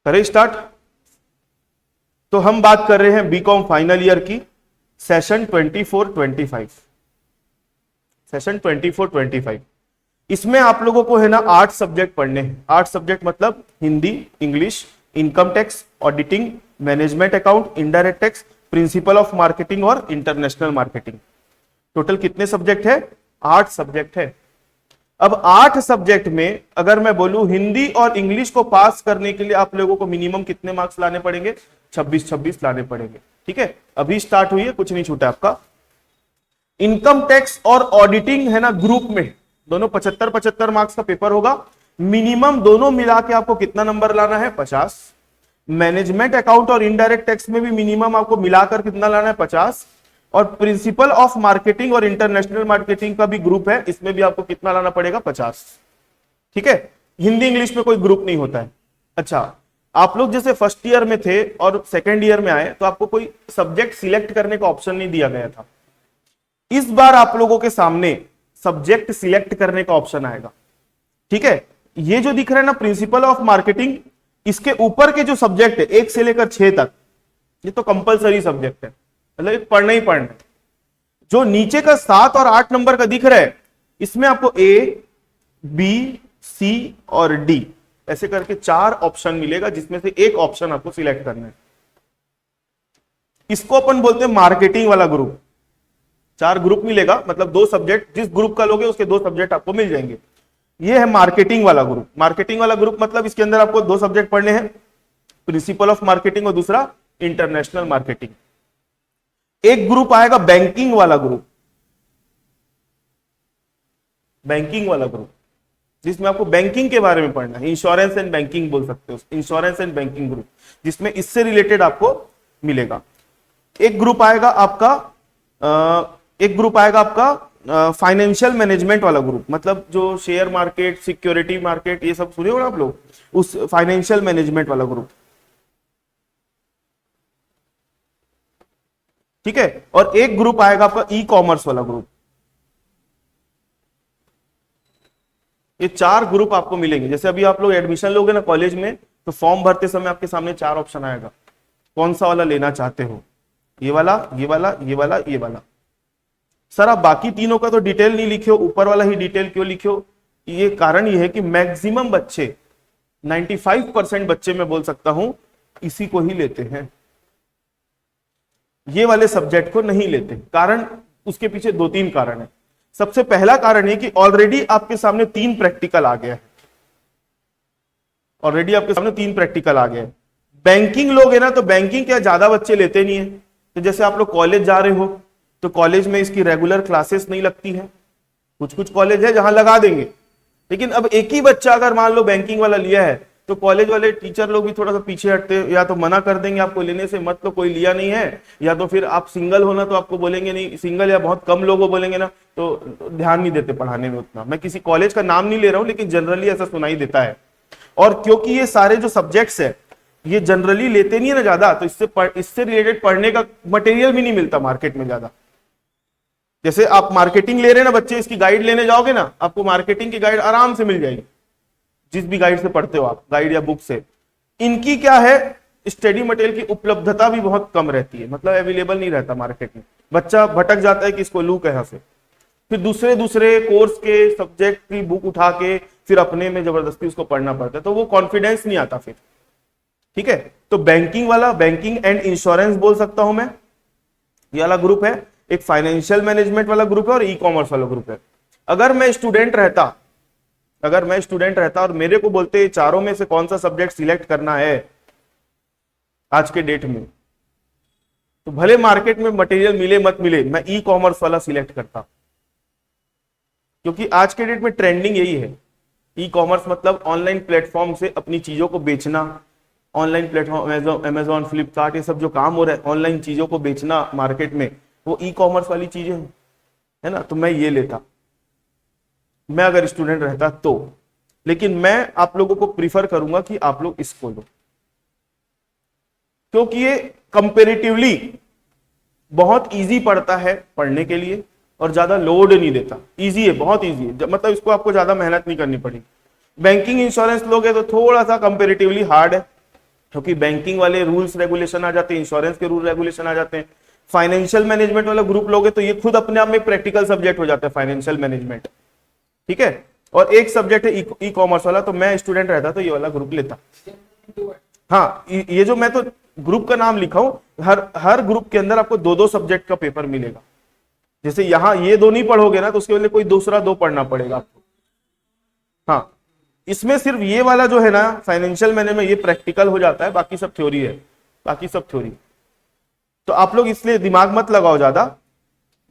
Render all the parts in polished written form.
करें स्टार्ट। तो हम बात कर रहे हैं बीकॉम फाइनल ईयर की, सेशन 24-25, सेशन 24-25। इसमें आप लोगों को है ना 8 सब्जेक्ट पढ़ने हैं। 8 सब्जेक्ट मतलब Hindi, English, income tax, auditing, management account, indirect tax, principle of marketing और इंटरनेशनल मार्केटिंग। टोटल कितने सब्जेक्ट है? 8 सब्जेक्ट है। अब 8 सब्जेक्ट में अगर मैं बोलूं हिंदी और इंग्लिश को पास करने के लिए आप लोगों को मिनिमम कितने मार्क्स लाने पड़ेंगे? 26-26 लाने पड़ेंगे। ठीक है, अभी स्टार्ट हुई है, कुछ नहीं छूटा आपका। इनकम टैक्स और ऑडिटिंग है ना ग्रुप में, दोनों 75-75 मार्क्स का पेपर होगा। मिनिमम दोनों मिला के आपको कितना नंबर लाना है? 50। मैनेजमेंट अकाउंट और इनडायरेक्ट टैक्स में भी मिनिमम आपको मिलाकर कितना लाना है? 50। और प्रिंसिपल ऑफ मार्केटिंग और इंटरनेशनल मार्केटिंग का भी ग्रुप है, इसमें भी आपको कितना लाना पड़ेगा? 50। ठीक है, हिंदी इंग्लिश में कोई ग्रुप नहीं होता है। अच्छा, आप लोग जैसे फर्स्ट ईयर में थे और सेकेंड ईयर में आए तो आपको कोई सब्जेक्ट सिलेक्ट करने का ऑप्शन नहीं दिया गया था। इस बार आप लोगों के सामने सब्जेक्ट सिलेक्ट करने का ऑप्शन आएगा। ठीक है, ये जो दिख रहा है ना प्रिंसिपल ऑफ मार्केटिंग, इसके ऊपर के जो सब्जेक्ट है 1 से लेकर 6 तक, ये तो कंपलसरी सब्जेक्ट है, मतलब पढ़ना ही पढ़ना है। जो नीचे का 7 और 8 नंबर का दिख रहा है, इसमें आपको ए, बी, सी और डी ऐसे करके 4 ऑप्शन मिलेगा, जिसमें से एक ऑप्शन आपको सिलेक्ट करना है। इसको अपन बोलते हैं मार्केटिंग वाला ग्रुप। 4 ग्रुप मिलेगा, मतलब 2 सब्जेक्ट, जिस ग्रुप का लोगे उसके 2 सब्जेक्ट आपको मिल जाएंगे। ये है मार्केटिंग वाला ग्रुप। मार्केटिंग वाला ग्रुप मतलब इसके अंदर आपको 2 सब्जेक्ट पढ़ने हैं, प्रिंसिपल ऑफ मार्केटिंग और दूसरा इंटरनेशनल मार्केटिंग। एक ग्रुप आएगा बैंकिंग वाला ग्रुप, बैंकिंग वाला ग्रुप जिसमें आपको बैंकिंग के बारे में पढ़ना है, इंश्योरेंस एंड बैंकिंग बोल सकते हो, इंश्योरेंस एंड बैंकिंग ग्रुप, जिसमें इससे रिलेटेड आपको मिलेगा। एक ग्रुप आएगा आपका फाइनेंशियल मैनेजमेंट वाला ग्रुप, मतलब जो शेयर मार्केट, सिक्योरिटी मार्केट, ये सब सुने हो ना आप लोग, उस फाइनेंशियल मैनेजमेंट वाला ग्रुप। ठीक है, और एक ग्रुप आएगा आपका ई कॉमर्स वाला ग्रुप। ये 4 ग्रुप आपको मिलेंगे। जैसे अभी आप लोग एडमिशन लोगे ना कॉलेज में, तो फॉर्म भरते समय आपके सामने 4 ऑप्शन आएगा, कौन सा वाला लेना चाहते हो, ये वाला, ये वाला, ये वाला, ये वाला। सर आप बाकी तीनों का तो डिटेल नहीं लिखे हो, ऊपर वाला ही डिटेल क्यों लिखे हो? ये कारण ये है कि मैक्सिमम बच्चे, 95% बच्चे मैं बोल सकता हूं, इसी को ही लेते हैं, ये वाले सब्जेक्ट को नहीं लेते। कारण उसके पीछे 2-3 कारण है। सबसे पहला कारण है कि ऑलरेडी आपके सामने 3 प्रैक्टिकल आ गया है, ऑलरेडी आपके सामने 3 प्रैक्टिकल आ गया है। बैंकिंग लोग है ना, तो बैंकिंग क्या ज्यादा बच्चे लेते नहीं है। तो जैसे आप लोग कॉलेज जा रहे हो तो कॉलेज में इसकी रेगुलर क्लासेस नहीं लगती है, कुछ कुछ कॉलेज है जहां लगा देंगे, लेकिन अब एक ही बच्चा अगर मान लो बैंकिंग वाला लिया है तो कॉलेज वाले टीचर लोग भी थोड़ा सा पीछे हटते, या तो मना कर देंगे आपको लेने से, मत तो कोई लिया नहीं है, या तो फिर आप सिंगल होना तो आपको बोलेंगे नहीं, सिंगल या बहुत कम लोगों बोलेंगे ना, तो ध्यान नहीं देते पढ़ाने में उतना। मैं किसी कॉलेज का नाम नहीं ले रहा हूं, लेकिन जनरली ऐसा सुनाई देता है। और क्योंकि ये सारे जो सब्जेक्ट्स है ये जनरली लेते नहीं है ना ज्यादा, तो इससे रिलेटेड पढ़ने का मटेरियल भी नहीं मिलता मार्केट में ज्यादा। जैसे आप मार्केटिंग ले रहे हैं ना बच्चे, इसकी गाइड लेने जाओगे ना, आपको मार्केटिंग की गाइड आराम से मिल जाएगी, जिस भी गाइड से पढ़ते हो आप, गाइड या बुक से। इनकी क्या है, स्टडी मटेरियल की उपलब्धता भी बहुत कम रहती है, मतलब अवेलेबल नहीं रहता मार्केट में। बच्चा भटक जाता है कि इसको लू कहां से, फिर दूसरे दूसरे कोर्स के सब्जेक्ट की बुक उठा के फिर अपने में जबरदस्ती उसको पढ़ना पड़ता है, तो वो कॉन्फिडेंस नहीं आता फिर। ठीक है, तो बैंकिंग वाला, बैंकिंग एंड इंश्योरेंस बोल सकता हूं मैं, ये वाला ग्रुप है। एक फाइनेंशियल मैनेजमेंट वाला ग्रुप है और ई कॉमर्स वाला ग्रुप है। अगर मैं स्टूडेंट रहता और मेरे को बोलते चारों में से कौन सा सब्जेक्ट सिलेक्ट करना है आज के डेट में, तो भले मार्केट में मटेरियल मिले मत मिले, मैं ई कॉमर्स वाला सिलेक्ट करता, क्योंकि आज के डेट में ट्रेंडिंग यही है। ई कॉमर्स मतलब ऑनलाइन प्लेटफॉर्म से अपनी चीजों को बेचना, ऑनलाइन प्लेटफॉर्म अमेजॉन, फ्लिपकार्ट, ये सब जो काम हो रहा है ऑनलाइन चीजों को बेचना मार्केट में, वो ई कॉमर्स वाली चीजें है ना, तो मैं ये लेता, मैं अगर स्टूडेंट रहता तो। लेकिन मैं आप लोगों को प्रीफर करूंगा कि आप लोग इसको लो, क्योंकि ये कंपेरेटिवली बहुत इजी पड़ता है पढ़ने के लिए और ज्यादा लोड नहीं देता, इजी है, बहुत इजी है, मतलब इसको आपको ज्यादा मेहनत नहीं करनी पड़ेगी। बैंकिंग इंश्योरेंस लोगे तो थोड़ा सा कंपेरेटिवली हार्ड है, क्योंकि बैंकिंग वाले रूल्स रेगुलेशन आ जाते हैं, इंश्योरेंस के रूल रेगुलेशन आ जाते हैं। फाइनेंशियल मैनेजमेंट वाला ग्रुप लोगे तो ये खुद अपने आप में प्रैक्टिकल सब्जेक्ट हो जाता है, फाइनेंशियल मैनेजमेंट, ठीक है। और एक सब्जेक्ट है ई कॉमर्स वाला, तो मैं स्टूडेंट रहता तो ये वाला ग्रुप लेता। हाँ, ये जो मैं तो ग्रुप का नाम लिखा हूं, हर ग्रुप के अंदर आपको दो दो सब्जेक्ट का पेपर मिलेगा। जैसे यहां ये दो नहीं पढ़ोगे ना, तो उसके बदले कोई दूसरा दो पढ़ना पड़ेगा आपको। हाँ, इसमें सिर्फ ये वाला जो है ना फाइनेंशियल मैनेजमेंट, ये प्रैक्टिकल हो जाता है, बाकी सब थ्योरी है, बाकी सब थ्योरी। तो आप लोग इसलिए दिमाग मत लगाओ ज्यादा,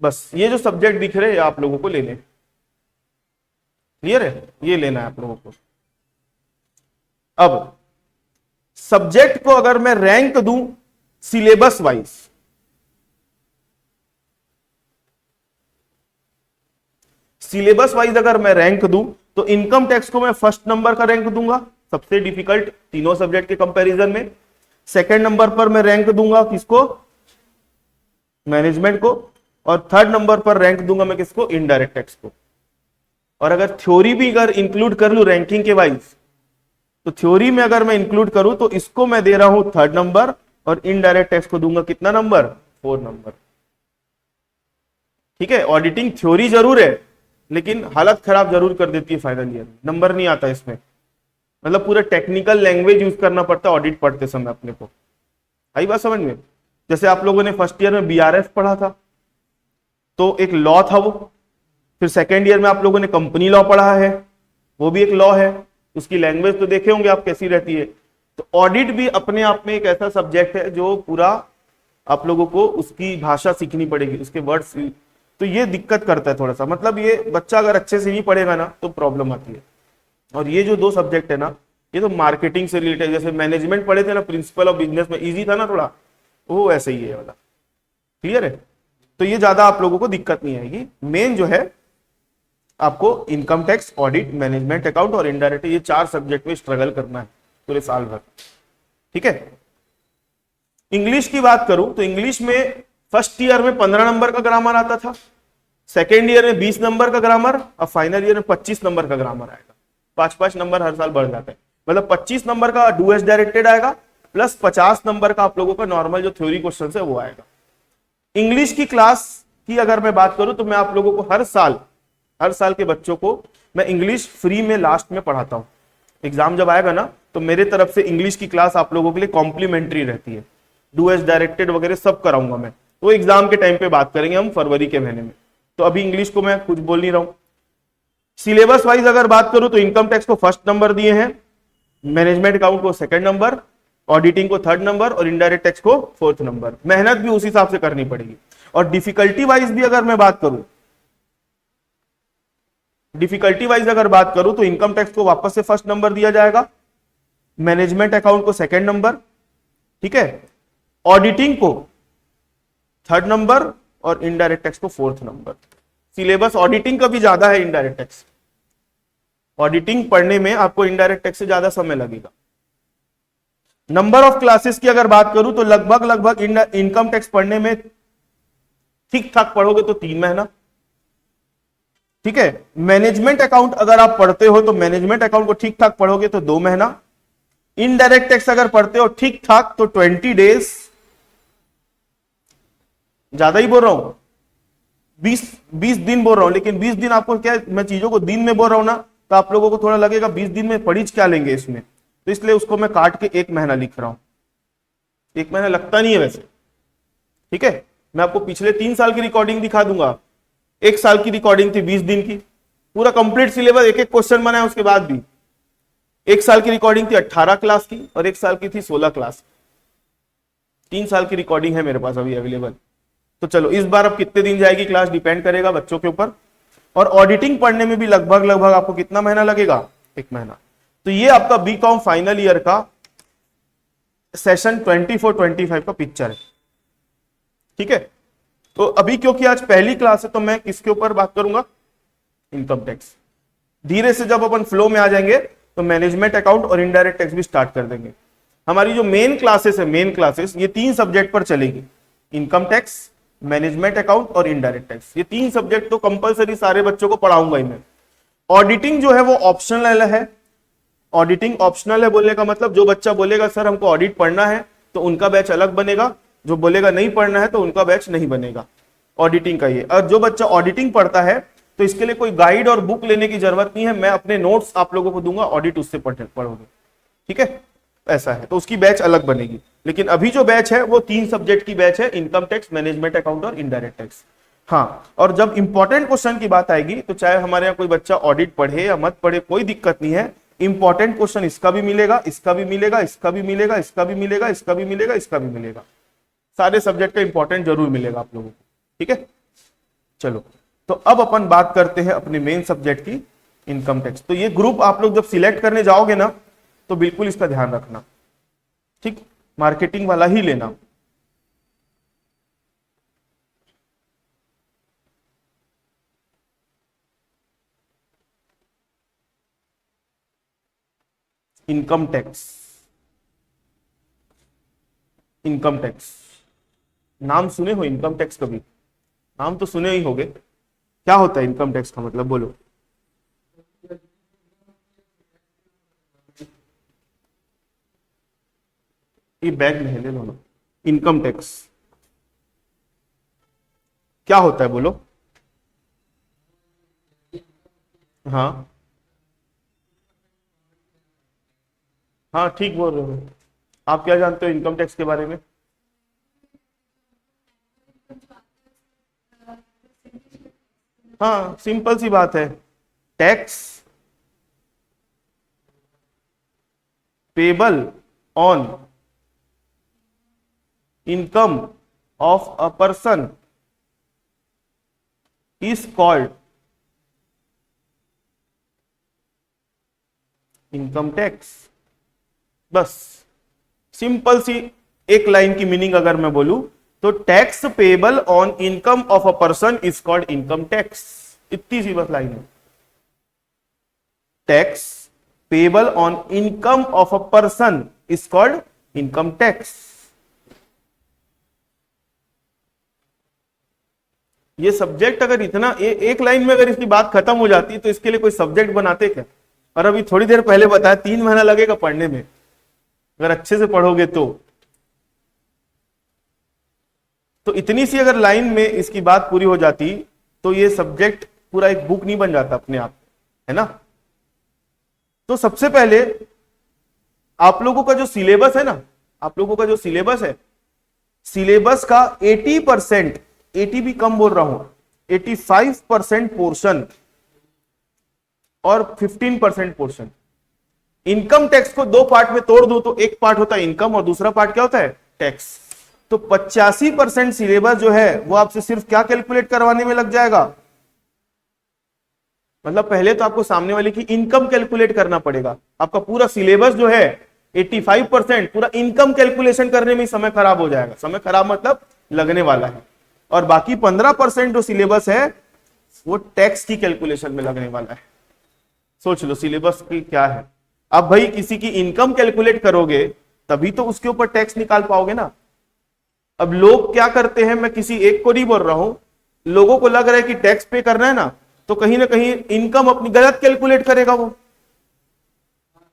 बस ये जो सब्जेक्ट दिख रहे हैं आप लोगों को लेने, क्लियर है, ये लेना है आप लोगों को। अब सब्जेक्ट को अगर मैं रैंक दूं सिलेबस वाइज, सिलेबस वाइज अगर मैं रैंक दूं तो इनकम टैक्स को मैं फर्स्ट नंबर का रैंक दूंगा, सबसे डिफिकल्ट तीनों सब्जेक्ट के कंपैरिजन में। सेकंड नंबर पर मैं रैंक दूंगा किसको, मैनेजमेंट को। और थर्ड नंबर पर रैंक दूंगा मैं किसको, इनडायरेक्ट टैक्स को। और अगर थ्योरी भी अगर इंक्लूड कर लूं रैंकिंग के वाइज, तो थ्योरी में अगर मैं इंक्लूड करूं तो इसको मैं दे रहा हूं थर्ड नंबर, और इनडायरेक्ट टैक्स को दूंगा कितना नंबर, 4 नंबर, ठीक है। ऑडिटिंग थ्योरी जरूर है, लेकिन हालत खराब जरूर कर देती है फाइनल ईयर, नंबर नहीं आता इसमें, मतलब पूरा टेक्निकल लैंग्वेज यूज करना पड़ता है ऑडिट पढ़ते समय अपने को। आई बात समझ में। जैसे आप लोगों ने फर्स्ट ईयर में बीआरएफ पढ़ा था, तो एक लॉ था वो। फिर सेकेंड ईयर में आप लोगों ने कंपनी लॉ पढ़ा है, वो भी एक लॉ है, उसकी लैंग्वेज तो देखे होंगे आप कैसी रहती है। तो ऑडिट भी अपने आप में एक ऐसा सब्जेक्ट है जो पूरा आप लोगों को उसकी भाषा सीखनी पड़ेगी, उसके वर्ड्स। तो ये दिक्कत करता है थोड़ा सा, मतलब ये बच्चा अगर अच्छे से नहीं पढ़ेगा ना तो प्रॉब्लम आती है। और ये जो दो सब्जेक्ट है ना, ये तो मार्केटिंग से रिलेटेड, जैसे मैनेजमेंट पढ़े थे ना, प्रिंसिपल ऑफ बिजनेस में इजी था ना थोड़ा, वो ऐसे ही है वाला, क्लियर है। तो ये ज्यादा आप लोगों को दिक्कत नहीं आएगी। मेन जो है आपको income tax, audit, management account और इनडायरेक्ट, ये 4 सब्जेक्ट में स्ट्रगल करना है पूरे साल भर, ठीक है। इंग्लिश की बात करूं तो इंग्लिश में फर्स्ट ईयर में 15 नंबर का ग्रामर आता था, सेकेंड ईयर में 20 नंबर का ग्रामर, और फाइनल ईयर में 25 नंबर का ग्रामर आएगा। 5-5 नंबर हर साल बढ़ जाता है, मतलब 25 नंबर का डू एज डायरेक्टेड आएगा, प्लस 50 नंबर का आप लोगों का नॉर्मल जो थ्योरी क्वेश्चन है वो आएगा। इंग्लिश की क्लास की अगर मैं बात करूं तो मैं आप लोगों को हर साल के बच्चों को मैं इंग्लिश फ्री में लास्ट में पढ़ाता हूं। एग्जाम जब आएगा ना तो मेरे तरफ से इंग्लिश की क्लास आप लोगों के लिए कॉम्प्लीमेंट्री रहती है, डू एज डायरेक्टेड वगैरह सब कराऊंगा मैं। तो एग्जाम के टाइम पे बात करेंगे हम फरवरी के महीने में, तो अभी इंग्लिश को मैं कुछ बोल नहीं रहा हूं। सिलेबस वाइज अगर बात करूं तो इनकम टैक्स को फर्स्ट नंबर दिए हैं, मैनेजमेंट अकाउंट को सेकंड नंबर, ऑडिटिंग को थर्ड नंबर और इनडायरेक्ट टैक्स को फोर्थ नंबर। मेहनत भी उस हिसाब से करनी पड़ेगी। और डिफिकल्टी वाइज भी अगर मैं बात करूं, तो इनकम टैक्स को वापस से फर्स्ट नंबर दिया जाएगा, मैनेजमेंट अकाउंट को सेकंड नंबर, ठीक है, ऑडिटिंग को थर्ड नंबर और इनडायरेक्ट टैक्स को फोर्थ नंबर। सिलेबस ऑडिटिंग का भी ज्यादा है, इनडायरेक्ट टैक्स, ऑडिटिंग पढ़ने में आपको इनडायरेक्ट टैक्स से ज्यादा समय लगेगा। नंबर ऑफ क्लासेस की अगर बात करूं तो लगभग इनकम टैक्स पढ़ने में ठीक ठाक पढ़ोगे तो 3 महीना, ठीक है। मैनेजमेंट अकाउंट अगर आप पढ़ते हो तो मैनेजमेंट अकाउंट को ठीक ठाक पढ़ोगे तो 2 महीना। इनडायरेक्ट टैक्स अगर पढ़ते हो ठीक ठाक तो 20 डेज, ज्यादा ही बोल रहा हूं, 20 दिन बोल रहा हूं, लेकिन 20 दिन आपको क्या, मैं चीजों को दिन में बोल रहा हूं ना, तो आप लोगों को थोड़ा लगेगा 20 दिन में पढ़ी क्या लेंगे इसमें, तो इसलिए उसको मैं काट के 1 महीना लिख रहा हूं। 1 महीना लगता नहीं है वैसे, ठीक है। मैं आपको पिछले 3 साल की रिकॉर्डिंग दिखा दूंगा। 1 साल की रिकॉर्डिंग थी 20 दिन की, पूरा कंप्लीट सिलेबस, एक क्वेश्चन बनाया उसके बाद भी। 1 साल की रिकॉर्डिंग थी 18 क्लास की और 1 साल की थी 16 क्लास। 3 साल की रिकॉर्डिंग है मेरे पास अभी अवेलेबल। तो चलो इस बार अब कितने दिन जाएगी क्लास, डिपेंड करेगा बच्चों के ऊपर। और ऑडिटिंग पढ़ने में भी लगभग आपको कितना महीना लगेगा, 1 महीना। तो ये आपका बीकॉम फाइनल ईयर का सेशन 24-25 का पिक्चर है, ठीक है। तो अभी क्योंकि आज पहली क्लास है तो मैं किसके ऊपर बात करूंगा, इनकम टैक्स। धीरे से जब अपन फ्लो में आ जाएंगे तो मैनेजमेंट अकाउंट और इनडायरेक्ट टैक्स भी स्टार्ट कर देंगे। हमारी जो मेन क्लासेस ये 3 सब्जेक्ट पर चलेगी, इनकम टैक्स, मैनेजमेंट अकाउंट और इनडायरेक्ट टैक्स। ये 3 सब्जेक्ट तो कंपलसरी सारे बच्चों को पढ़ाऊंगा ही मैं। ऑडिटिंग जो है वो ऑप्शनल है, ऑडिटिंग ऑप्शनल है बोलने का मतलब जो बच्चा बोलेगा सर हमको ऑडिट पढ़ना है तो उनका बैच अलग बनेगा, जो बोलेगा नहीं पढ़ना है तो उनका बैच नहीं बनेगा। ऑडिटिंग का ये, और जो बच्चा ऑडिटिंग पढ़ता है तो इसके लिए कोई गाइड और बुक लेने की जरूरत नहीं है, मैं अपने नोट्स आप लोगों को दूंगा, ऑडिट उससे पढ़ोगे, ठीक है, ऐसा है, तो उसकी बैच अलग बनेगी। लेकिन अभी जो बैच है वो 3 सब्जेक्ट की बैच है, इनकम टैक्स, मैनेजमेंट अकाउंट और इनडायरेक्ट टैक्स। हाँ, और जब इंपॉर्टेंट क्वेश्चन की बात आएगी तो चाहे हमारे यहाँ कोई बच्चा ऑडिट पढ़े या मत पढ़े कोई दिक्कत नहीं है, इंपॉर्टेंट क्वेश्चन इसका भी मिलेगा, इसका भी मिलेगा, इसका भी मिलेगा, इसका भी मिलेगा, इसका भी मिलेगा, इसका भी मिलेगा, सारे सब्जेक्ट का इंपॉर्टेंट जरूर मिलेगा आप लोगों को, ठीक है। चलो, तो अब अपन बात करते हैं अपने मेन सब्जेक्ट की, इनकम टैक्स। तो ये ग्रुप आप लोग जब सिलेक्ट करने जाओगे ना तो बिल्कुल इसका ध्यान रखना, ठीक, मार्केटिंग वाला ही लेना। इनकम टैक्स, इनकम टैक्स नाम सुने हो इनकम टैक्स? कभी नाम तो सुने ही होंगे। क्या होता है इनकम टैक्स का मतलब, बोलो। ये बैग में है, ले लो ना। इनकम टैक्स क्या होता है बोलो। हाँ हाँ, ठीक बोल रहे हो। आप क्या जानते हो इनकम टैक्स के बारे में? हाँ, सिंपल सी बात है, tax payable on income of a person is called income tax. बस सिंपल सी एक लाइन की मीनिंग अगर मैं बोलूं तो tax payable on income of a person is called income tax, इतनी सी बस लाइन है। Tax payable on income of a person is called income tax. ये सब्जेक्ट अगर इतना एक लाइन में अगर इसकी बात खत्म हो जाती तो इसके लिए कोई सब्जेक्ट बनाते क्या? और अभी थोड़ी देर पहले बताया 3 महीना लगेगा पढ़ने में, अगर अच्छे से पढ़ोगे तो इतनी सी अगर लाइन में इसकी बात पूरी हो जाती तो ये सब्जेक्ट पूरा एक बुक नहीं बन जाता अपने आप, है ना। तो सबसे पहले आप लोगों का जो सिलेबस है ना, आप लोगों का जो सिलेबस है, सिलेबस का 80%, 80 भी कम बोल रहा हूं, 85% पोर्शन और 15% पोर्शन इनकम टैक्स को 2 पार्ट में तोड़ दो तो एक पार्ट होता है इनकम और दूसरा पार्ट क्या होता है, टैक्स। तो 85% सिलेबस जो है वो आपसे सिर्फ क्या कैलकुलेट करवाने में लग जाएगा, मतलब पहले तो आपको सामने वाले की इनकम कैलकुलेट करना पड़ेगा। आपका पूरा सिलेबस जो है 85% पूरा इनकम कैलकुलेशन करने में समय खराब हो जाएगा, समय खराब मतलब लगने वाला है। और बाकी 15% जो सिलेबस है वो टैक्स की कैलकुलेशन में लगने वाला है। सोच लो सिलेबस की क्या है। अब भाई किसी की इनकम कैलकुलेट करोगे तभी तो उसके ऊपर टैक्स निकाल पाओगे ना। अब लोग क्या करते हैं, मैं किसी एक को नहीं बोल रहा हूं, लोगों को लग रहा है कि टैक्स पे करना है ना तो कहीं ना कहीं इनकम अपनी गलत कैलकुलेट करेगा वो,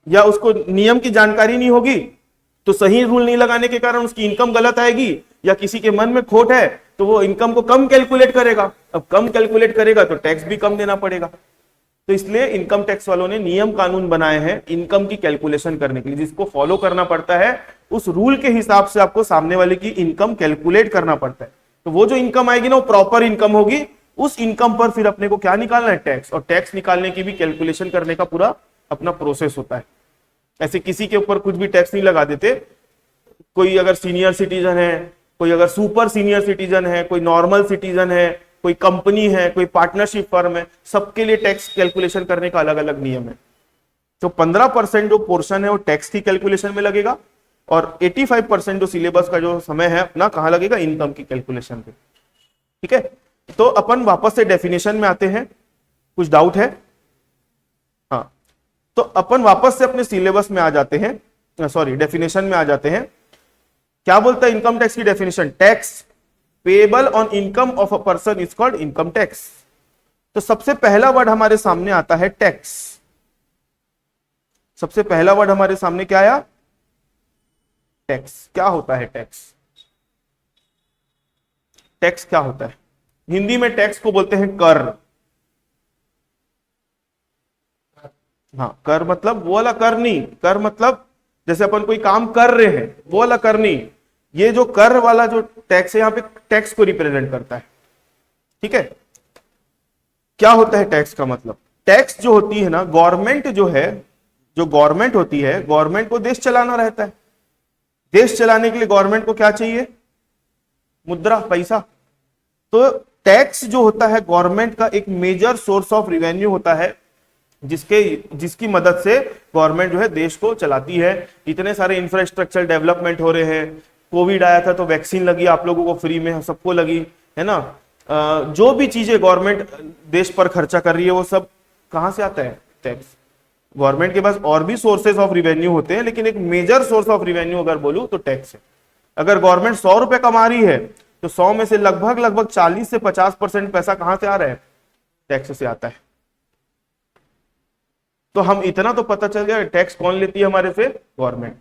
या उसको नियम की जानकारी नहीं होगी तो सही रूल नहीं लगाने के कारण उसकी इनकम गलत आएगी, या किसी के मन में खोट है तो वो इनकम को कम कैलकुलेट करेगा। अब कम कैलकुलेट करेगा तो टैक्स भी कम देना पड़ेगा। तो इसलिए इनकम टैक्स वालों ने नियम कानून बनाए हैं इनकम की कैलकुलेशन करने के लिए, जिसको फॉलो करना पड़ता है। उस रूल के हिसाब से आपको सामने वाले की इनकम कैलकुलेट करना पड़ता है। तो वो जो इनकम आएगी ना वो प्रॉपर इनकम होगी, उस इनकम पर फिर अपने को क्या निकालना है, टैक्स। और टैक्स निकालने की भी कैलकुलेशन करने का पूरा अपना प्रोसेस होता है। ऐसे किसी के ऊपर कुछ भी टैक्स नहीं लगा देते। कोई अगर सीनियर सिटीजन है, कोई अगर सुपर सीनियर सिटीजन है, कोई नॉर्मल सिटीजन है, कोई कंपनी है, कोई पार्टनरशिप फर्म है, सबके लिए टैक्स कैलकुलेशन करने का अलग अलग नियम है। तो 15% जो पोर्शन है वो टैक्स की कैलकुलेशन में लगेगा और 85% जो सिलेबस का जो समय है अपना कहां लगेगा, इनकम की कैलकुलेशन पे। ठीक है, तो अपन वापस से डेफिनेशन में आते हैं। कुछ डाउट है? हाँ, तो अपन वापस से अपने सिलेबस में आ जाते हैं, सॉरी डेफिनेशन में आ जाते हैं। क्या बोलता है इनकम टैक्स की definition? Tax payable on income of a person is called income tax. तो सबसे पहला वर्ड हमारे सामने आता है टैक्स। सबसे पहला वर्ड हमारे सामने क्या आया? टैक्स। क्या होता है टैक्स? टैक्स क्या होता है? हिंदी में टैक्स को बोलते हैं कर। हाँ, कर मतलब वो वाला कर नहीं, कर मतलब जैसे अपन कोई काम कर रहे हैं वो वाला कर नहीं। ये जो कर वाला जो टैक्स है, यहां पे टैक्स को रिप्रेजेंट करता है। ठीक है, क्या होता है टैक्स का मतलब? टैक्स जो होती है ना, गवर्नमेंट जो है, जो गवर्नमेंट होती है, गवर्नमेंट को देश चलाना रहता है। देश चलाने के लिए गवर्नमेंट को क्या चाहिए? मुद्रा, पैसा। तो टैक्स जो होता है गवर्नमेंट का एक मेजर सोर्स ऑफ रिवेन्यू होता है, जिसकी मदद से गवर्नमेंट जो है देश को चलाती है। इतने सारे इंफ्रास्ट्रक्चर डेवलपमेंट हो रहे हैं। कोविड आया था तो वैक्सीन लगी आप लोगों को फ्री में, सबको लगी, है ना। जो भी चीजें गवर्नमेंट देश पर खर्चा कर रही है वो सब कहां से आता है? टैक्स। गवर्नमेंट के पास और भी सोर्सेज ऑफ रिवेन्यू होते हैं, लेकिन एक मेजर सोर्स ऑफ रिवेन्यू अगर बोलूं तो टैक्स है। अगर गवर्नमेंट 100 रुपए कमा रही है तो 100 में से लगभग लगभग 40 से 50% पैसा कहां से आ रहा है? टैक्स से आता है। तो हम इतना तो पता चल गया टैक्स कौन लेती है हमारे से? गवर्नमेंट।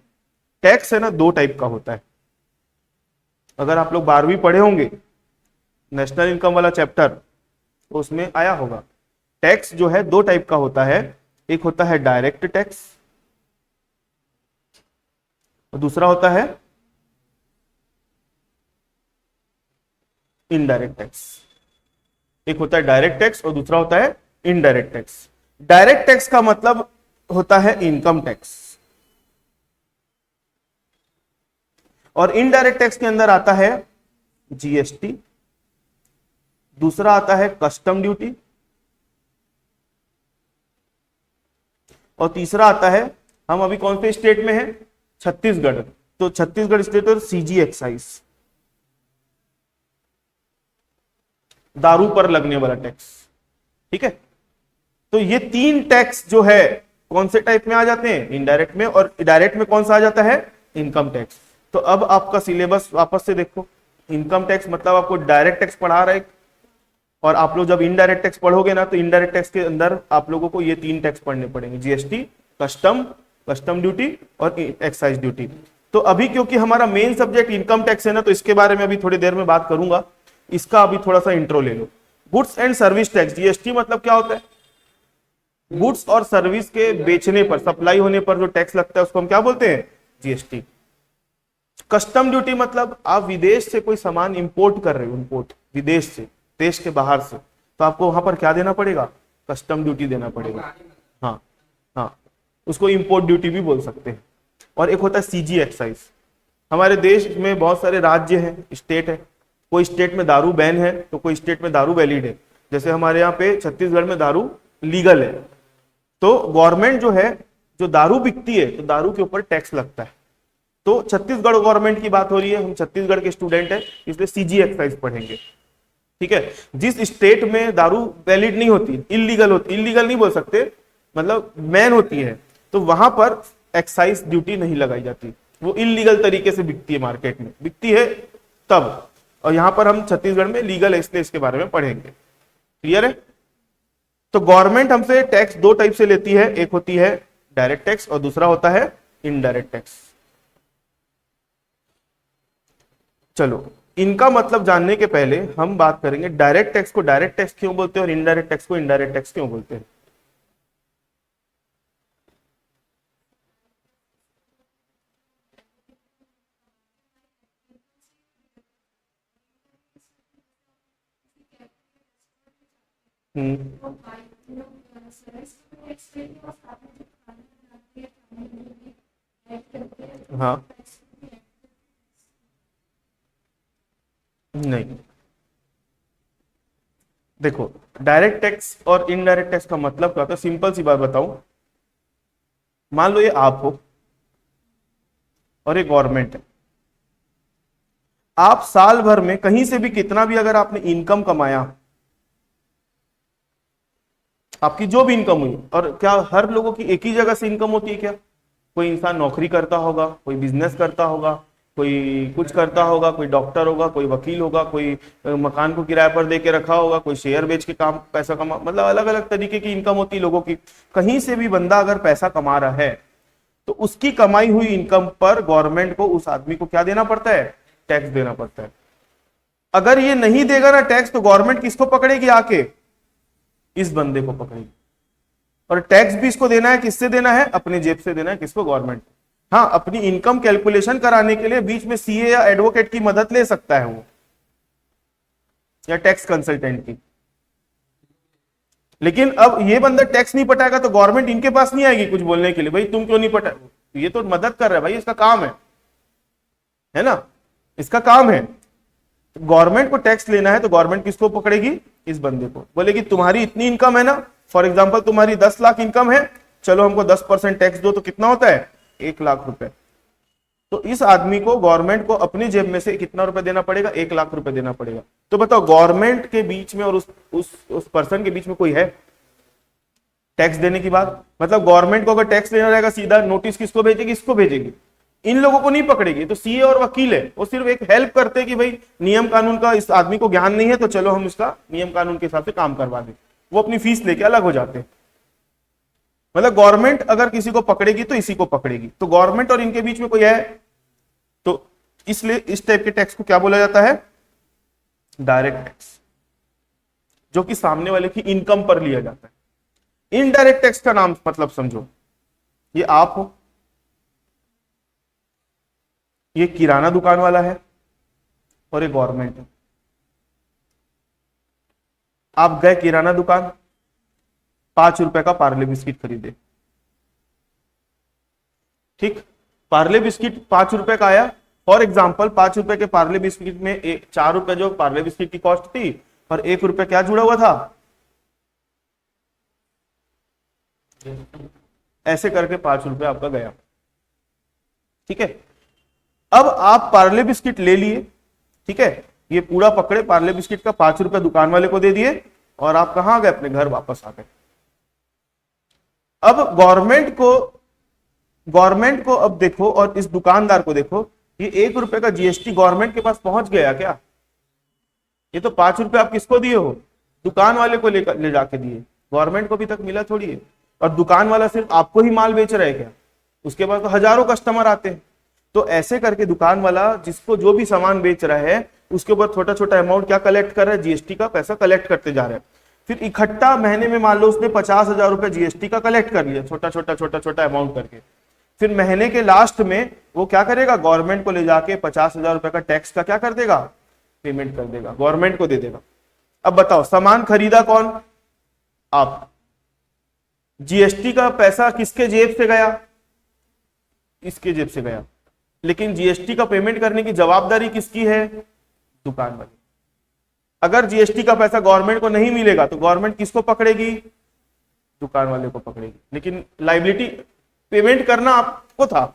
टैक्स है ना दो टाइप का होता है। अगर आप लोग 12वीं पढ़े होंगे, नेशनल इनकम वाला चैप्टर, तो उसमें आया होगा। टैक्स जो है दो टाइप का होता है, एक होता है डायरेक्ट टैक्स और दूसरा होता है इनडायरेक्ट टैक्स। एक होता है डायरेक्ट टैक्स और दूसरा होता है इनडायरेक्ट टैक्स। डायरेक्ट टैक्स का मतलब होता है इनकम टैक्स, और इनडायरेक्ट टैक्स के अंदर आता है जीएसटी, दूसरा आता है कस्टम ड्यूटी, और तीसरा आता है, हम अभी कौन से स्टेट में हैं? छत्तीसगढ़। तो छत्तीसगढ़ स्टेट और सीजी एक्साइज, दारू पर लगने वाला टैक्स। ठीक है, तो ये तीन टैक्स जो है कौन से टाइप में आ जाते हैं? इनडायरेक्ट में। और डायरेक्ट में कौन सा आ जाता है? Income tax. तो अब आपका सिलेबस वापस से देखो, इनकम टैक्स मतलब आपको डायरेक्ट टैक्स पढ़ा रहा है, और आप लोग जब इनडायरेक्ट टैक्स पढ़ोगे ना तो इनडायरेक्ट टैक्स के अंदर आप लोगों को ये तीन टैक्स पढ़ने पड़ेंगे, जीएसटी, कस्टम ड्यूटी और एक्साइज ड्यूटी। तो अभी क्योंकि हमारा मेन सब्जेक्ट इनकम टैक्स है ना, तो इसके बारे में अभी थोड़ी देर में बात करूंगा। इसका अभी थोड़ा सा इंट्रो ले लो। Goods and service tax, GST मतलब क्या होता है? गुड्स और सर्विस के बेचने पर, सप्लाई होने पर जो टैक्स लगता है उसको हम क्या बोलते हैं? जीएसटी। कस्टम ड्यूटी मतलब आप विदेश से कोई सामान इंपोर्ट कर रहे हो, इंपोर्ट विदेश से, देश के बाहर से, तो आपको वहां पर क्या देना पड़ेगा? कस्टम ड्यूटी देना पड़ेगा। हाँ हाँ, उसको इंपोर्ट ड्यूटी भी बोल सकते हैं। और एक होता है सीजी एक्साइज। हमारे देश में बहुत सारे राज्य हैं, स्टेट है, कोई स्टेट में दारू बैन है तो कोई स्टेट में दारू वैलिड है। जैसे हमारे यहाँ पे छत्तीसगढ़ में दारू लीगल है, तो गवर्नमेंट जो है, जो दारू बिकती है तो दारू के ऊपर टैक्स लगता है। तो छत्तीसगढ़ गवर्नमेंट की बात हो रही है, हम छत्तीसगढ़ के स्टूडेंट हैं इसलिए सीजी एक्साइज पढ़ेंगे। ठीक है, जिस स्टेट में दारू वैलिड नहीं होती, इलीगल होती, इलीगल नहीं बोल सकते, मतलब बैन होती है, तो वहां पर एक्साइज ड्यूटी नहीं लगाई जाती। वो इलीगल तरीके से बिकती है, मार्केट में बिकती है तब। और यहां पर हम छत्तीसगढ़ में लीगल है इसलिए इसके बारे में पढ़ेंगे। क्लियर है? तो गवर्नमेंट हमसे टैक्स दो टाइप से लेती है, एक होती है डायरेक्ट टैक्स और दूसरा होता है इनडायरेक्ट टैक्स। चलो, इनका मतलब जानने के पहले हम बात करेंगे डायरेक्ट टैक्स को डायरेक्ट टैक्स क्यों बोलते हैं और इनडायरेक्ट टैक्स को इनडायरेक्ट टैक्स क्यों बोलते हैं। हम्म, हाँ, नहीं, देखो, डायरेक्ट टैक्स और इनडायरेक्ट टैक्स का मतलब क्या होता है? सिंपल सी बात बताऊं, मान लो ये आप हो और ये गवर्नमेंट है। आप साल भर में कहीं से भी कितना भी अगर आपने इनकम कमाया, आपकी जो भी इनकम हुई, और क्या हर लोगों की एक ही जगह से इनकम होती है क्या? कोई इंसान नौकरी करता होगा, कोई बिजनेस करता होगा, कोई कुछ करता होगा, कोई डॉक्टर होगा, कोई वकील होगा, कोई मकान को किराए पर दे के रखा होगा, कोई शेयर बेच के पैसा कमा, मतलब अलग अलग तरीके की इनकम होती है लोगों की। कहीं से भी बंदा अगर पैसा कमा रहा है तो उसकी कमाई हुई इनकम पर गवर्नमेंट को उस आदमी को क्या देना पड़ता है, टैक्स देना पड़ता है। अगर ये नहीं देगा ना टैक्स, तो गवर्नमेंट किसको पकड़ेगी, आके इस बंदे को पकड़ेगी। और टैक्स भी इसको देना है, किससे देना है, अपनी जेब से देना है, किसको, गवर्नमेंट। हाँ, अपनी इनकम कैलकुलेशन कराने के लिए बीच में सीए या एडवोकेट की मदद ले सकता है वो, या टैक्स कंसल्टेंट की। लेकिन अब ये बंदा टैक्स नहीं पटाएगा तो गवर्नमेंट इनके पास नहीं आएगी कुछ बोलने के लिए, भाई तुम क्यों नहीं पटा, ये तो मदद कर रहा है भाई, इसका काम है ना, इसका काम है। गवर्नमेंट को टैक्स लेना है तो गवर्नमेंट किसको पकड़ेगी, इस बंदे को, बोलेगी तुम्हारी इतनी इनकम है ना, फॉर एग्जाम्पल तुम्हारी 10 लाख इनकम है, चलो हमको 10% टैक्स दो, तो कितना होता है, 1 लाख रुपए। तो इस आदमी को, गवर्नमेंट को अपनी जेब में से कितना रुपए देना पड़ेगा, 1 लाख रुपए देना पड़ेगा। तो बताओ गवर्नमेंट के बीच में और उस पर्सन के बीच में कोई है टैक्स देने की बात? मतलब गवर्नमेंट को अगर टैक्स लेना रहेगा, सीधा नोटिस किसको भेजेगी, इसको भेजेगी, इन लोगों को नहीं पकड़ेगी। तो सीए और वकील है, वो सिर्फ एक हेल्प करते हैं कि भाई नियम कानून का इस आदमी को ज्ञान नहीं है, तो चलो हम इसका नियम कानून के हिसाब से काम करवा दें, वो अपनी फीस लेके अलग हो जाते हैं। मतलब गवर्नमेंट अगर किसी को पकड़ेगी तो इसी को पकड़ेगी। तो गवर्नमेंट और इनके बीच में कोई है, तो इसलिए इस टाइप के टैक्स को क्या बोला जाता है, डायरेक्ट टैक्स, जो कि सामने वाले की इनकम पर लिया जाता है। इनडायरेक्ट टैक्स का नाम मतलब समझो, ये आप हो, ये किराना दुकान वाला है, और ये गवर्नमेंट है। आप गए किराना दुकान, 5 रुपए का पार्ले बिस्किट खरीदे, ठीक, पार्ले बिस्किट 5 रुपए का आया। फॉर एग्जाम्पल 5 रुपए के पार्ले बिस्किट में 4 रुपए जो पार्ले बिस्किट की कॉस्ट थी, और 1 रुपए क्या जुड़ा हुआ था, ऐसे करके 5 रुपए आपका गया, ठीक है। अब आप पार्ले बिस्किट ले लिए, ठीक है, ये पूरा पकड़े, पार्ले बिस्किट का 5 रुपए दुकान वाले को दे दिए, और आप कहां गए, अपने घर वापस आ गए। अब गवर्नमेंट को अब देखो, और इस दुकानदार को देखो, ये 1 रुपए का जीएसटी गवर्नमेंट के पास पहुंच गया क्या? ये तो 5 रुपए आप किसको दिए हो, दुकान वाले को ले जाके दिए, गवर्नमेंट को अभी तक मिला थोड़ी है। और दुकान वाला सिर्फ आपको ही माल बेच रहा है क्या, उसके पास तो हजारों कस्टमर आते हैं। तो ऐसे करके दुकान वाला जिसको जो भी सामान बेच रहा है, उसके ऊपर छोटा छोटा अमाउंट क्या कलेक्ट कर रहा है, जीएसटी का पैसा कलेक्ट करते जा रहा है। फिर इकट्ठा महीने में मान लो उसने 50,000 रुपए जीएसटी का कलेक्ट कर लिया, छोटा छोटा अमाउंट करके। फिर महीने के लास्ट में वो क्या करेगा, गवर्नमेंट को ले जाके 50,000 रुपए का टैक्स का क्या कर देगा, पेमेंट कर देगा, गवर्नमेंट को दे देगा। अब बताओ सामान खरीदा कौन, आप, जीएसटी का पैसा किसके जेब से गया, इसके जेब से गया, लेकिन जीएसटी का पेमेंट करने की जवाबदारी किसकी है, दुकान वाली। अगर जीएसटी का पैसा गवर्नमेंट को नहीं मिलेगा तो गवर्नमेंट किसको पकड़ेगी, दुकान वाले को पकड़ेगी। लेकिन लाइबिलिटी पेमेंट करना आपको था,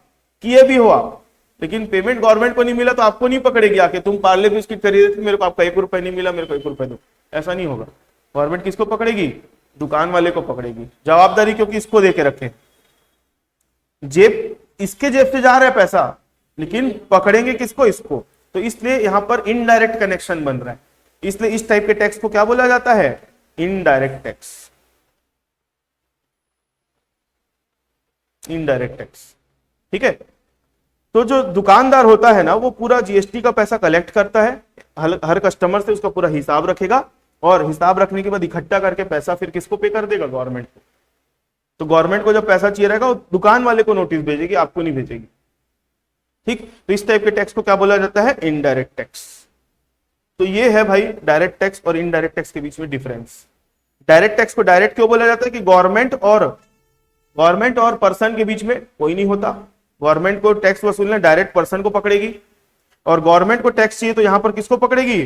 किए भी हो आप, लेकिन पेमेंट गवर्नमेंट को नहीं मिला तो आपको नहीं पकड़ेगी आके, तुम पार्ले बिस्किट खरीदे थे, मेरे को आपका 1 रुपए नहीं मिला, मेरे को 1 रुपए दो, ऐसा नहीं होगा। गवर्नमेंट किसको पकड़ेगी, दुकान वाले को पकड़ेगी, जवाबदारी क्योंकि इसको देके रखे, जेब, इसके जेब से जा रहा है पैसा, लेकिन पकड़ेंगे किसको, इसको। तो इसलिए यहां पर इनडायरेक्ट कनेक्शन बन रहा है, इसलिए इस टाइप के टैक्स को क्या बोला जाता है, इनडायरेक्ट टैक्स, इनडायरेक्ट टैक्स, ठीक है। तो जो दुकानदार होता है ना, वो पूरा जीएसटी का पैसा कलेक्ट करता है, हर कस्टमर से उसका पूरा हिसाब रखेगा, और हिसाब रखने के बाद इकट्ठा करके पैसा फिर किसको पे कर देगा, गवर्नमेंट को। तो गवर्नमेंट को जब पैसा चाहिए रहेगा, वो दुकान वाले को नोटिस भेजेगी, आपको नहीं भेजेगी, ठीक। तो इस टाइप के टैक्स को क्या बोला जाता है, इनडायरेक्ट टैक्स। तो ये है भाई डायरेक्ट टैक्स और इनडायरेक्ट टैक्स के बीच में डिफरेंस। डायरेक्ट टैक्स को डायरेक्ट क्यों बोला जाता है कि गवर्नमेंट और पर्सन के बीच में कोई नहीं होता। गवर्नमेंट को टैक्स वसूलना डायरेक्ट पर्सन को पकड़ेगी, और गवर्नमेंट को टैक्स चाहिए तो यहां पर किसको पकड़ेगी,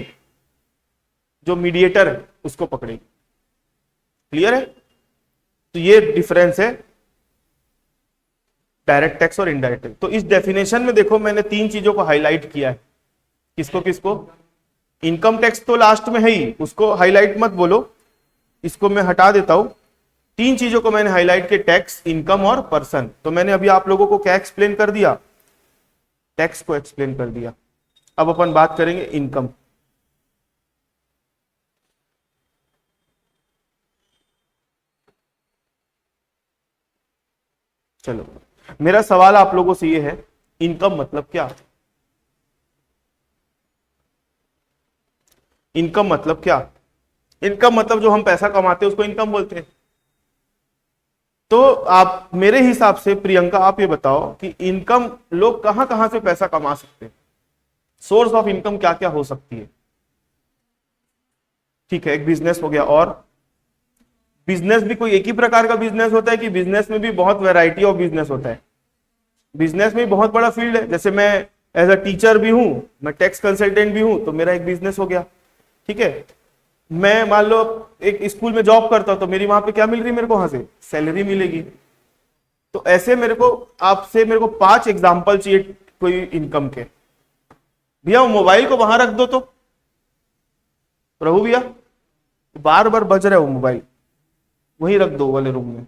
जो मीडिएटर है उसको पकड़ेगी। क्लियर है? तो ये डिफरेंस है डायरेक्ट टैक्स और इनडायरेक्ट टैक्स। तो इस डेफिनेशन में देखो मैंने 3 चीजों को हाईलाइट किया है, किसको किसको, इनकम टैक्स तो लास्ट में है ही, उसको हाईलाइट मत बोलो, इसको मैं हटा देता हूं। 3 चीजों को मैंने हाईलाइट किया, टैक्स, इनकम और पर्सन। तो मैंने अभी आप लोगों को क्या एक्सप्लेन कर दिया, टैक्स को एक्सप्लेन कर दिया। अब अपन बात करेंगे इनकम। चलो मेरा सवाल आप लोगों से ये है, इनकम मतलब क्या? इनकम मतलब क्या? इनकम मतलब जो हम पैसा कमाते हैं उसको इनकम बोलते हैं। तो आप मेरे हिसाब से प्रियंका आप ये बताओ कि इनकम लोग कहां कहां से पैसा कमा सकते हैं, सोर्स ऑफ इनकम क्या क्या हो सकती है? ठीक है, एक बिजनेस हो गया, और बिजनेस भी कोई एक ही प्रकार का बिजनेस होता है कि बिजनेस में भी बहुत वैरायटी ऑफ बिजनेस होता है? बिजनेस में बहुत बड़ा फील्ड है, जैसे मैं एज अ टीचर भी हूं, मैं टैक्स कंसल्टेंट भी हूं, तो मेरा एक बिजनेस हो गया। ठीक है, मैं मान लो एक स्कूल में जॉब करता हूं, तो मेरी वहां पे क्या मिल रही है, मेरे को वहां से सैलरी मिलेगी। तो ऐसे मेरे को आपसे मेरे को 5 एग्जाम्पल चाहिए कोई इनकम के। भैया वो मोबाइल को वहां रख दो तो, प्रभु भैया बार बार बज रहा है वो मोबाइल, वहीं रख दो वाले रूम में।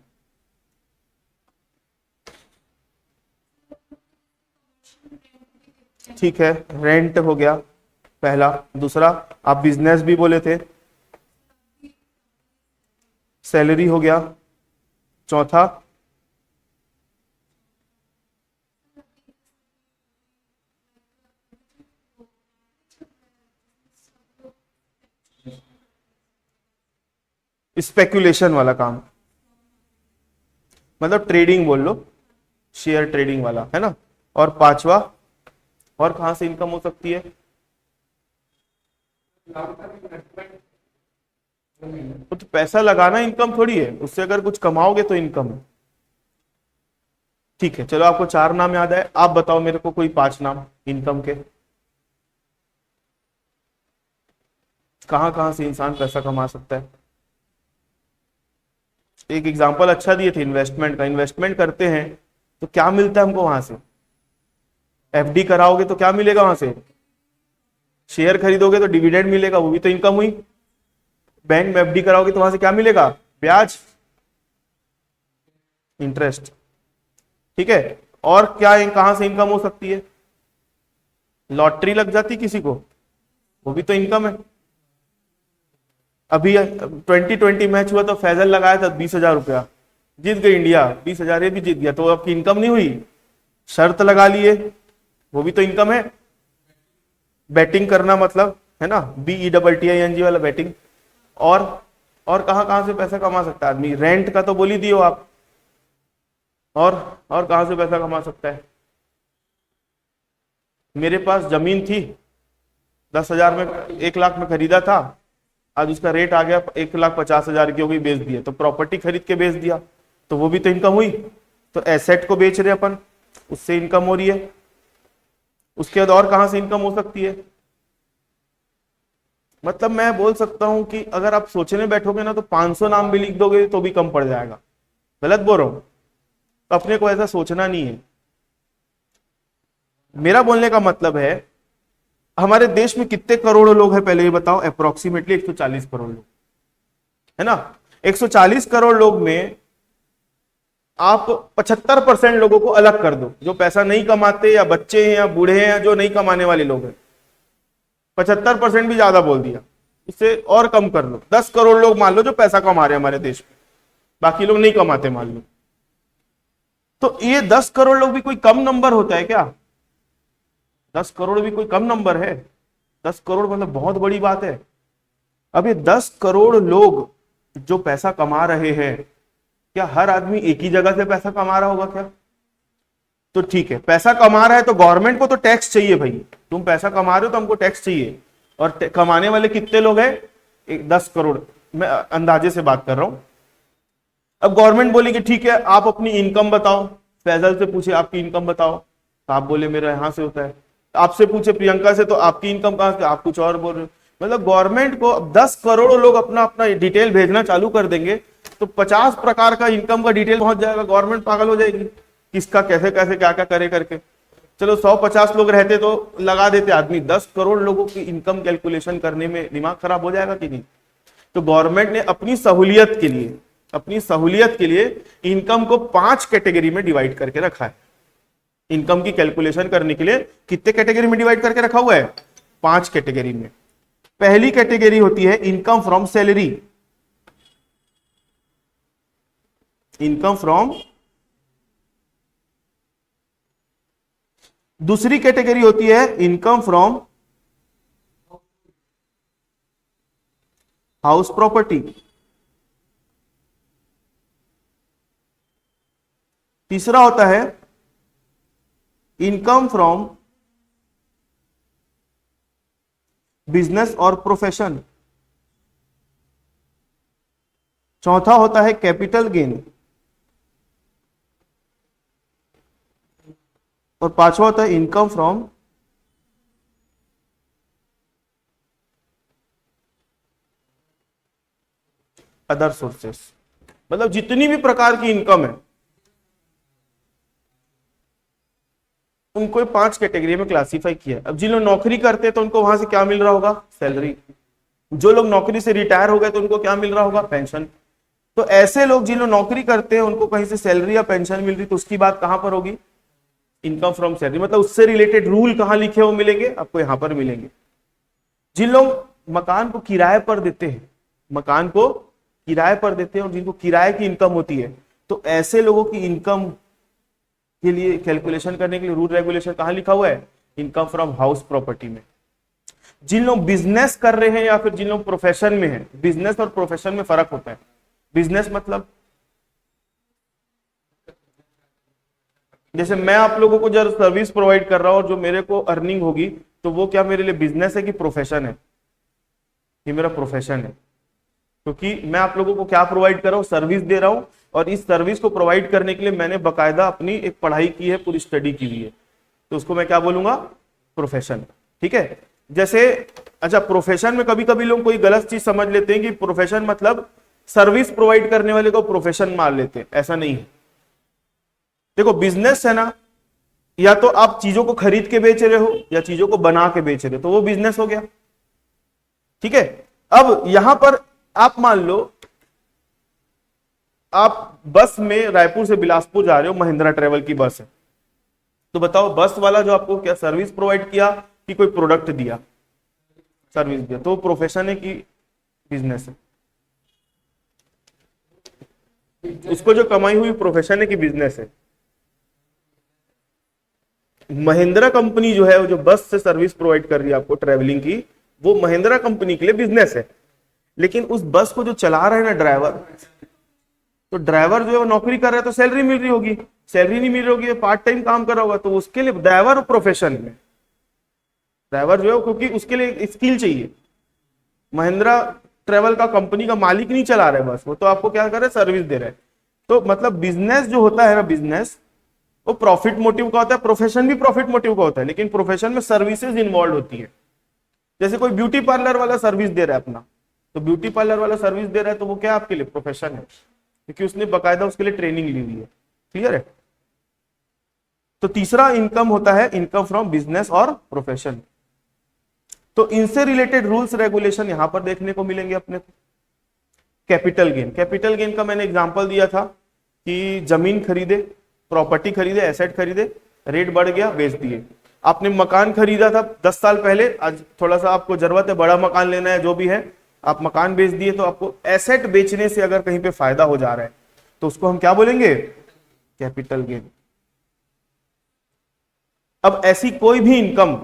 ठीक है, रेंट हो गया पहला। दूसरा, आप बिजनेस भी बोले थे, सैलरी हो गया। चौथा, स्पेकुलेशन वाला काम, मतलब ट्रेडिंग बोल लो, शेयर ट्रेडिंग वाला, है ना। और पांचवा, और कहां से इनकम हो सकती है? वो तो पैसा लगाना इनकम थोड़ी है, उससे अगर कुछ कमाओगे तो इनकम है। ठीक है, चलो आपको 4 नाम याद है, आप बताओ मेरे को कोई 5 नाम इनकम के, कहां कहां से इंसान पैसा कमा सकता है। एक एग्जांपल अच्छा दिए थे इन्वेस्टमेंट का, इन्वेस्टमेंट करते हैं तो क्या मिलता है हमको वहां से? एफडी कराओगे तो क्या मिलेगा वहां से? शेयर खरीदोगे तो डिविडेंड मिलेगा, वो भी तो इनकम हुई। बैंक में एफडी कराओगे तो वहां से क्या मिलेगा? ब्याज, इंटरेस्ट। ठीक है, और क्या कहां से इनकम हो सकती है? लॉटरी लग जाती किसी को, वो भी तो इनकम है। अभी 2020 मैच हुआ तो फैजल लगाया था 20,000 रुपया, जीत गई इंडिया, 20,000 ये भी जीत गया, तो आपकी इनकम नहीं हुई? शर्त लगा लिए, वो भी तो इनकम है। बैटिंग करना मतलब, है ना, BETTING वाला बैटिंग। और कहां कहां से पैसा कमा सकता है आदमी? रेंट का तो बोल ही दियो आप। और कहां से पैसा कमा सकता है? मेरे पास जमीन थी, 10,000 में, 1 लाख में खरीदा था, आज उसका रेट आ गया 1,50,000 की हो गई, बेच दिया। तो प्रॉपर्टी खरीद के बेच दिया, तो वो भी तो इनकम हुई। तो एसेट को बेच रहे अपन, उससे इनकम हो रही है। उसके बाद और कहां से इनकम हो सकती है? मतलब मैं बोल सकता हूं कि अगर आप सोचने बैठोगे ना तो 500 नाम भी लिख दोगे तो भी कम पड़ जाएगा। गलत बोल रहा हूं? तो अपने को ऐसा सोचना नहीं है। मेरा बोलने का मतलब है, हमारे देश में कितने करोड़ लोग हैं पहले ये बताओ? अप्रोक्सीमेटली 140 करोड़ लोग, है ना। 140 करोड़ लोग में आप 75% लोगों को अलग कर दो, जो पैसा नहीं कमाते, या बच्चे हैं, या बूढ़े हैं, या जो नहीं कमाने वाले लोग हैं। 75% भी ज्यादा बोल दिया, इससे और कम कर लो, 10 करोड़ लोग मान लो जो पैसा कमा रहे हैं हमारे देश में, बाकी लोग नहीं कमाते मान लो। तो ये 10 करोड़ लोग भी कोई कम नंबर होता है क्या? 10 करोड़ भी कोई कम नंबर है? 10 करोड़ मतलब बहुत बड़ी बात है। अब ये 10 करोड़ लोग जो पैसा कमा रहे हैं, क्या हर आदमी एक ही जगह से पैसा कमा रहा होगा क्या? तो ठीक है, पैसा कमा रहा है तो गवर्नमेंट को तो टैक्स चाहिए भाई, तुम पैसा कमा रहे हो तो हमको टैक्स चाहिए। और कमाने वाले कितने लोग हैं? 10 करोड़, मैं अंदाजे से बात कर रहा हूं। अब गवर्नमेंट बोलेगी ठीक है आप अपनी इनकम बताओ, फैजल से पूछे आपकी इनकम बताओ, तो आप बोले मेरा यहां से होता है। आपसे पूछे प्रियंका से तो आपकी इनकम कहां से, आप कुछ और बोल रहे हो। मतलब गवर्नमेंट को अब 10 करोड़ लोग अपना अपना डिटेल भेजना चालू कर देंगे तो 50 प्रकार का इनकम का डिटेल पहुंच जाएगा, गवर्नमेंट पागल हो जाएगी किसका कैसे कैसे क्या क्या करे करके। चलो 150 लोग रहते तो लगा देते आदमी, 10 करोड़ लोगों की इनकम कैलकुलेशन करने में दिमाग खराब हो जाएगा कि नहीं। तो गवर्नमेंट ने अपनी सहूलियत के लिए इनकम को 5 कैटेगरी में डिवाइड करके रखा है। इनकम की कैलकुलेशन करने के लिए कितने कैटेगरी में डिवाइड करके रखा हुआ है? 5 कैटेगरी में। पहली कैटेगरी होती है income from salary, income from दूसरी कैटेगरी होती है इनकम फ्रॉम हाउस प्रॉपर्टी। तीसरा होता है इनकम फ्रॉम बिजनेस और प्रोफेशन। चौथा होता है कैपिटल गेन। और पांचवा होता है इनकम फ्रॉम अदर सोर्सेस। मतलब जितनी भी प्रकार की इनकम है उनको 5 कैटेगरी में क्लासिफाई किया है। अब जिन लोग नौकरी करते हैं तो उनको वहां से क्या मिल रहा होगा, सैलरी। जो लोग नौकरी से रिटायर हो गए तो उनको क्या मिल रहा होगा, पेंशन। तो ऐसे लोग जिन लोग नौकरी करते हैं उनको कहीं से सैलरी या पेंशन मिल रही, तो उसकी बात कहां पर होगी, इनकम फ्रॉम सैलरी। मतलब उससे रिलेटेड रूल कहां लिखे हो मिलेंगे, आपको यहां पर मिलेंगे। जिन लोग मकान को किराए पर देते हैं, मकान को किराए पर देते हैं और जिनको किराए की इनकम होती है, तो ऐसे लोगों की इनकम के लिए कैलकुलेशन करने के लिए रूल रेगुलेशन कहां लिखा हुआ है, इनकम फ्रॉम हाउस प्रॉपर्टी में। जिन लोग बिजनेस कर रहे हैं या फिर जिन लोग प्रोफेशन में हैं, बिजनेस और प्रोफेशन में फर्क होता है। बिजनेस मतलब जैसे मैं आप लोगों को जब सर्विस प्रोवाइड कर रहा हूं और जो मेरे को अर्निंग होगी, तो वो क्या मेरे लिए बिजनेस है कि प्रोफेशन है, ये मेरा प्रोफेशन है। क्योंकि मैं आप लोगों को क्या प्रोवाइड कर रहा हूं, सर्विस दे रहा हूं, और इस सर्विस को प्रोवाइड करने के लिए मैंने बकायदा अपनी एक पढ़ाई की है, पूरी स्टडी की हुई है, तो उसको मैं क्या बोलूंगा, प्रोफेशन। ठीक है। जैसे अच्छा, प्रोफेशन में कभी कभी लोग कोई गलत चीज समझ लेते हैं कि प्रोफेशन मतलब सर्विस प्रोवाइड करने वाले को प्रोफेशन मान लेते हैं, ऐसा नहीं है। देखो बिजनेस है ना, या तो आप चीजों को खरीद के बेच रहे हो या चीजों को बना के बेच रहे हो, तो वो बिजनेस हो गया। ठीक है। अब यहां पर आप मान लो आप बस में रायपुर से बिलासपुर जा रहे हो, महिंद्रा ट्रेवल की बस है, तो बताओ बस वाला जो आपको क्या सर्विस प्रोवाइड किया कि कोई प्रोडक्ट दिया, सर्विस दिया, तो प्रोफेशन है कि बिजनेस है, उसको जो कमाई हुई प्रोफेशन है कि बिजनेस है। महिंद्रा कंपनी जो है, वो जो बस से सर्विस प्रोवाइड कर रही है आपको ट्रेवलिंग की, वो महिंद्रा कंपनी के लिए बिजनेस है। लेकिन उस बस को जो चला रहा है ना ड्राइवर, तो ड्राइवर जो है वो नौकरी कर रहा है तो सैलरी मिल रही होगी, सैलरी नहीं मिल रही होगी, पार्ट टाइम काम कर रहा होगा, तो उसके लिए ड्राइवर प्रोफेशन में, ड्राइवर जो है क्योंकि उसके लिए स्किल चाहिए। महिंद्रा ट्रेवल का कंपनी का मालिक नहीं चला रहा है बस, वो तो आपको क्या कर रहा है, सर्विस दे रहा है। तो मतलब बिजनेस जो होता है ना, बिजनेस वो प्रॉफिट मोटिव का होता है, प्रोफेशन भी प्रॉफिट मोटिव का होता है, लेकिन प्रोफेशन में सर्विसेज इन्वॉल्व होती है। जैसे कोई ब्यूटी पार्लर वाला सर्विस दे रहा है अपना, तो ब्यूटी पार्लर वाला सर्विस दे रहा है तो वो क्या आपके लिए प्रोफेशन है, क्योंकि उसने बकायदा उसके लिए ट्रेनिंग ली हुई है। क्लियर है। तो तीसरा इनकम होता है इनकम फ्रॉम बिजनेस और प्रोफेशन। तो इनसे रिलेटेड रूल्स रेगुलेशन यहां पर देखने को मिलेंगे अपने को। कैपिटल गेन, कैपिटल गेन का मैंने एग्जांपल दिया था कि जमीन खरीदे, प्रॉपर्टी खरीदे, एसेट खरीदे, रेट बढ़ गया, बेच दिए। आपने मकान खरीदा था 10 साल पहले, आज थोड़ा सा आपको जरूरत है, बड़ा मकान लेना है, जो भी है, आप मकान बेच दिए, तो आपको एसेट बेचने से अगर कहीं पे फायदा हो जा रहा है तो उसको हम क्या बोलेंगे, कैपिटल गेन। अब ऐसी कोई भी इनकम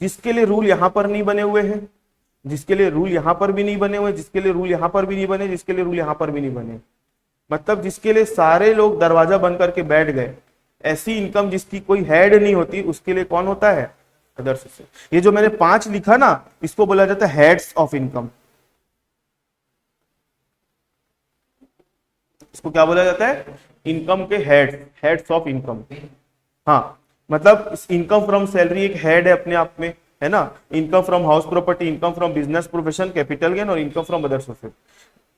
जिसके लिए रूल यहां पर नहीं बने हुए हैं, जिसके लिए रूल यहां पर भी नहीं बने हुए, जिसके लिए रूल यहां पर भी नहीं बने, जिसके लिए रूल यहां पर भी नहीं बने, मतलब जिसके लिए सारे लोग दरवाजा बंद करके बैठ गए, ऐसी इनकम जिसकी कोई हेड नहीं होती, उसके लिए कौन होता है, अदर सोर्सेस। ये जो मैंने 5 लिखा ना, इसको बोला जाता है हेड्स ऑफ इनकम। इसको क्या बोला जाता है, इनकम के हेड्स, हेड्स ऑफ इनकम। हाँ, मतलब इनकम फ्रॉम सैलरी एक हेड है अपने आप में, है ना। Income from house property, income from business profession, capital gain और इनकम फ्रॉम अदर सोर्सेस।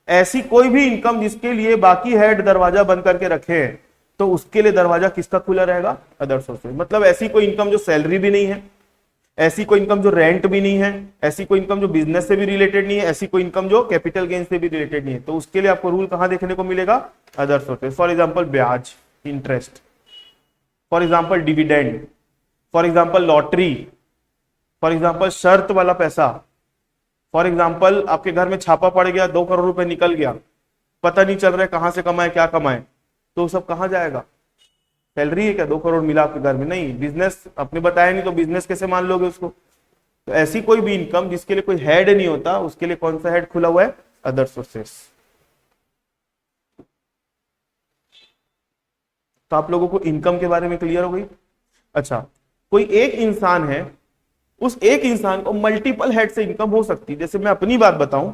ऐसी कोई भी इनकम जिसके लिए बाकी हेड दरवाजा बंद करके रखे हैं, तो उसके लिए दरवाजा किसका खुला रहेगा, अदर सोर्सेस। मतलब ऐसी कोई इनकम जो सैलरी भी नहीं है, ऐसी कोई इनकम जो रेंट भी नहीं है, ऐसी कोई इनकम जो बिजनेस से भी रिलेटेड नहीं है, ऐसी कोई इनकम जो कैपिटल गेन से भी रिलेटेड नहीं है, तो उसके लिए आपको रूल कहां देखने को मिलेगा, अदर सोर्सेस। फॉर एग्जांपल ब्याज, interest, for example dividend, for example lottery, for example शर्त वाला पैसा, फॉर एग्जांपल आपके घर में छापा पड़ गया, 2 करोड़ रुपए निकल गया, पता नहीं चल रहा है कहां से कमाए क्या कमाए, तो सब कहां जाएगा, सैलरी है क्या 2 करोड़ मिला आपके घर में? नहीं, बिजनेस आपने बताया नहीं तो बिजनेस कैसे मान लोगे उसको? तो ऐसी कोई भी इनकम जिसके लिए कोई हेड नहीं होता, उसके लिए कौन सा हेड खुला हुआ है? Other sources. तो आप लोगों को इनकम के बारे में क्लियर हो गई? अच्छा, कोई एक इंसान है, उस एक इंसान को मल्टीपल हेड से इनकम हो सकती है। जैसे मैं अपनी बात बताऊं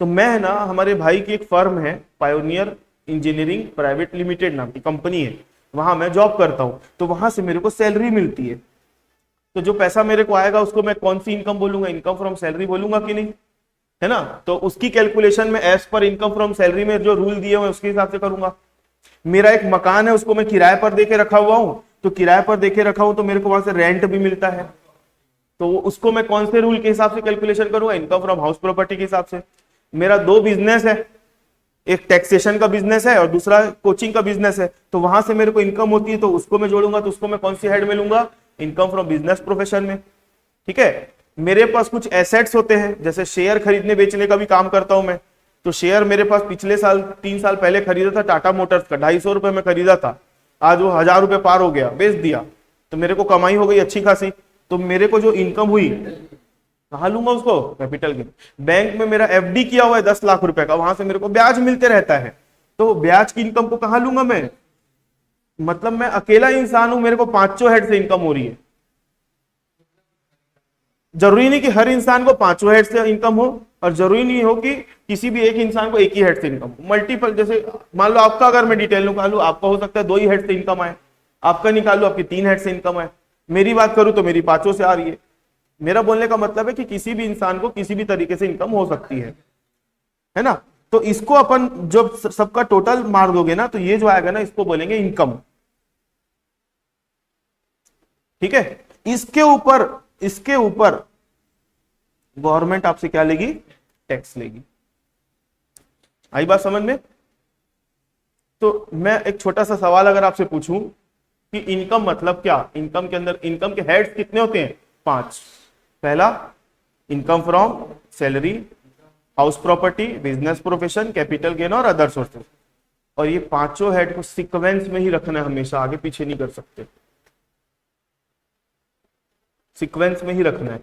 तो मैं ना, हमारे भाई की एक फर्म है, पायोनियर इंजीनियरिंग प्राइवेट लिमिटेड नाम की कंपनी है, वहां मैं जॉब करता हूं, तो वहां से मेरे को सैलरी मिलती है। तो जो पैसा मेरे को आएगा उसको मैं कौन सी इनकम बोलूंगा? इनकम फ्रॉम सैलरी बोलूंगा कि नहीं, है ना? तो उसकी कैलकुलेशन में as per income from salary में जो रूल दिए हुए उसके हिसाब से करूंगा। मेरा एक मकान है, उसको मैं किराए पर देके रखा हुआ हूं, तो किराए पर देके रखा हूं तो मेरे को वहां से रेंट भी मिलता है, तो उसको मैं कौन से रूल के हिसाब से कैलकुलेशन करूंगा? इनकम फ्रॉम हाउस प्रॉपर्टी के हिसाब से। मेरा 2 बिजनेस है, एक टैक्सेशन का बिजनेस है और दूसरा कोचिंग का बिजनेस है, तो वहां से मेरे को इनकम होती है, तो उसको मैं जोड़ूंगा, तो उसको मैं कौन सी हेड में लूंगा? इनकम फ्रॉम बिजनेस प्रोफेशन में। ठीक है। मेरे पास कुछ एसेट्स होते हैं, जैसे शेयर खरीदने बेचने का भी काम करता हूं मैं, तो शेयर मेरे पास पिछले साल 3 साल पहले खरीदा था टाटा मोटर्स का, 250 रुपए में खरीदा था, आज वो 1000 रुपए पार हो गया, बेच दिया, तो मेरे को कमाई हो गई अच्छी खासी। तो मेरे को जो इनकम हुई, कहां लूंगा उसको? Capital gain. बैंक में मेरा एफडी किया हुआ है 10 लाख रुपए का, वहां से मेरे को ब्याज मिलते रहता है, तो ब्याज की इनकम को कहां लूंगा मैं? मतलब मैं अकेला इंसान हूं, मेरे को 5 हेड से इनकम हो रही है। जरूरी नहीं कि हर इंसान को 5 हेड से इनकम हो, और जरूरी नहीं हो कि किसी भी एक इंसान को एक ही हेड से इनकम हो। मल्टीपल, जैसे मान लो आपका, अगर मैं डिटेल निकालू, आपका हो सकता है 2 ही हेड से इनकम आए, आपका निकालू आपकी 3 हेड से इनकम आए, मेरी बात करूं तो मेरी 5 से आ रही है। मेरा बोलने का मतलब है कि किसी भी इंसान को किसी भी तरीके से इनकम हो सकती है ना? तो इसको अपन जब सबका टोटल मार दोगे ना, तो ये जो आएगा ना, इसको बोलेंगे इनकम। ठीक है। इसके ऊपर गवर्नमेंट आपसे क्या लेगी? टैक्स लेगी। आई बात समझ में? तो मैं एक छोटा सा सवाल अगर आपसे पूछूं कि इनकम मतलब क्या, इनकम के अंदर इनकम के हेड्स कितने होते हैं? 5। पहला income from salary, house property, business profession, capital gain और अदर सोर्सेस। और ये 5 हेड को सीक्वेंस में ही रखना है, हमेशा आगे पीछे नहीं कर सकते, सीक्वेंस में ही रखना है,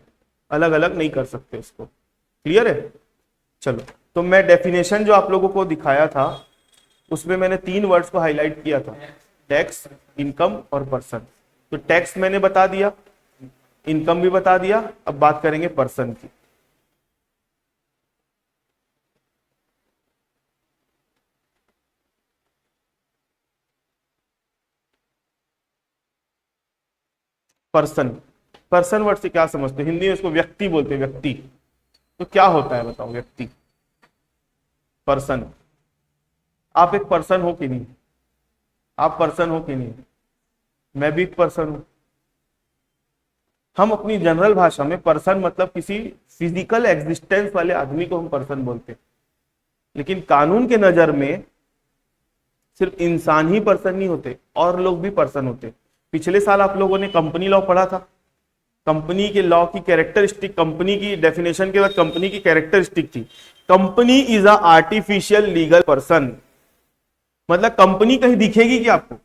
अलग अलग नहीं कर सकते इसको। क्लियर है? चलो, तो मैं डेफिनेशन जो आप लोगों को दिखाया था उसमें मैंने 3 वर्ड्स को हाईलाइट किया था, टैक्स, इनकम और पर्सन। तो टैक्स मैंने बता दिया, इनकम भी बता दिया, अब बात करेंगे पर्सन की। पर्सन, पर्सन वर्ड से क्या समझते हो? हिंदी में इसको व्यक्ति बोलते हैं, व्यक्ति। तो क्या होता है बताओ व्यक्ति? पर्सन। आप एक पर्सन हो कि नहीं? आप पर्सन हो कि नहीं? मैं भी एक पर्सन हूं। हम अपनी जनरल भाषा में पर्सन मतलब किसी फिजिकल एग्जिस्टेंस वाले आदमी को हम पर्सन बोलते हैं, लेकिन कानून के नजर में सिर्फ इंसान ही पर्सन नहीं होते, और लोग भी पर्सन होते। पिछले साल आप लोगों ने कंपनी लॉ पढ़ा था, कंपनी के लॉ की कैरेक्टरिस्टिक, कंपनी की डेफिनेशन के बाद कंपनी की कैरेक्टरिस्टिक थी, company is a artificial legal person. मतलब कंपनी कहीं दिखेगी क्या आपको?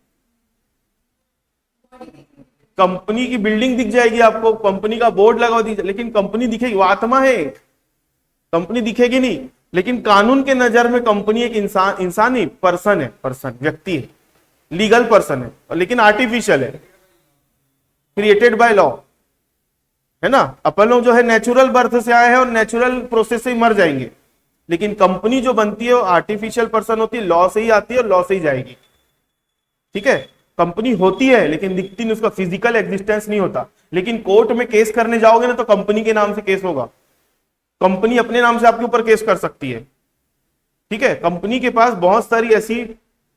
कंपनी की बिल्डिंग दिख जाएगी आपको, कंपनी का बोर्ड लगा दिख, लेकिन कंपनी दिखेगी? वो आत्मा है, कंपनी दिखेगी नहीं। लेकिन कानून के नजर में कंपनी एक इंसान नहीं, पर्सन है, पर्सन व्यक्ति है, लीगल पर्सन है, और लेकिन आर्टिफिशियल है, क्रिएटेड बाय लॉ, है ना? अपन लोग जो है नेचुरल बर्थ से आए हैं और नेचुरल प्रोसेस से ही मर जाएंगे, लेकिन कंपनी जो बनती है वो आर्टिफिशियल पर्सन होती है, लॉ से ही आती है और लॉ से ही जाएगी। ठीक है। कंपनी होती है लेकिन दिखती नहीं, उसका फिजिकल एग्जिस्टेंस नहीं होता, लेकिन कोर्ट में केस करने जाओगे ना तो कंपनी के नाम से केस होगा, कंपनी अपने नाम से आपके ऊपर केस कर सकती है। ठीक है। कंपनी के पास बहुत सारी ऐसी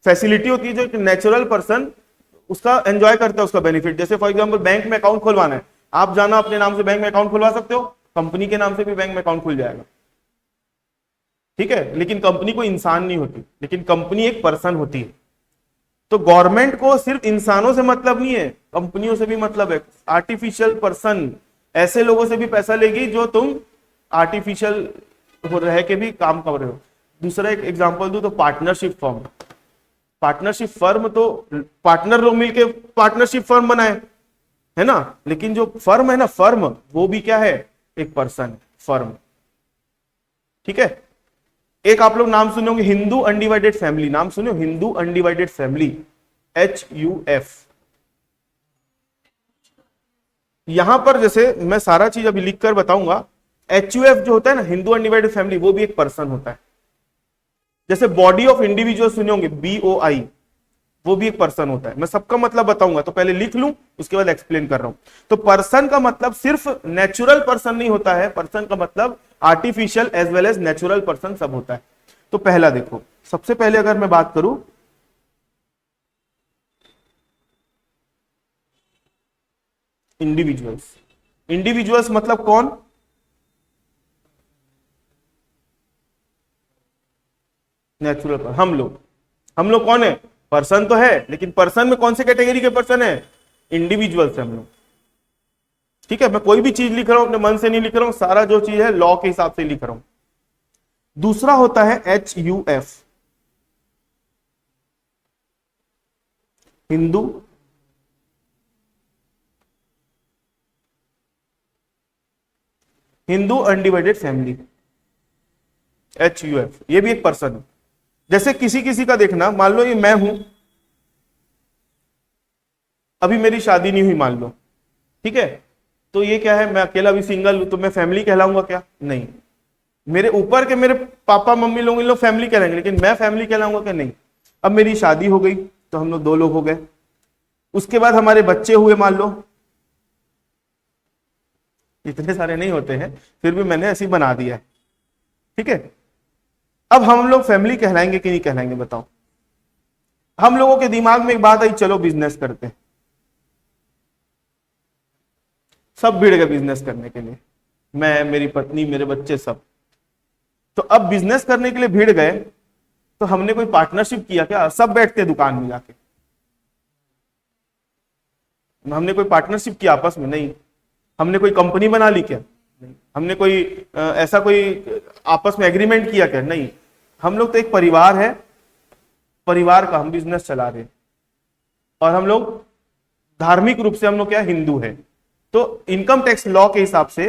फैसिलिटी होती है जो नेचुरल पर्सन उसका एंजॉय करता है, उसका बेनिफिट। जैसे फॉर एग्जांपल बैंक में अकाउंट खुलवाना है, आप जाना अपने नाम से बैंक में अकाउंट खुलवा सकते हो, कंपनी के नाम से भी बैंक में अकाउंट खुल जाएगा। ठीक है। लेकिन कंपनी कोई इंसान नहीं होती, लेकिन कंपनी एक पर्सन होती है। तो गवर्नमेंट को सिर्फ इंसानों से मतलब नहीं है, कंपनियों से भी मतलब है। आर्टिफिशियल पर्सन, ऐसे लोगों से भी पैसा लेगी जो तुम आर्टिफिशियल हो रह के भी काम कर रहे हो। दूसरा एक एग्जांपल दूं तो पार्टनरशिप फॉर्म। पार्टनरशिप फर्म तो पार्टनर लोग मिलके पार्टनरशिप फर्म बनाए, है ना, लेकिन जो फर्म है ना, फर्म वो भी क्या है, एक पर्सन, फर्म। ठीक है। एक आप लोग नाम सुने होंगे, हिंदू अनडिवाइडेड फैमिली, नाम सुने हो, हिंदू अनडिवाइडेड फैमिली, HUF। यहां पर जैसे मैं सारा चीज अभी लिख कर बताऊंगा, HUF जो होता है ना, हिंदू अनडिवाइडेड फैमिली, वो भी एक पर्सन होता है। जैसे बॉडी ऑफ इंडिविजुअल सुने होंगे, BOI, वो भी एक पर्सन होता है। मैं सबका मतलब बताऊंगा, तो पहले लिख लूं, उसके बाद एक्सप्लेन कर रहा हूं। तो पर्सन का मतलब सिर्फ नेचुरल पर्सन नहीं होता है, पर्सन का मतलब artificial as well as natural person सब होता है। तो पहला देखो, सबसे पहले अगर मैं बात करूं, इंडिविजुअल्स, इंडिविजुअल्स मतलब कौन, नेचुरल, हम लोग कौन है, पर्सन तो है, लेकिन पर्सन में कौन से कैटेगरी के पर्सन है, इंडिविजुअल्स है हम लोग। ठीक है, मैं कोई भी चीज लिख रहा हूं अपने मन से नहीं लिख रहा हूं, सारा जो चीज है लॉ के हिसाब से लिख रहा हूं। दूसरा होता है HUF, Hindu Hindu undivided family, HUF, ये भी एक पर्सन है। जैसे किसी किसी का देखना, मान लो ये मैं हूं, अभी मेरी शादी नहीं हुई मान लो, ठीक है, तो ये क्या है, मैं अकेला भी सिंगल हूं, तो मैं फैमिली कहलाऊंगा क्या, नहीं। मेरे ऊपर के मेरे पापा मम्मी लोग, इन लोग फैमिली कहलाएंगे, लेकिन मैं फैमिली कहलाऊंगा क्या, नहीं। अब मेरी शादी हो गई, तो हम लोग 2 लोग हो गए, उसके बाद हमारे बच्चे हुए मान लो, इतने सारे नहीं होते हैं, फिर भी मैंने ऐसी बना दिया है। ठीक है, अब हम लोग फैमिली कहलाएंगे कि नहीं कहलाएंगे बताओ। हम लोगों के दिमाग में एक बात आई, चलो बिजनेस करते हैं, सब भिड़ गए बिजनेस करने के लिए, मैं, मेरी पत्नी, मेरे बच्चे, सब। तो अब बिजनेस करने के लिए भिड़ गए, तो हमने कोई पार्टनरशिप किया क्या, सब बैठते हैं दुकान में जाके, हमने कोई पार्टनरशिप किया आपस में, नहीं। हमने कोई कंपनी बना ली क्या, नहीं। हमने कोई ऐसा कोई आपस में एग्रीमेंट किया क्या, नहीं। हम लोग तो एक परिवार है, परिवार का हम बिजनेस चला रहे हैं, और हम लोग धार्मिक रूप से हम लोग क्या, हिंदू है। तो इनकम टैक्स लॉ के हिसाब से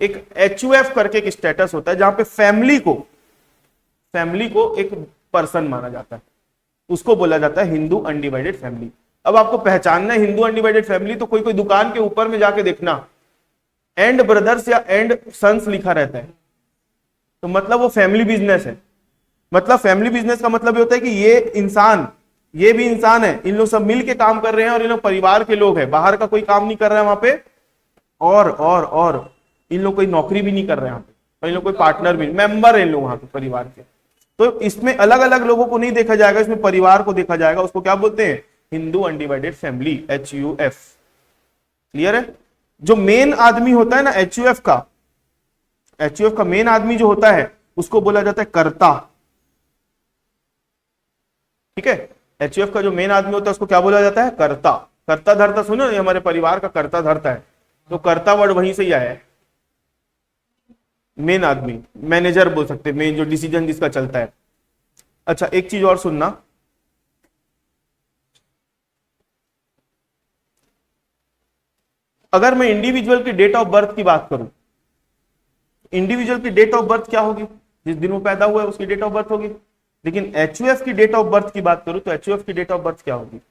एक HUF करके एक स्टेटस होता है, जहां पे फैमिली को एक पर्सन माना जाता है, उसको बोला जाता है हिंदू अनडिवाइडेड फैमिली। अब आपको पहचानना है हिंदू अनडिवाइडेड फैमिली, तो कोई कोई दुकान के ऊपर में जाके देखना, एंड ब्रदर्स या एंड सन्स लिखा रहता है, तो मतलब वो फैमिली बिजनेस है। मतलब फैमिली बिजनेस का मतलब ये होता है कि ये भी इंसान है, इन लोग सब मिल के काम कर रहे हैं, और इन लोग परिवार के लोग हैं, बाहर का कोई काम नहीं कर रहा है वहां पे, और इन लोग कोई नौकरी भी नहीं कर रहे हैं वहां पे, और इन लोग कोई पार्टनर भी, मेंबर है इन लोग वहां पे परिवार के। तो इसमें अलग अलग लोगों को नहीं देखा जाएगा, इसमें परिवार को देखा जाएगा, उसको क्या बोलते हैं, Hindu undivided family, HUF। Clear है। जो मेन आदमी होता है ना HUF का मेन आदमी जो होता है, उसको बोला जाता है कर्ता। ठीक है, HUF का जो मेन आदमी होता है, उसको क्या बोला जाता है, कर्ता। कर्ता धर्ता सुनो, ये हमारे परिवार का कर्ता धर्ता है, तो कर्ता वर्ड वहीं से ही आया है। मेन आदमी, मैनेजर बोल सकते हैं, मेन जो डिसीजन जिसका चलता है। अच्छा, एक चीज और सुनना, अगर मैं इंडिविजुअल की डेट ऑफ बर्थ की बात करूं, इंडिविजुअल की डेट ऑफ बर्थ क्या होगी, जिस दिन वो पैदा हुआ है उसकी डेट ऑफ बर्थ होगी। लेकिन HUF की डेट ऑफ बर्थ की बात करूं, तो HUF की डेट ऑफ बर्थ क्या होगी,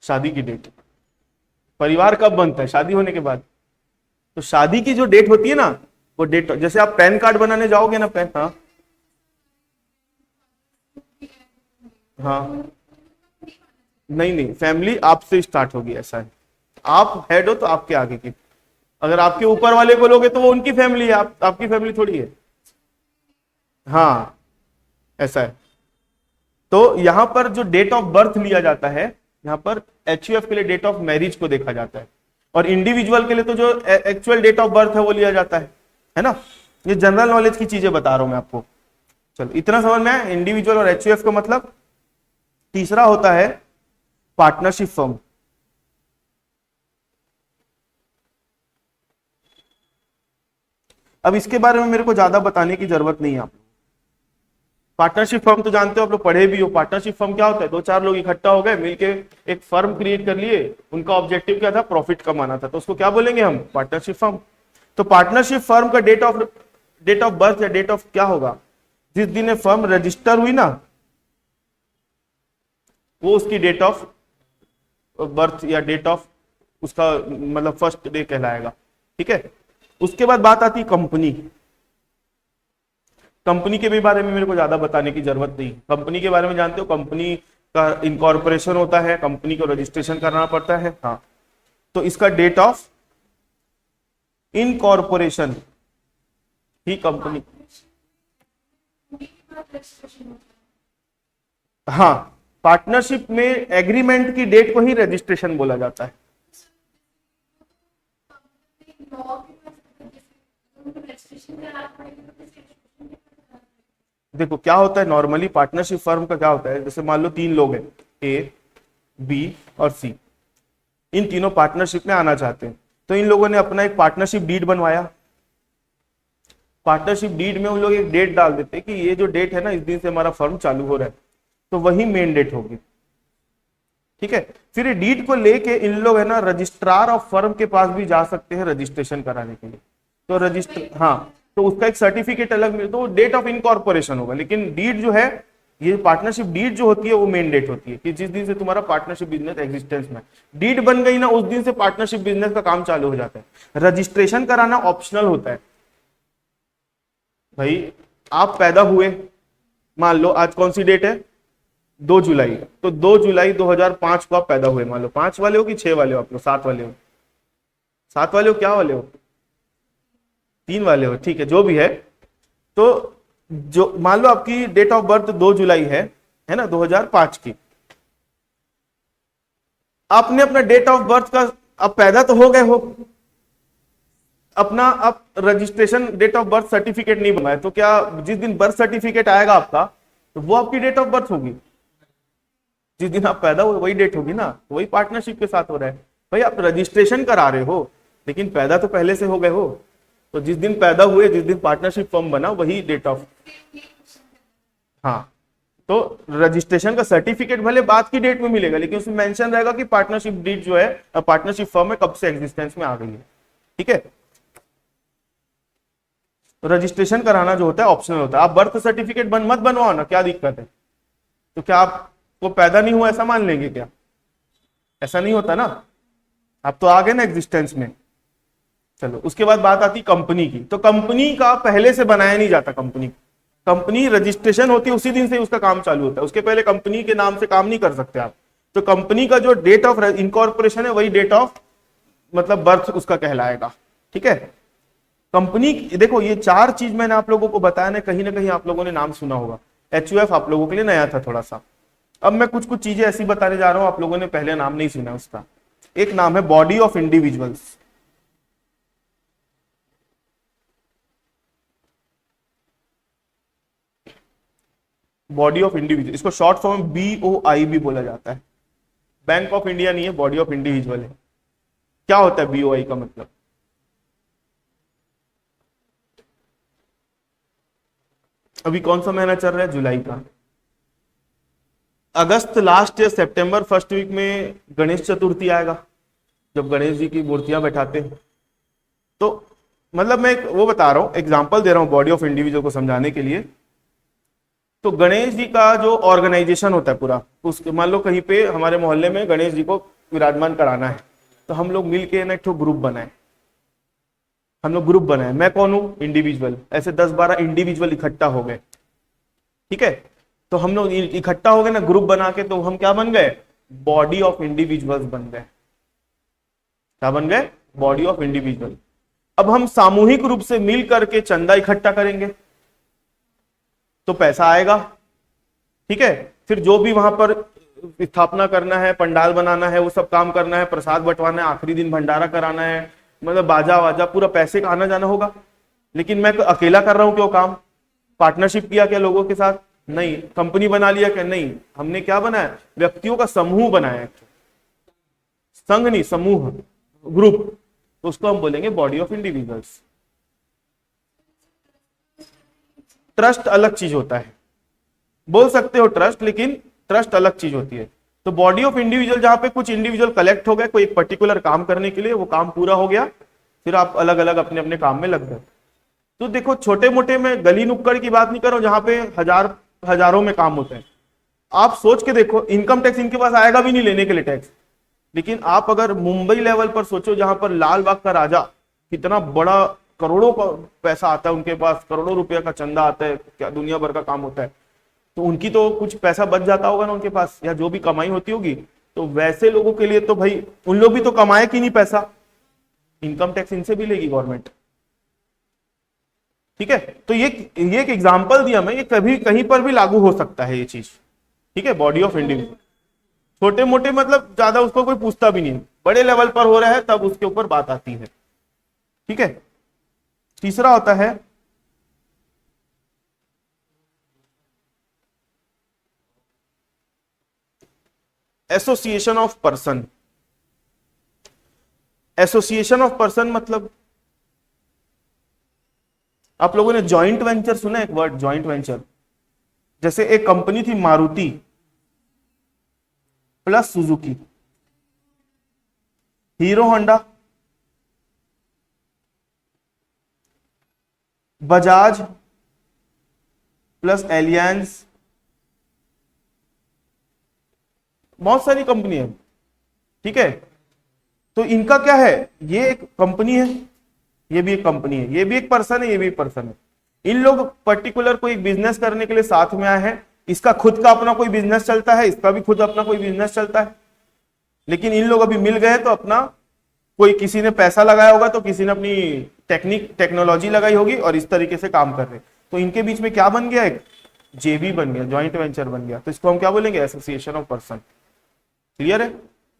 शादी की डेट। परिवार कब बनता है, शादी होने के बाद। तो शादी की जो डेट होती है ना, वो डेट, जैसे आप पैन कार्ड बनाने जाओगे ना, पैन, हाँ हाँ, नहीं, फैमिली आपसे स्टार्ट होगी, ऐसा है। आप हेड हो तो आपके आगे की, अगर आपके ऊपर वाले को लोगे तो वो उनकी फैमिली है, आपकी फैमिली थोड़ी है। हाँ, ऐसा है। तो यहां पर जो डेट ऑफ बर्थ लिया जाता है, यहां पर HUF के लिए डेट ऑफ मैरिज को देखा जाता है, और इंडिविजुअल के लिए तो जो एक्चुअल डेट ऑफ बर्थ है वो लिया जाता है ना। ये जनरल नॉलेज की चीजें बता रहा हूं मैं आपको। चलो, इतना समझ में आया इंडिविजुअल और HUF का मतलब। तीसरा होता है पार्टनरशिप फर्म। अब इसके बारे में मेरे को ज्यादा बताने की जरूरत नहीं है। आप पार्टनरशिप फर्म तो जानते हो, आप लोग पढ़े भी हो। पार्टनरशिप फर्म क्या होता है? दो चार लोग इकट्ठा हो गए, मिलके एक फर्म क्रिएट कर लिए, उनका ऑब्जेक्टिव क्या था? प्रॉफिट कमाना था, तो उसको क्या बोलेंगे हम? Partnership firm. तो पार्टनरशिप फर्म का डेट ऑफ बर्थ या डेट ऑफ क्या होगा? जिस दिन ये फर्म रजिस्टर हुई ना, वो उसकी डेट ऑफ बर्थ या डेट ऑफ उसका मतलब फर्स्ट डे कहलाएगा। ठीक है। उसके बाद बात आती है कंपनी। कंपनी के भी बारे में मेरे को ज्यादा बताने की जरूरत नहीं। कंपनी के बारे में जानते हो, कंपनी का इनकॉर्पोरेशन होता है, कंपनी को रजिस्ट्रेशन करना पड़ता है। हाँ, तो इसका डेट ऑफ इनकॉर्पोरेशन ही कंपनी। हाँ, पार्टनरशिप में एग्रीमेंट की डेट को ही रजिस्ट्रेशन बोला जाता है। देखो क्या होता है नॉर्मली पार्टनरशिप फर्म का क्या होता है, जैसे मान लो 3 लोग हैं, ए, बी और सी। इन तीनों पार्टनरशिप में आना चाहते हैं, तो इन लोगों ने अपना एक पार्टनरशिप डीड बनवाया। पार्टनरशिप डीड में उन लोग एक डेट डाल देते हैं कि ये जो डेट है ना, इस दिन से हमारा फर्म चालू हो रहा है, तो वही मेन डेट होगी। ठीक है। फिर ये डीड को लेके इन लोग है ना रजिस्ट्रार ऑफ फर्म के पास भी जा सकते हैं रजिस्ट्रेशन कराने के लिए। तो रजिस्टर, हाँ, तो उसका एक सर्टिफिकेट अलग मिलता है, तो डेट ऑफ इनकॉर्पोरेशन होगा। लेकिन डीड जो है, ये पार्टनरशिप डीड जो होती है वो मेन डेट होती है कि जिस दिन से तुम्हारा पार्टनरशिप बिजनेस एग्जिस्टेंस में, डीड बन गई ना, उस दिन से पार्टनरशिप बिजनेस का काम चालू हो जाता है। रजिस्ट्रेशन कराना ऑप्शनल होता है। भाई आप पैदा हुए, मान लो आज कौन सी डेट है? 2 जुलाई। तो 2 जुलाई 2005 को आप पैदा हुए। मान लो 5 वाले हो कि 6 वाले हो? आप लोग 7 वाले हो। 7 वाले हो? क्या वाले हो? 3 वाले हो। ठीक है, जो भी है। तो जो मान लो आपकी डेट ऑफ बर्थ 2 जुलाई है ना, 2005 की। आपने अपना डेट ऑफ बर्थ का, अब पैदा तो हो गए हो, अपना अब registration date of birth certificate नहीं बनवाया, तो क्या जिस दिन बर्थ सर्टिफिकेट आएगा आपका, तो वो आपकी डेट ऑफ बर्थ होगी? जिस दिन आप पैदा हुए वही डेट होगी ना। तो वही पार्टनरशिप के साथ हो रहा है। भाई आप रजिस्ट्रेशन करा रहे हो, लेकिन पैदा तो पहले से हो गए हो, तो जिस दिन पैदा हुए, जिस दिन पार्टनरशिप फॉर्म बना, वही डेट ऑफ। हाँ, तो रजिस्ट्रेशन का सर्टिफिकेट भले बाद की डेट में मिलेगा, लेकिन उसमें मेंशन रहेगा कि पार्टनरशिप डीड जो है, पार्टनरशिप फॉर्म में कब से एग्जिस्टेंस में आ गई है। ठीक है। रजिस्ट्रेशन कराना जो होता है ऑप्शनल होता है। आप बर्थ सर्टिफिकेट मत बनवाओ ना, क्या दिक्कत है? तो क्या आपको पैदा नहीं हुआ ऐसा मान लेंगे क्या? ऐसा नहीं होता ना, आप तो आ गए ना एग्जिस्टेंस में। चलो, उसके बाद बात आती कंपनी की। तो कंपनी का पहले से बनाया नहीं जाता। कंपनी रजिस्ट्रेशन होती है उसी दिन से उसका काम चालू होता है, उसके पहले कंपनी के नाम से काम नहीं कर सकते आप। तो कंपनी का जो डेट ऑफ इनकॉर्पोरेशन है वही डेट ऑफ मतलब बर्थ उसका कहलाएगा। ठीक है। कंपनी, देखो ये 4 चीज मैंने आप लोगों को बताया ना कहीं आप लोगों ने नाम सुना होगा। HUF आप लोगों के लिए नया था थोड़ा सा। अब मैं कुछ चीजें ऐसी बताने जा रहा हूं, आप लोगों ने पहले नाम नहीं सुना उसका। एक नाम है body of individuals. Body of individual, इसको शॉर्ट फॉर्म BOI भी बोला जाता है। बैंक ऑफ इंडिया नहीं है, बॉडी ऑफ इंडिविजुअल है। क्या होता है BOI का मतलब? अभी कौन सा महीना चल रहा है? जुलाई का। अगस्त लास्ट या सितंबर फर्स्ट वीक में गणेश चतुर्थी आएगा, जब गणेश जी की मूर्तियां बैठाते हैं। तो मतलब मैं वो बता रहा हूं, एग्जांपल दे रहा हूं बॉडी ऑफ इंडिविजुअल को समझाने के लिए। तो गणेश जी का जो ऑर्गेनाइजेशन होता है पूरा, उसके मान लो कहीं पे हमारे मोहल्ले में गणेश जी को विराजमान कराना है, तो हम लोग मिलके ना एक ग्रुप बनाए। मैं कौन हूं? इंडिविजुअल। ऐसे 10-12 इंडिविजुअल इकट्ठा हो गए। ठीक है। तो हम लोग इकट्ठा हो गए ना ग्रुप बना के, तो हम क्या बन गए? बॉडी ऑफ इंडिविजुअल्स बन गए। क्या बन गए? Body of individual. अब हम सामूहिक रूप से मिल करके चंदा इकट्ठा करेंगे, तो पैसा आएगा। ठीक है। फिर जो भी वहां पर स्थापना करना है, पंडाल बनाना है, वो सब काम करना है, प्रसाद बंटवाना है, आखिरी दिन भंडारा कराना है, मतलब बाजा वाजा, पूरा पैसे का आना जाना होगा। लेकिन मैं अकेला कर रहा हूं क्यों काम? पार्टनरशिप किया क्या लोगों के साथ? नहीं। कंपनी बना लिया क्या? नहीं। हमने क्या बनाया? व्यक्तियों का समूह बनाया, संघ नहीं, समूह, ग्रुप। तो उसको हम बोलेंगे बॉडी ऑफ इंडिविजुअल्स। ट्रस्ट अलग चीज होता है, बोल सकते हो ट्रस्ट, लेकिन ट्रस्ट अलग चीज होती है। तो बॉडी ऑफ इंडिविजुअल, जहां पे कुछ इंडिविजुअल कलेक्ट हो गए कोई एक पर्टिकुलर काम करने के लिए, वो काम पूरा हो गया, फिर आप अलग अलग अपने अपने काम में लग गए। तो देखो छोटे मोटे में गली नुक्कड़ की बात नहीं कर रहा हूं, जहां पे हजारों में काम होते हैं। आप सोच के देखो, इनकम टैक्स इनके पास आएगा भी नहीं लेने के लिए टैक्स, लेकिन आप अगर मुंबई लेवल पर सोचो, जहां पर लाल बाग का राजा, कितना बड़ा करोड़ों का पैसा आता है उनके पास, करोड़ों रुपया का चंदा आता है, क्या दुनिया भर का काम होता है, तो उनकी तो कुछ पैसा बच जाता होगा ना उनके पास, या जो भी कमाई होती होगी। तो वैसे लोगों के लिए तो भाई उन लोग भी तो कमाए कि नहीं पैसा, इनकम टैक्स इनसे भी लेगी गवर्नमेंट। ठीक है, तो ये एक एग्जांपल दिया मैं, ये कभी कहीं पर भी लागू हो सकता है ये चीज। ठीक है, बॉडी ऑफ इंडिविजुअल छोटे मोटे मतलब ज्यादा उसको कोई पूछता भी नहीं, बड़े लेवल पर हो रहा है तब उसके ऊपर बात आती है। ठीक है, तीसरा होता है association of person. Association of person मतलब, आप लोगों ने जॉइंट वेंचर सुना है, एक वर्ड जॉइंट वेंचर। जैसे एक कंपनी थी Maruti plus Suzuki, hero Honda, Bajaj plus aliens, बहुत सारी कंपनी है। ठीक है, तो इनका क्या है, ये एक कंपनी है, ये भी एक कंपनी है, ये भी एक पर्सन है, ये भी एक पर्सन है। इन लोग पर्टिकुलर कोई बिजनेस करने के लिए साथ में आए हैं, इसका खुद का अपना कोई बिजनेस चलता है, इसका भी खुद अपना कोई बिजनेस चलता है, लेकिन इन लोग अभी मिल गए तो अपना, कोई किसी ने पैसा लगाया होगा तो किसी ने अपनी टेक्नोलॉजी लगाई होगी और इस तरीके से काम कर रहे। तो इनके बीच में क्या बन गया, एक जेबी बन गया, जॉइंट वेंचर बन गया। तो इसको हम क्या बोलेंगे, एसोसिएशन ऑफ पर्सन। क्लियर है?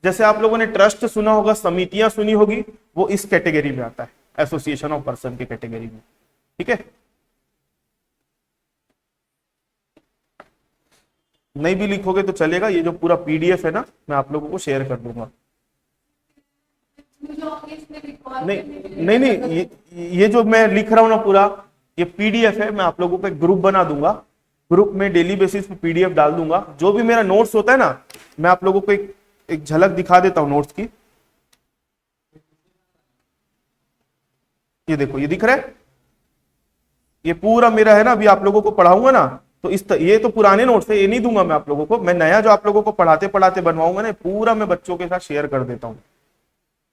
जैसे आप लोगों ने ट्रस्ट सुना होगा, समितियां सुनी होगी, वो इस कैटेगरी में आता है, एसोसिएशन ऑफ पर्सन की कैटेगरी में। ठीक है, नहीं भी लिखोगे तो चलेगा, ये जो पूरा पीडीएफ है ना, मैं आप लोगों को शेयर कर दूंगा। नहीं, ये जो मैं लिख रहा हूं ना पूरा, ये पीडीएफ है, मैं आप लोगों को एक ग्रुप बना दूंगा, ग्रुप में डेली बेसिस पे पीडीएफ डाल दूंगा। जो भी मेरा नोट्स होता है ना, मैं आप लोगों को एक झलक दिखा देता हूं नोट्स की। ये देखो, ये दिख रहा है, ये पूरा मेरा है ना, अभी आप लोगों को पढ़ाऊंगा ना, तो ये तो पुराने नोट्स है, ये नहीं दूंगा मैं आप लोगों को। मैं नया जो आप लोगों को पढ़ाते पढ़ाते बनवाऊंगा ना, पूरा मैं बच्चों के साथ शेयर कर देता हूँ।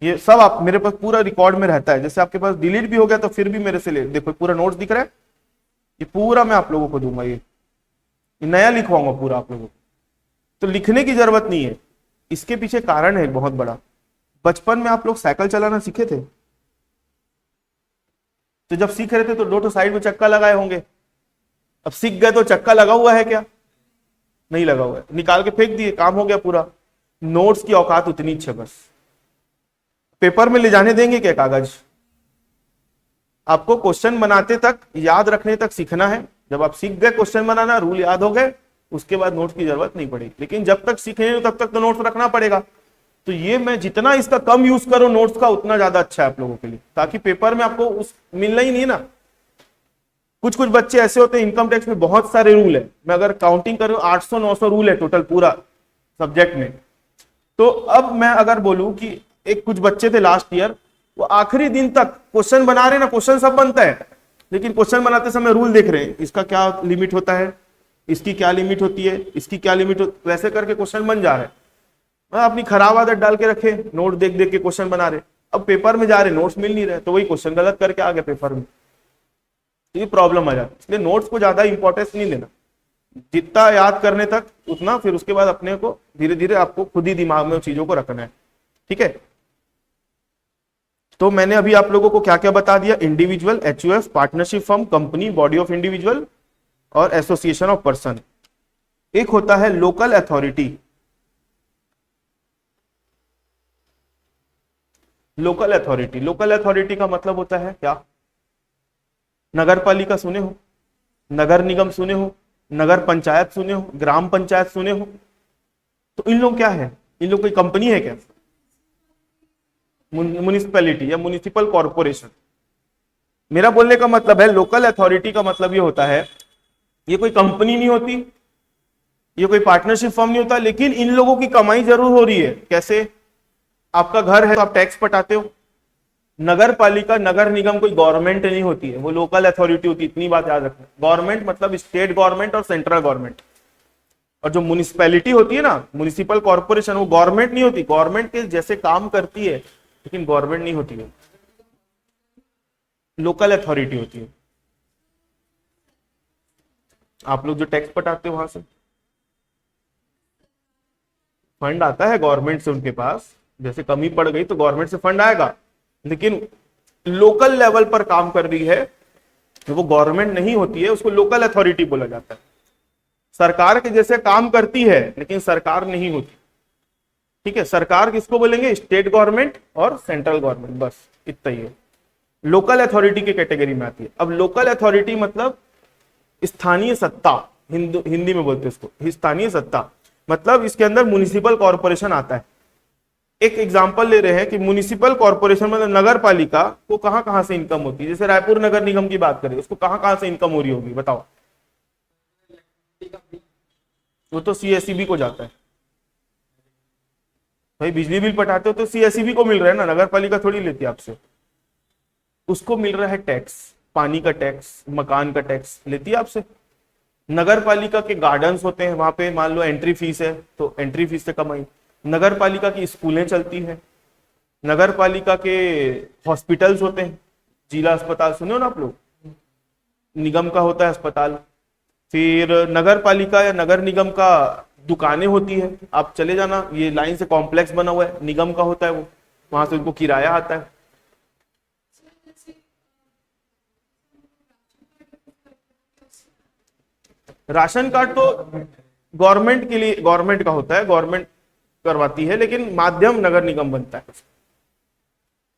ये सब आप मेरे पास पूरा रिकॉर्ड में रहता है, जैसे आपके पास डिलीट भी हो गया तो फिर भी मेरे से ले, देखो पूरा नोट्स दिख रहा है, ये पूरा मैं आप लोगों को दूंगा। ये नया लिखवाऊंगा पूरा आप लोगों को, तो लिखने की जरूरत नहीं है। इसके पीछे कारण है बहुत बड़ा। बचपन में आप लोग साइकिल चलाना सीखे थे, तो जब सीख रहे थे तो दो साइड में चक्का लगाए होंगे, अब सीख गए तो चक्का लगा हुआ है क्या? नहीं लगा हुआ है, निकाल के फेंक दिए, काम हो गया पूरा। नोट्स की औकात उतनी अच्छी, बस पेपर में ले जाने देंगे क्या कागज? आपको क्वेश्चन बनाते तक, याद रखने तक सीखना है। जब आप सीख गए क्वेश्चन बनाना, रूल याद हो गए, उसके बाद नोट्स की जरूरत नहीं पड़ेगी। लेकिन जब तक सीखे तब तक तो नोट्स रखना पड़ेगा। तो ये मैं जितना इसका कम यूज करूं नोट्स का, उतना ज्यादा अच्छा है आप लोगों के लिए, ताकि पेपर में आपको मिलना ही नहीं ना। कुछ कुछ बच्चे ऐसे होते हैं, इनकम टैक्स में बहुत सारे रूल है, मैं अगर काउंटिंग करूं 800-900 रूल है टोटल पूरा सब्जेक्ट में। तो अब मैं अगर बोलूं कि एक कुछ बच्चे थे लास्ट ईयर, वो आखिरी दिन तक क्वेश्चन बना रहे ना, क्वेश्चन सब बनता है, लेकिन क्वेश्चन बनाते समय रूल देख रहे हैं, इसका क्या लिमिट होता है, इसकी क्या लिमिट होती है, इसकी क्या लिमिट होती, वैसे करके क्वेश्चन बन जा रहे हैं। अपनी खराब आदत डाल के रखे, नोट देख देख के क्वेश्चन बना रहे, अब पेपर में जा रहे, नोट्स मिल नहीं रहे, तो वही क्वेश्चन गलत करके आ गए पेपर में, ये प्रॉब्लम आ जाती है। इसलिए नोट्स को ज्यादा इंपॉर्टेंस नहीं लेना, जितना याद करने तक उतना, फिर उसके बाद अपने को धीरे धीरे आपको खुद ही दिमाग में चीजों को रखना है। ठीक है, तो मैंने अभी आप लोगों को क्या क्या बता दिया, individual, HUF, partnership firm, company, body of individual और एसोसिएशन ऑफ पर्सन। एक होता है local authority. Local authority, local authority का मतलब होता है क्या? नगर पालिका सुने हो, नगर निगम सुने हो, नगर पंचायत सुने हो, ग्राम पंचायत सुने हो, तो इन लोग क्या है, इन लोग कोई कंपनी है क्या? म्युनिसिपैलिटी या म्युनिसिपल कॉर्पोरेशन। मेरा बोलने का मतलब है, लोकल अथॉरिटी का मतलब ये होता है ये कोई कंपनी नहीं होती, ये कोई पार्टनरशिप फर्म नहीं होता, लेकिन इन लोगों की कमाई जरूर हो रही है। कैसे? आपका घर है तो आप टैक्स पटाते हो। नगर पालिका, नगर निगम कोई गवर्नमेंट नहीं होती है, वो लोकल अथॉरिटी होती है, इतनी बात याद रखना। गवर्नमेंट मतलब स्टेट गवर्नमेंट और सेंट्रल गवर्नमेंट। और जो म्युनिसिपैलिटी होती है ना, म्युनिसिपल कॉर्पोरेशन, वो गवर्नमेंट नहीं होती, गवर्नमेंट के जैसे काम करती है लेकिन गवर्नमेंट नहीं होती है, लोकल अथॉरिटी होती है। आप लोग जो टैक्स पटाते हो वहां से फंड आता है गवर्नमेंट से उनके पास, जैसे कमी पड़ गई तो गवर्नमेंट से फंड आएगा, लेकिन लोकल लेवल पर काम कर रही है तो वो गवर्नमेंट नहीं होती है, उसको लोकल अथॉरिटी बोला जाता है। सरकार के जैसे काम करती है लेकिन सरकार नहीं होती। ठीक है, सरकार किसको बोलेंगे? स्टेट गवर्नमेंट और सेंट्रल गवर्नमेंट, बस इतना ही है। लोकल अथॉरिटी की कैटेगरी में आती है। अब लोकल अथॉरिटी मतलब स्थानीय सत्ता, हिंदी में बोलते हैं इसको स्थानीय सत्ता, मतलब इसके अंदर म्युनिसिपल कॉर्पोरेशन आता है। एक एग्जांपल ले रहे हैं कि म्युनिसिपल कॉर्पोरेशन मतलब नगर पालिका को कहां कहां से इनकम होती है। जैसे रायपुर नगर निगम की बात करें, उसको कहां कहां से इनकम हो रही होगी बताओ? वो तो सीएसईबी को जाता है भाई, बिजली बिल पटाते हो तो सीएसईबी को मिल रहा है ना, नगर पालिका थोड़ी लेती है आपसे। उसको मिल रहा है टैक्स, पानी का टैक्स, मकान का टैक्स लेती है आपसे। नगर पालिका के गार्डन्स होते हैं, वहां पे मान लो एंट्री फीस है तो एंट्री फीस से कमाई। नगर पालिका की स्कूलें चलती हैं, नगर पालिका के हॉस्पिटल्स होते हैं, जिला अस्पताल सुने हो ना आप लोग, निगम का होता है अस्पताल। फिर नगर पालिका या नगर निगम का दुकानें होती है, आप चले जाना, ये लाइन से कॉम्प्लेक्स बना हुआ है, निगम का होता है वो, वहां से उनको किराया आता है। राशन कार्ड तो गवर्नमेंट के लिए, गवर्नमेंट का होता है, गवर्नमेंट करवाती है, लेकिन माध्यम नगर निगम बनता है।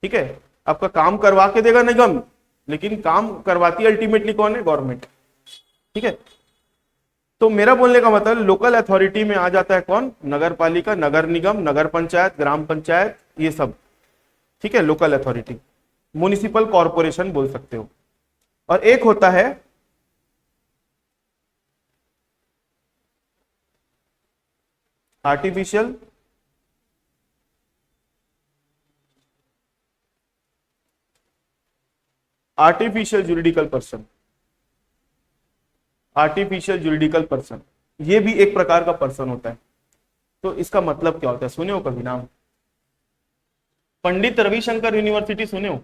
ठीक है, आपका काम करवा के देगा निगम, लेकिन काम करवाती अल्टीमेटली कौन है? गवर्नमेंट। ठीक है, तो मेरा बोलने का मतलब लोकल अथॉरिटी में आ जाता है कौन? नगर पालिका, नगर निगम, नगर पंचायत, ग्राम पंचायत, ये सब। ठीक है, लोकल अथॉरिटी, म्युनिसिपल कॉर्पोरेशन बोल सकते हो। और एक होता है artificial juridical person. Artificial juridical person, ये भी एक प्रकार का पर्सन होता है। तो इसका मतलब क्या होता है? सुने हो कभी नाम? पंडित रविशंकर यूनिवर्सिटी सुने हो?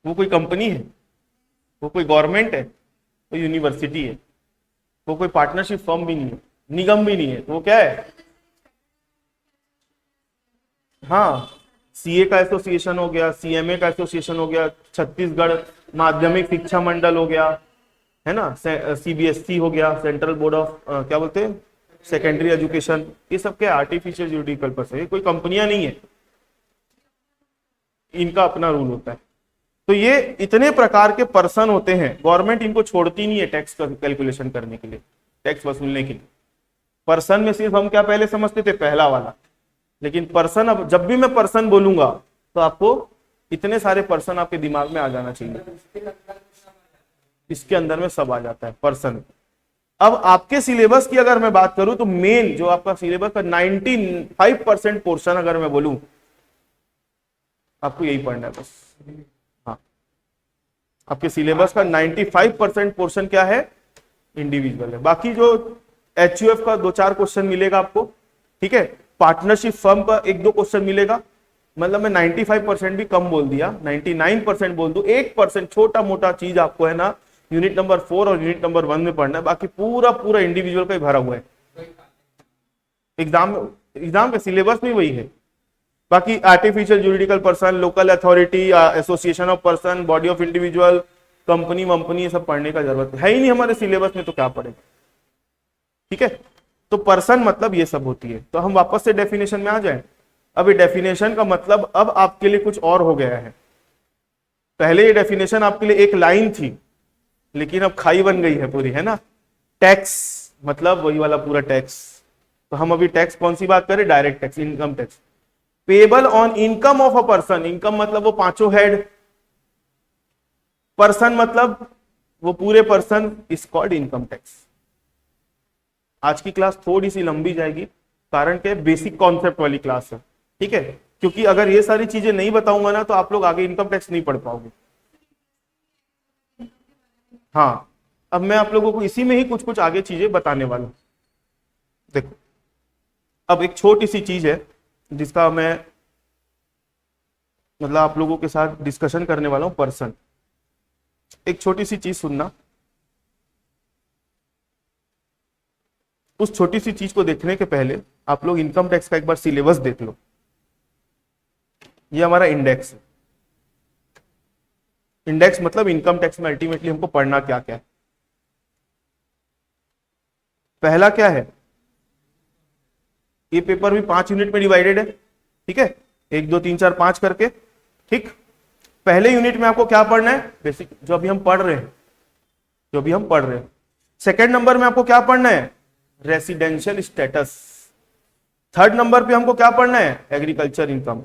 वो कोई कंपनी है? वो कोई गवर्नमेंट है? वो यूनिवर्सिटी है। वो कोई पार्टनरशिप फर्म भी नहीं है, निगम भी नहीं है, तो वो क्या है? हाँ, सीए का एसोसिएशन हो गया, सीएमए का एसोसिएशन हो गया, छत्तीसगढ़ माध्यमिक शिक्षा मंडल हो गया, है ना, सीबीएसई हो गया, सेंट्रल बोर्ड ऑफ क्या बोलते हैं, सेकेंडरी एजुकेशन, ये सब क्या? Artificial juridical person. ये कोई कंपनियां नहीं है, इनका अपना रूल होता है। तो ये इतने प्रकार के पर्सन होते हैं, गवर्नमेंट इनको छोड़ती नहीं है टैक्स कैलकुलेशन करने के लिए, टैक्स वसूलने के लिए। पर्सन में सिर्फ हम क्या पहले समझते थे? पहला वाला, लेकिन पर्सन, अब जब भी मैं पर्सन बोलूंगा तो आपको इतने सारे पर्सन आपके दिमाग में आ जाना चाहिए। इसके अंदर में सब आ जाता है पर्सन। अब आपके सिलेबस की अगर मैं बात करूं तो मेन जो आपका सिलेबस का 95% पोर्शन अगर मैं बोलूं, आपको यही पढ़ना है बस। हाँ, आपके सिलेबस का 95% पोर्शन क्या है? इंडिविजुअल है। बाकी जो एचयूएफ का 2-4 क्वेश्चन मिलेगा आपको, ठीक है, पार्टनरशिप फर्म का 1-2 क्वेश्चन मिलेगा, मतलब मैं 95% भी कम बोल दिया, 99% बोल दूं, 1% छोटा मोटा चीज आपको है ना यूनिट नंबर 4 और यूनिट नंबर 1 में पढ़ना है, बाकी पूरा पूरा इंडिविजुअल का ही भरा हुआ है। एग्जाम के सिलेबस में वही है। बाकी artificial juridical person, local authority, association of person, body of individual, company वंपनी, ये सब पढ़ने का जरूरत है ही नहीं हमारे सिलेबस में, तो क्या पढ़ेगा? ठीक है, तो पर्सन मतलब ये सब होती है। तो हम वापस से डेफिनेशन में आ जाएं। अब ये डेफिनेशन का मतलब अब आपके लिए कुछ और हो गया है। पहले ये डेफिनेशन आपके लिए एक लाइन थी, लेकिन अब खाई बन गई है पूरी, है ना। टैक्स मतलब वही वाला पूरा टैक्स। तो हम अभी टैक्स कौन सी बात करें? Direct tax, income tax. Payable on income of a person, income मतलब वो पांचों हेड, पर्सन मतलब वो पूरे person is called income tax. आज की क्लास थोड़ी सी लंबी जाएगी, कारण के बेसिक कॉन्सेप्ट वाली क्लास है, ठीक है, क्योंकि अगर ये सारी चीजें नहीं बताऊंगा ना तो आप लोग आगे इनकम टैक्स नहीं पढ़ पाओगे। हाँ, अब मैं आप लोगों को इसी में ही कुछ कुछ आगे चीजें बताने वाला हूं। देखो, अब एक छोटी सी चीज है जिसका मैं मतलब आप लोगों के साथ डिस्कशन करने वाला हूं। पर्सन, एक छोटी सी चीज सुनना। उस छोटी सी चीज को देखने के पहले आप लोग इनकम टैक्स का एक बार सिलेबस देख लो। ये हमारा इंडेक्स है। इंडेक्स मतलब इनकम टैक्स में अल्टीमेटली हमको पढ़ना क्या क्या है। पहला क्या है, ये पेपर भी 5 यूनिट में डिवाइडेड है, ठीक है, 1 2 3 4 5 करके, ठीक। पहले यूनिट में आपको क्या पढ़ना है, बेसिक, जो अभी हम पढ़ रहे हैं, सेकेंड नंबर में आपको क्या पढ़ना है, रेसिडेंशियल स्टेटस। थर्ड नंबर पे हमको क्या पढ़ना है, एग्रीकल्चर इनकम।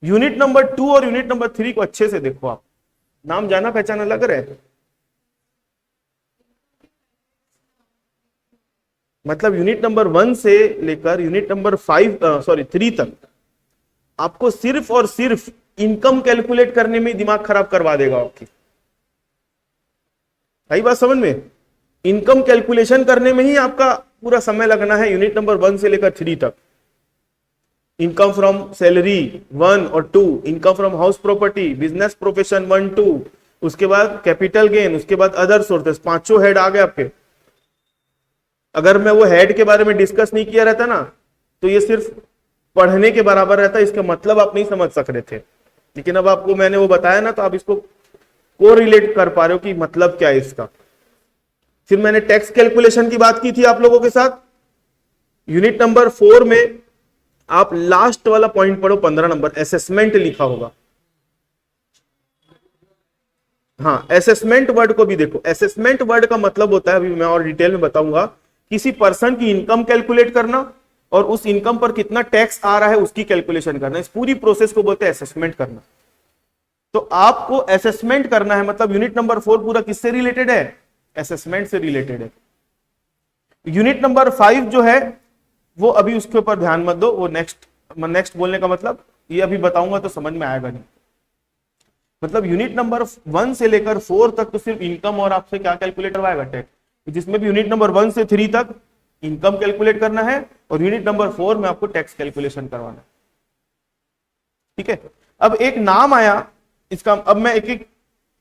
यूनिट नंबर 2 और यूनिट नंबर 3 को अच्छे से देखो, आप नाम जाना पहचाना लग रहा है। मतलब यूनिट नंबर 1 से लेकर यूनिट नंबर 3 तक आपको सिर्फ और सिर्फ इनकम कैलकुलेट करने में दिमाग खराब करवा देगा आपकी। सही बात समझ में, इनकम कैलकुलेशन करने में ही आपका पूरा समय लगना है यूनिट नंबर 1 से लेकर 3 तक। इनकम फ्रॉम सैलरी 1 और 2, income from house property, business profession 1 2, उसके बाद कैपिटल गेन, उसके बाद अदर सोर्सेस, 5 हेड आ गए आपके। अगर मैं वो हेड के बारे में डिस्कस नहीं किया रहता ना तो ये सिर्फ पढ़ने के बराबर रहता, इसका मतलब आप नहीं समझ सक रहे थे, लेकिन अब आपको मैंने वो बताया ना तो आप इसको को रिलेट कर पा रहे हो कि मतलब क्या है इसका। फिर मैंने टैक्स कैलकुलेशन की बात की थी आप लोगों के साथ। यूनिट नंबर 4 में आप लास्ट वाला पॉइंट पढ़ो, 15 नंबर, असेसमेंट लिखा होगा। हाँ, असेसमेंट वर्ड को भी देखो। असेसमेंट वर्ड का मतलब होता है, अभी मैं और डिटेल में बताऊंगा, किसी पर्सन की इनकम कैलकुलेट करना और उस इनकम पर कितना टैक्स आ रहा है उसकी कैलकुलेशन करना। इस पूरी प्रोसेस को बोलते हैं असेसमेंट करना। तो आपको असेसमेंट करना है, मतलब यूनिट नंबर 4 पूरा किससे रिलेटेड है, असेसमेंट से रिलेटेड है। यूनिट नंबर 5 जो है वो अभी उसके ऊपर ध्यान मत दो, वो नेक्स्ट बोलने का मतलब ये अभी बताऊंगा तो समझ में आएगा नहीं। मतलब यूनिट नंबर 1 से लेकर 4 तक तो सिर्फ इनकम और आपसे क्या कैलकुलेट करवाएगा, टैक्स, जिसमें भी यूनिट नंबर 1 से 3 तक इनकम कैलकुलेट करना है और यूनिट नंबर 4 में आपको टैक्स कैलकुलेशन करवाना है, ठीक है। अब एक नाम आया इसका, अब मैं एक एक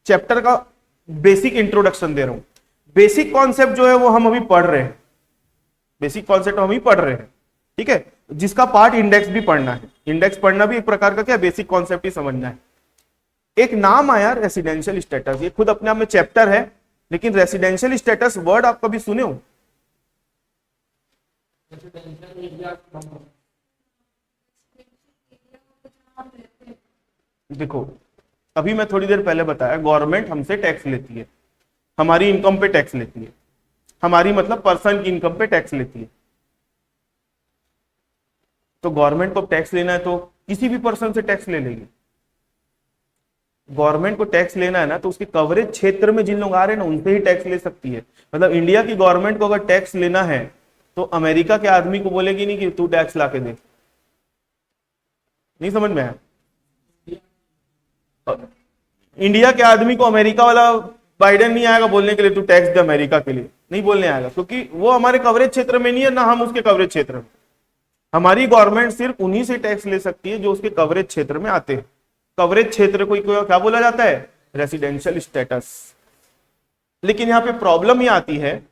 चैप्टर का बेसिक इंट्रोडक्शन दे रहा हूं। बेसिक कॉन्सेप्ट जो है वो हम अभी पढ़ रहे हैं, ठीक है, जिसका पार्ट इंडेक्स भी पढ़ना है। इंडेक्स पढ़ना भी एक प्रकार का क्या, बेसिक कॉन्सेप्ट ही समझना है। एक नाम आया रेसिडेंशियल स्टेटस, ये खुद अपने आप में चैप्टर है, लेकिन रेसिडेंशियल स्टेटस वर्ड आप कभी सुने हो? देखो, अभी मैं थोड़ी देर पहले बताया, गवर्नमेंट हमसे टैक्स लेती है, हमारी इनकम पे टैक्स लेती है, हमारी मतलब पर्सन की इनकम पे टैक्स लेती है। तो गवर्नमेंट को टैक्स लेना है तो किसी भी पर्सन से टैक्स ले लेगी। गवर्नमेंट को टैक्स लेना है ना तो उसके कवरेज क्षेत्र में जिन लोग आ रहे हैं ना उनसे ही टैक्स ले सकती है। मतलब इंडिया की गवर्नमेंट को अगर टैक्स लेना है तो अमेरिका के आदमी को बोलेगी नहीं कि तू टैक्स ला के दे। नहीं समझ में आया? इंडिया के आदमी को अमेरिका वाला बाइडेन नहीं आएगा बोलने के लिए तू टैक्स दे अमेरिका के लिए, नहीं बोलने आएगा, क्योंकि वो हमारे कवरेज क्षेत्र में नहीं है, ना हम उसके कवरेज क्षेत्र में। हमारी गवर्नमेंट सिर्फ उन्हीं से टैक्स ले सकती है जो उसके कवरेज क्षेत्र में आते हैं। कवरेज क्षेत्र को क्या बोला जाता है, रेसिडेंशियल स्टेटस। लेकिन यहां पे प्रॉब्लम ये आती है,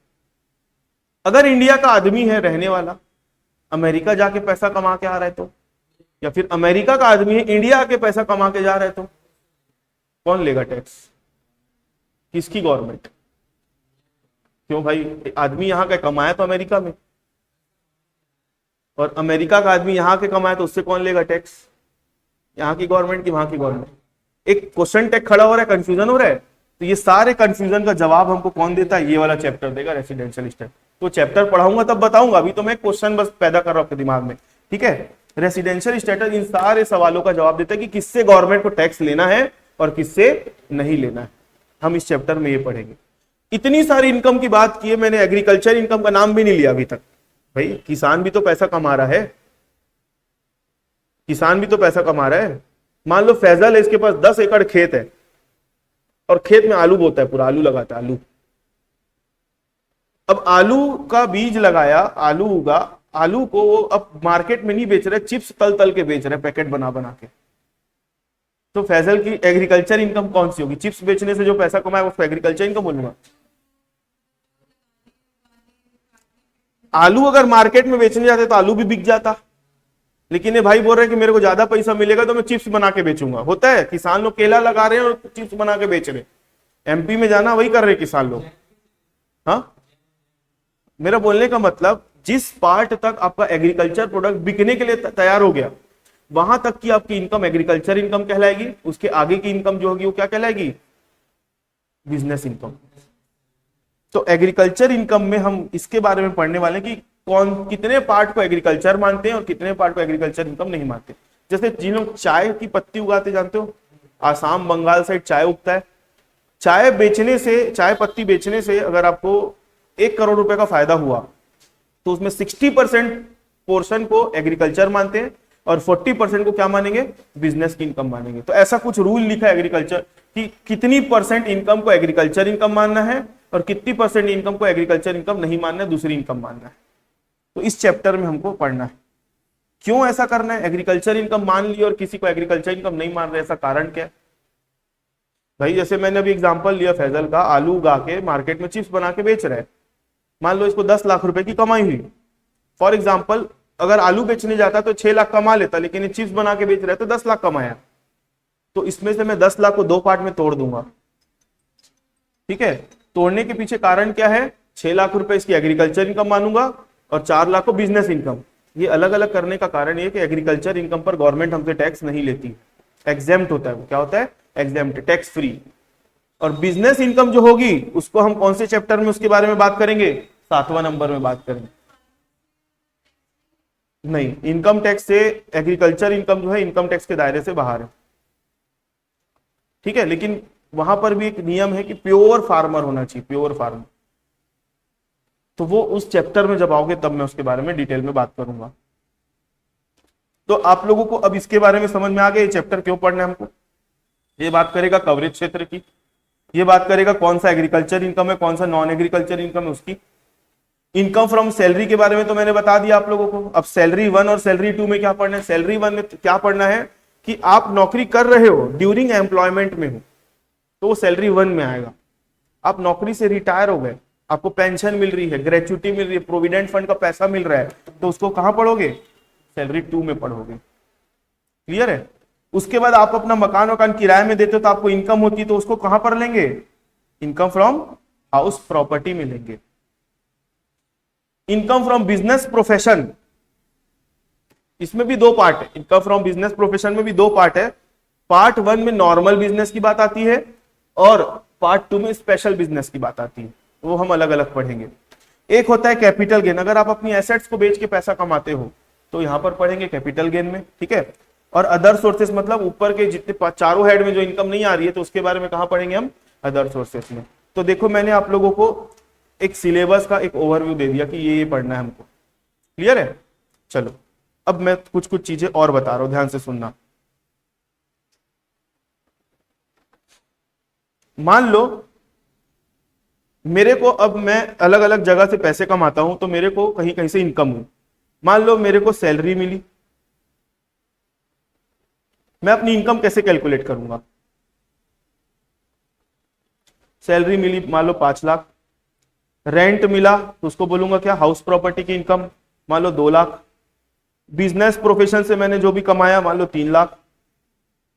अगर इंडिया का आदमी है रहने वाला, अमेरिका जाके पैसा कमा के आ रहा है तो, या फिर अमेरिका का आदमी है इंडिया आके पैसा कमा के जा रहा है तो कौन लेगा टैक्स? किसकी गवर्नमेंट? क्यों भाई, आदमी यहां का कमाया तो अमेरिका में, और अमेरिका का आदमी यहां के कमाया तो उससे कौन लेगा टैक्स? यहाँ की गवर्नमेंट की वहां की गवर्नमेंट। एक क्वेश्चन टैग खड़ा हो रहा है, कंफ्यूजन हो रहा है, तो ये सारे कंफ्यूजन का जवाब हमको कौन देता है, ये वाला चैप्टर देगा, रेसिडेंशियल स्टेटस। तो चैप्टर पढ़ाऊंगा तब बताऊंगा, अभी तो मैं क्वेश्चन बस पैदा कर रहा हूं आपके दिमाग में, ठीक है। रेसिडेंशियल स्टेटस इन सारे सवालों का जवाब देता है कि किससे गवर्नमेंट को टैक्स लेना है और किससे नहीं लेना है। हम इस चैप्टर में ये पढ़ेंगे। इतनी सारी इनकम की बात की है मैंने, एग्रीकल्चर इनकम का नाम भी नहीं लिया अभी तक। भाई किसान भी तो पैसा कमा रहा है, किसान भी तो पैसा कमा रहा है। मान लो फैजल है, इसके पास 10 एकड़ खेत है और खेत में आलू बोता है, पूरा आलू लगाता है, आलू। अब आलू का बीज लगाया, आलू उगा, आलू को वो अब मार्केट में नहीं बेच रहे, चिप्स तल तल के बेच रहे, पैकेट बना बना के। तो फैजल की एग्रीकल्चर इनकम कौन सी होगी? चिप्स बेचने से जो पैसा कमाया उसको एग्रीकल्चर इनकम बोलूंगा? आलू अगर मार्केट में बेचने जाते तो आलू भी बिक जाता, लेकिन ये भाई बोल रहे हैं कि मेरे को ज्यादा पैसा मिलेगा तो मैं चिप्स बना के बेचूंगा। होता है, किसान लोग केला लगा रहे हैं और चिप्स बना के बेच रहे। एमपी में जाना वही कर रहे किसान लोग। हाँ, मेरा बोलने का मतलब जिस पार्ट तक आपका एग्रीकल्चर प्रोडक्ट बिकने के लिए तैयार हो गया, वहां तक की आपकी इनकम एग्रीकल्चर इनकम कहलाएगी। उसके आगे की इनकम जो होगी वो क्या कहलाएगी? Business income. तो एग्रीकल्चर इनकम में हम इसके बारे में पढ़ने वाले हैं कि कौन कितने पार्ट को एग्रीकल्चर मानते हैं और कितने पार्ट को एग्रीकल्चर इनकम नहीं मानते। जैसे जिन लोग चाय की पत्ती उगाते, जानते हो आसाम बंगाल साइड चाय उगता है। चाय बेचने से, चाय पत्ती बेचने से अगर आपको 1 करोड़ रुपए का फायदा हुआ तो उसमें 60% पोर्शन को एग्रीकल्चर मानते हैं और 40% को क्या मानेंगे? बिजनेस की इनकम मानेंगे। तो ऐसा कुछ रूल लिखा है एग्रीकल्चर कि कितनी परसेंट इनकम को एग्रीकल्चर इनकम मानना है और कितनी परसेंट इनकम को एग्रीकल्चर इनकम नहीं मानना है, दूसरी इनकम मानना है। तो इस चैप्टर में हमको पढ़ना है क्यों ऐसा करना है। एग्रीकल्चर इनकम मान ली और किसी को एग्रीकल्चर इनकम नहीं मान रहे, ऐसा कारण क्या है? भाई जैसे मैंने अभी एग्जांपल लिया फैजल का, आलू उगा के मार्केट में चिप्स बना के बेच रहा है। मान लो इसको 10 लाख रुपए की कमाई हुई फॉर एग्जाम्पल। अगर आलू बेचने जाता तो 6 लाख कमा लेता, लेकिन ये चिप्स बना के बेच रहा है तो 10 लाख कमाया। तो इसमें से मैं 10 लाख को 2 पार्ट में तोड़ दूंगा। ठीक है, तोड़ने के पीछे कारण क्या है? 6 लाख रुपए इसकी एग्रीकल्चर इनकम मानूंगा और 4 लाख को बिजनेस इनकम। ये अलग अलग करने का कारण ये कि एग्रीकल्चर इनकम पर गवर्नमेंट हमसे टैक्स नहीं लेती, एग्जेम्प्ट होता है। वो क्या होता है? Exempt, tax free. और बिजनेस इनकम जो होगी उसको हम कौन से चैप्टर में उसके बारे में बात करेंगे? 7वां नंबर में बात करेंगे। नहीं, इनकम टैक्स से एग्रीकल्चर इनकम जो है इनकम टैक्स के दायरे से बाहर है। ठीक है, लेकिन वहां पर भी एक नियम है कि प्योर फार्मर होना चाहिए, प्योर फार्मर। तो वो उस चैप्टर में जब आओगे तब मैं उसके बारे में डिटेल में बात करूंगा। तो आप लोगों को अब इसके बारे में समझ में आ गया ये चैप्टर क्यों पढ़ना है हमको। ये बात करेगा कवरेज क्षेत्र की, ये बात करेगा कौन सा एग्रीकल्चर इनकम है, कौन सा नॉन एग्रीकल्चर इनकम है उसकी। इनकम फ्रॉम सैलरी के बारे में तो मैंने बता दिया आप लोगों को। अब सैलरी 1 और सैलरी 2 में क्या पढ़ना है? सैलरी 1 में क्या पढ़ना है कि आप नौकरी कर रहे हो, ड्यूरिंग एम्प्लॉयमेंट में हो, तो वो सैलरी 1 में आएगा। आप नौकरी से रिटायर हो गए, आपको पेंशन मिल रही है, ग्रेच्युटी मिल रही है, प्रोविडेंट फंड का पैसा मिल रहा है, तो उसको कहां पढ़ोगे? सैलरी 2 में पढ़ोगे। क्लियर है? उसके बाद आप अपना मकान वकान किराए में देते हो तो आपको इनकम होती है, तो उसको कहां पर लेंगे? इनकम फ्रॉम हाउस प्रॉपर्टी में लेंगे। इनकम फ्रॉम बिजनेस प्रोफेशन, इसमें भी 2 पार्ट है। इनकम फ्रॉम बिजनेस प्रोफेशन में भी 2 पार्ट है। पार्ट 1 में नॉर्मल बिजनेस की बात आती है और पार्ट 2 में स्पेशल बिजनेस की बात आती है। वो हम अलग अलग पढ़ेंगे। एक होता है कैपिटल गेन, अगर आप अपनी एसेट्स को बेच के पैसा कमाते हो तो यहां पर पढ़ेंगे कैपिटल गेन में। ठीक है, और अदर सोर्सेस मतलब ऊपर के जितने चारों हेड में जो इनकम नहीं आ रही है तो उसके बारे में कहां पढ़ेंगे हम? अदर सोर्सेस में। तो देखो मैंने आप लोगों को एक सिलेबस का एक ओवरव्यू दे दिया कि ये पढ़ना है हमको। क्लियर है? चलो अब मैं कुछ कुछ चीजें और बता रहा हूं, ध्यान से सुनना। मान लो मेरे को, अब मैं अलग अलग जगह से पैसे कमाता हूं तो मेरे को कहीं कहीं से इनकम हुई। मान लो मेरे को सैलरी मिली, मैं अपनी इनकम कैसे कैलकुलेट करूंगा? सैलरी मिली मान लो 5 लाख, रेंट मिला तो उसको बोलूंगा क्या? हाउस प्रॉपर्टी की इनकम, मान लो 2 लाख। बिजनेस प्रोफेशन से मैंने जो भी कमाया मान लो 3 लाख।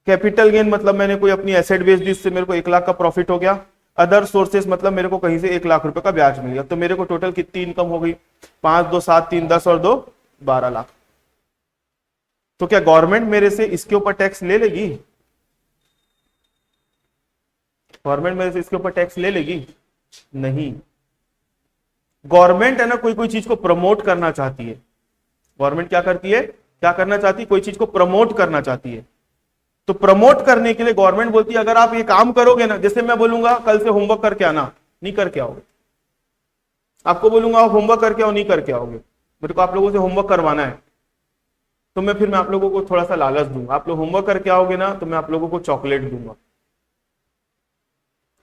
कैपिटल गेन मतलब मैंने कोई अपनी एसेट बेच दी, इससे मेरे को 1 लाख का प्रॉफिट हो गया। अदर सोर्सेस मतलब मेरे को कहीं से 1 लाख रुपए का ब्याज मिल गया। तो मेरे को टोटल कितनी इनकम हो गई? 5, 2, 7, 3, 10 और 2, 12 लाख। तो क्या गवर्नमेंट मेरे से इसके ऊपर टैक्स ले लेगी? गवर्नमेंट मेरे से इसके ऊपर टैक्स ले लेगी? नहीं। गवर्नमेंट है ना, कोई कोई चीज को प्रमोट करना चाहती है। गवर्नमेंट क्या करती है? क्या करना चाहती है? कोई चीज को प्रमोट करना चाहती है। तो प्रमोट करने के लिए गवर्नमेंट बोलती है अगर आप ये काम करोगे ना, जैसे मैं बोलूंगा कल से होमवर्क करके आना, नहीं करके आओगे। आपको बोलूंगा आप होमवर्क करके आओ, नहीं करके आओगे। मेरे को आप लोगों से होमवर्क करवाना है, तो मैं आप लोगों को थोड़ा सा लालच दूंगा। आप लोग होमवर्क करके आओगे ना तो मैं आप लोगों को चॉकलेट दूंगा।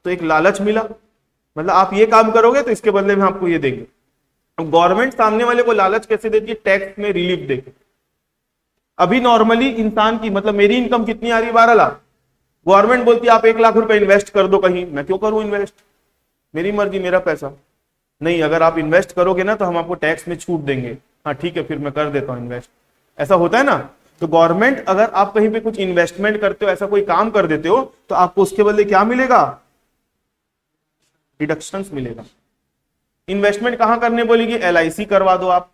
तो एक लालच मिला, मतलब आप ये काम करोगे तो इसके बदले में आपको ये देंगे। अब गवर्नमेंट सामने वाले को लालच कैसे देती है? टैक्स में रिलीफ देके। अभी नॉर्मली इंसान की, मतलब मेरी इनकम कितनी आ रही है? 12 लाख। गवर्नमेंट बोलती है आप 1 लाख रुपए इन्वेस्ट कर दो कहीं। मैं क्यों करूं इन्वेस्ट? मेरी मर्जी, मेरा पैसा। नहीं, अगर आप इन्वेस्ट करोगे ना तो हम आपको टैक्स में छूट देंगे। हाँ ठीक है, फिर मैं कर देता हूं इन्वेस्ट। ऐसा होता है ना। तो गवर्नमेंट, अगर आप कहीं पे कुछ इन्वेस्टमेंट करते हो, ऐसा कोई काम कर देते हो, तो आपको उसके बदले क्या मिलेगा? डिडक्शंस मिलेगा। इन्वेस्टमेंट कहां करने बोलेगी? LIC करवा दो, आप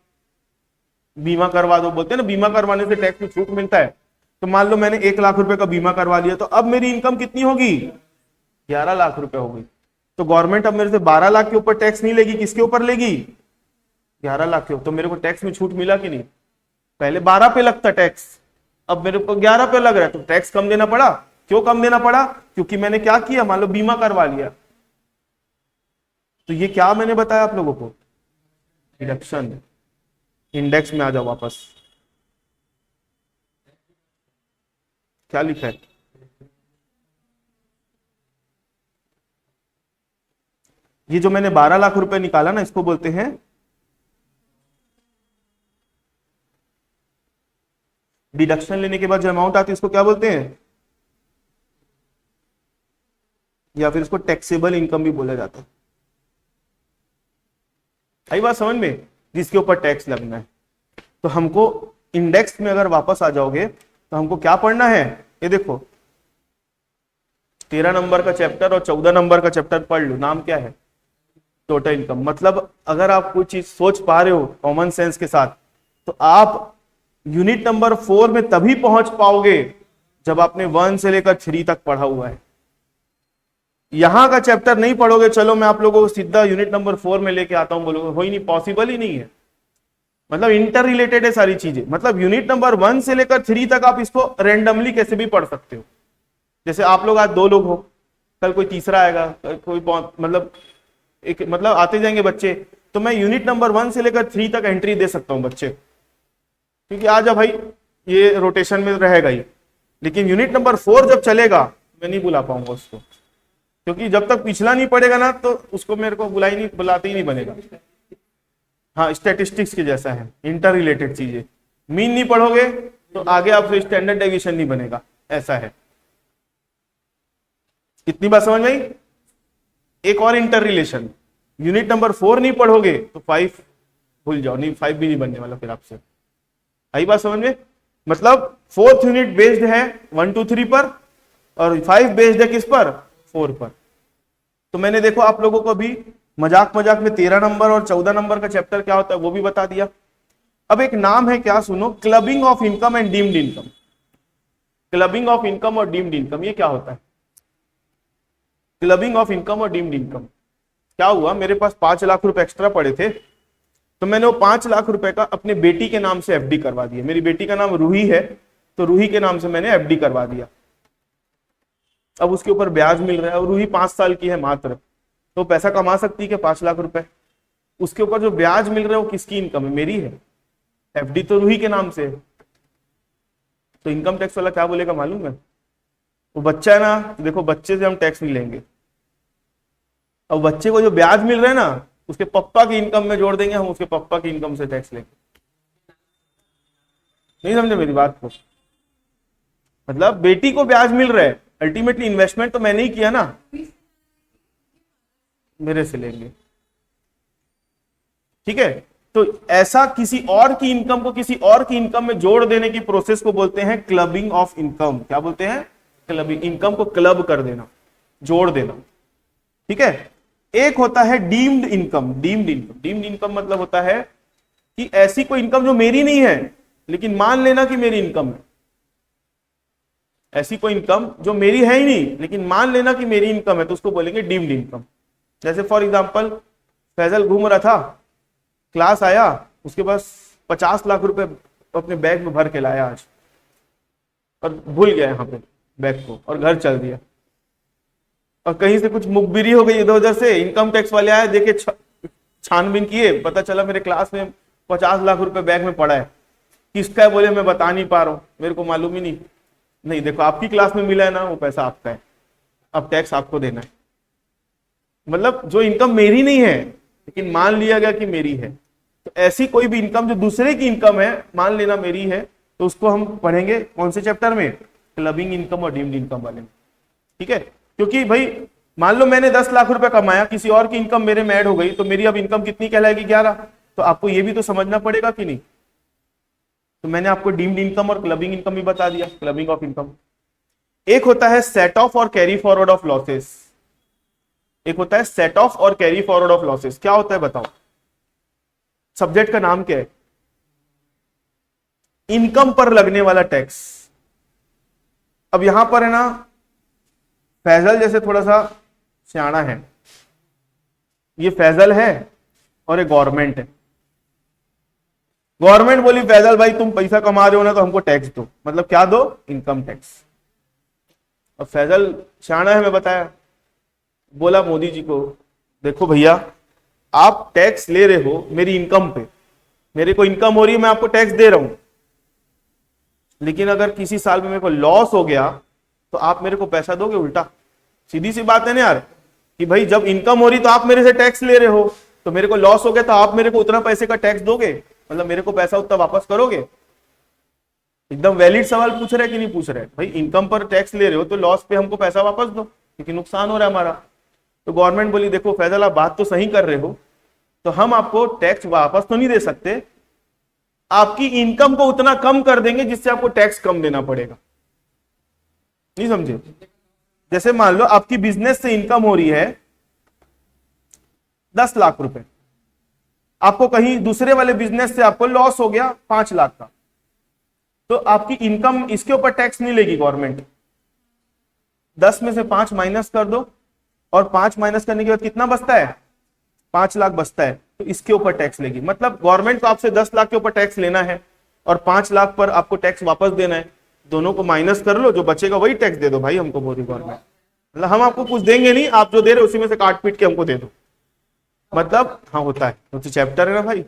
बीमा करवा दो। बोलते हैं ना बीमा करवाने से टैक्स में छूट मिलता है। तो मान लो मैंने 1 लाख रुपए का बीमा करवा लिया, तो अब मेरी इनकम कितनी होगी? 11 लाख रुपए होगी। तो गवर्नमेंट अब मेरे से 12 लाख के ऊपर टैक्स नहीं लेगी, किसके ऊपर लेगी? 11 लाख के ऊपर। तो मेरे को टैक्स में छूट मिला कि नहीं? पहले 12 पे लगता टैक्स, अब मेरे को 11 पे लग रहा है, तो टैक्स कम देना पड़ा। क्यों कम देना पड़ा? क्योंकि मैंने क्या किया? मान लो बीमा करवा लिया। तो ये क्या मैंने बताया आप लोगों को? डिडक्शन। इंडेक्स में आ जाओ वापस, क्या लिखा है? ये जो मैंने 12 लाख रुपए निकाला ना, इसको बोलते हैं डिडक्शन। लेने के बाद जो अमाउंट आती है इसको क्या बोलते हैं? या फिर इसको टैक्सेबल इनकम भी बोला जाता है। आई बात समझ में? जिसके ऊपर टैक्स लगना है। तो हमको इंडेक्स में अगर वापस आ जाओगे तो हमको क्या पढ़ना है? ये देखो, 13 नंबर का चैप्टर और 14 नंबर का चैप्टर पढ़ लो। नाम क्या है? Total income. मतलब अगर आप कोई चीज सोच पा रहे हो कॉमन सेंस के साथ, तो आप यूनिट नंबर 4 में तभी पहुंच पाओगे जब आपने 1 से लेकर 3 तक पढ़ा हुआ है। यहां का चैप्टर नहीं पढ़ोगे, चलो मैं आप लोगों को सीधा यूनिट नंबर 4 में लेके आता हूं, बोलोगे हो ही नहीं, पॉसिबल ही नहीं है। मतलब इंटर रिलेटेड है सारी चीजें। मतलब यूनिट नंबर 1 से लेकर 3 तक आप इसको रेंडमली कैसे भी पढ़ सकते हो। जैसे आप लोग आज 2 लोग हो, कल कोई तीसरा आएगा, कोई मतलब आते जाएंगे बच्चे। तो मैं यूनिट नंबर 1 से लेकर 3 तक एंट्री दे सकता हूं बच्चे, क्योंकि आज भाई ये रोटेशन में रहेगा ही। लेकिन यूनिट नंबर 4 जब चलेगा मैं नहीं बुला पाऊंगा उसको, क्योंकि जब तक पिछला नहीं पड़ेगा ना तो उसको मेरे को बुलाते ही नहीं बनेगा। हाँ, स्टैटिस्टिक्स के जैसा है, इंटर रिलेटेड चीजें। मीन नहीं पढ़ोगे तो आगे आपसे स्टैंडर्ड डेविएशन नहीं बनेगा, ऐसा है। कितनी बात समझ में आई? एक और इंटर रिलेशन, यूनिट नंबर 4 नहीं पढ़ोगे तो 5 भूल जाओ, नहीं 5 भी नहीं बनने वाला फिर आपसे। आई बात समझ में? मतलब 4th यूनिट बेस्ड है 1 2 3 पर, और 5 बेस्ड है किस पर? 4 पर। तो मैंने देखो आप लोगों को अभी मजाक मजाक में 13 नंबर और 14 नंबर का चैप्टर क्या होता है वो भी बता दिया। अब एक नाम है, क्या सुनो, clubbing of income and deemed income. Clubbing of income और डीम्ड इनकम, ये क्या होता है? क्लबिंग ऑफ इनकम और डीम्ड इनकम क्या हुआ? मेरे पास 5 लाख रुपए एक्स्ट्रा पड़े थे, तो मैंने वो 5 लाख रुपए का अपने बेटी के नाम से FD करवा दिया। मेरी बेटी का नाम रूही है, तो रूही के नाम से मैंने FD करवा दिया। अब उसके ऊपर ब्याज मिल रहा है, और रूही 5 साल की है मात्र, तो पैसा कमा सकती है क्या? 5 लाख रुपए। उसके ऊपर जो ब्याज मिल रहा है वो किसकी इनकम है? मेरी है। FD तो रूही के नाम से है। तो इनकम टैक्स वाला क्या बोलेगा मालूम है? वो बच्चा है ना, तो देखो बच्चे से हम टैक्स नहीं लेंगे। अब बच्चे को जो ब्याज मिल रहा है ना, उसके पप्पा की इनकम में जोड़ देंगे, हम उसके पप्पा की इनकम से टैक्स लेंगे। नहीं समझे मेरी बात को? मतलब बेटी को ब्याज मिल रहा है, अल्टीमेटली इन्वेस्टमेंट तो मैंने ही किया ना, मेरे से लेंगे। ठीक है? तो ऐसा किसी और की इनकम को किसी और की इनकम में जोड़ देने की प्रोसेस को बोलते हैं क्लबिंग ऑफ इनकम। क्या बोलते हैं? क्लबिंग। इनकम को क्लब कर देना, जोड़ देना। ठीक है? एक होता है deemed income. Deemed income, deemed income मतलब होता है कि ऐसी कोई इनकम जो मेरी नहीं है, लेकिन मान लेना कि मेरी इनकम है। ऐसी कोई इनकम जो मेरी है ही नहीं, लेकिन मान लेना कि मेरी इनकम है, तो उसको बोलेंगे डीम्ड इनकम। जैसे फॉर एग्जांपल फैजल घूम रहा था, क्लास आया, उसके पास 50 लाख रुपए अपने बैग में भर के लाया आज, और भूल गया यहाँ पे, बैग को और घर चल दिया। और कहीं से कुछ मुखबिरी हो गई इधर उधर से, इनकम टैक्स वाले आए, देखे छानबीन किए, पता चला मेरे क्लास में 50 लाख रुपए बैग में पड़ा है। किसका है बोले मैं बता नहीं पा रहा हूं, मेरे को मालूम ही नहीं। नहीं देखो, आपकी क्लास में मिला है ना, वो पैसा आपका है, अब टैक्स आपको देना है। मतलब जो इनकम मेरी नहीं है लेकिन मान लिया गया कि मेरी है, तो ऐसी कोई भी इनकम जो दूसरे की इनकम है मान लेना मेरी है, तो उसको हम पढ़ेंगे कौन से चैप्टर में, क्लबिंग इनकम और डीम्ड इनकम वाले में। ठीक है, क्योंकि भाई मान लो मैंने 10 लाख रुपए कमाया, किसी और की इनकम मेरे में ऐड हो गई, तो मेरी अब इनकम कितनी कहलाएगी, 11। तो आपको ये भी तो समझना पड़ेगा कि नहीं। तो मैंने आपको डीम्ड इनकम और क्लबिंग इनकम भी बता दिया, क्लबिंग ऑफ इनकम। एक होता है सेट ऑफ और कैरी फॉरवर्ड ऑफ लॉसेस, एक होता है सेट ऑफ और कैरी फॉरवर्ड ऑफ लॉसेस। क्या होता है बताओ, सब्जेक्ट का नाम क्या है, इनकम पर लगने वाला टैक्स। अब यहां पर है ना, फैजल जैसे थोड़ा सा सियाना है, ये फैजल है और ये गवर्नमेंट है। गवर्नमेंट बोली फैजल भाई तुम पैसा कमा रहे हो ना, तो हमको टैक्स दो। मतलब क्या दो, इनकम टैक्स। अब फैजल सियाना है, मैं बताया, बोला मोदी जी को देखो भैया आप टैक्स ले रहे हो मेरी इनकम पे, मेरे को इनकम हो रही है, मैं आपको टैक्स दे रहा हूं, लेकिन अगर किसी साल में मेरे को लॉस हो गया तो आप मेरे को पैसा दोगे उल्टा। सीधी सी बात है ना यार, कि भाई जब इनकम हो रही तो आप मेरे से टैक्स ले रहे हो, तो मेरे को लॉस हो गया तो आप मेरे को उतना पैसे का टैक्स दोगे, मतलब मेरे को पैसा उतना वापस करोगे। एकदम वैलिड सवाल पूछ रहे कि नहीं पूछ रहे, भाई इनकम पर टैक्स ले रहे हो तो लॉस पे हमको पैसा वापस दो, क्योंकि नुकसान हो रहा है हमारा। तो गवर्नमेंट बोली देखो फैजल आप बात तो सही कर रहे हो, तो हम आपको टैक्स वापस तो नहीं दे सकते, आपकी इनकम को उतना कम कर देंगे जिससे आपको टैक्स कम देना पड़ेगा। नहीं समझे, जैसे मान लो आपकी बिजनेस से इनकम हो रही है 10 लाख रुपए, आपको कहीं दूसरे वाले बिजनेस से आपको लॉस हो गया 5 लाख का, तो आपकी इनकम इसके ऊपर टैक्स नहीं लेगी गवर्नमेंट। 10 में से 5 माइनस कर दो, और 5 माइनस करने के बाद कितना बचता है, 5 लाख बचता है, तो इसके ऊपर टैक्स लेगी। मतलब गवर्नमेंट को आपसे 10 लाख के ऊपर टैक्स लेना है और 5 लाख पर आपको टैक्स वापस देना है, दोनों को माइनस कर लो, जो बचेगा वही टैक्स दे दो भाई हमको, बोली गवर्नमेंट। मतलब हम आपको कुछ देंगे नहीं, आप जो दे रहे हो उसी में से काट पीट के हमको दे दो। मतलब हाँ होता है, तो चैप्टर है ना भाई,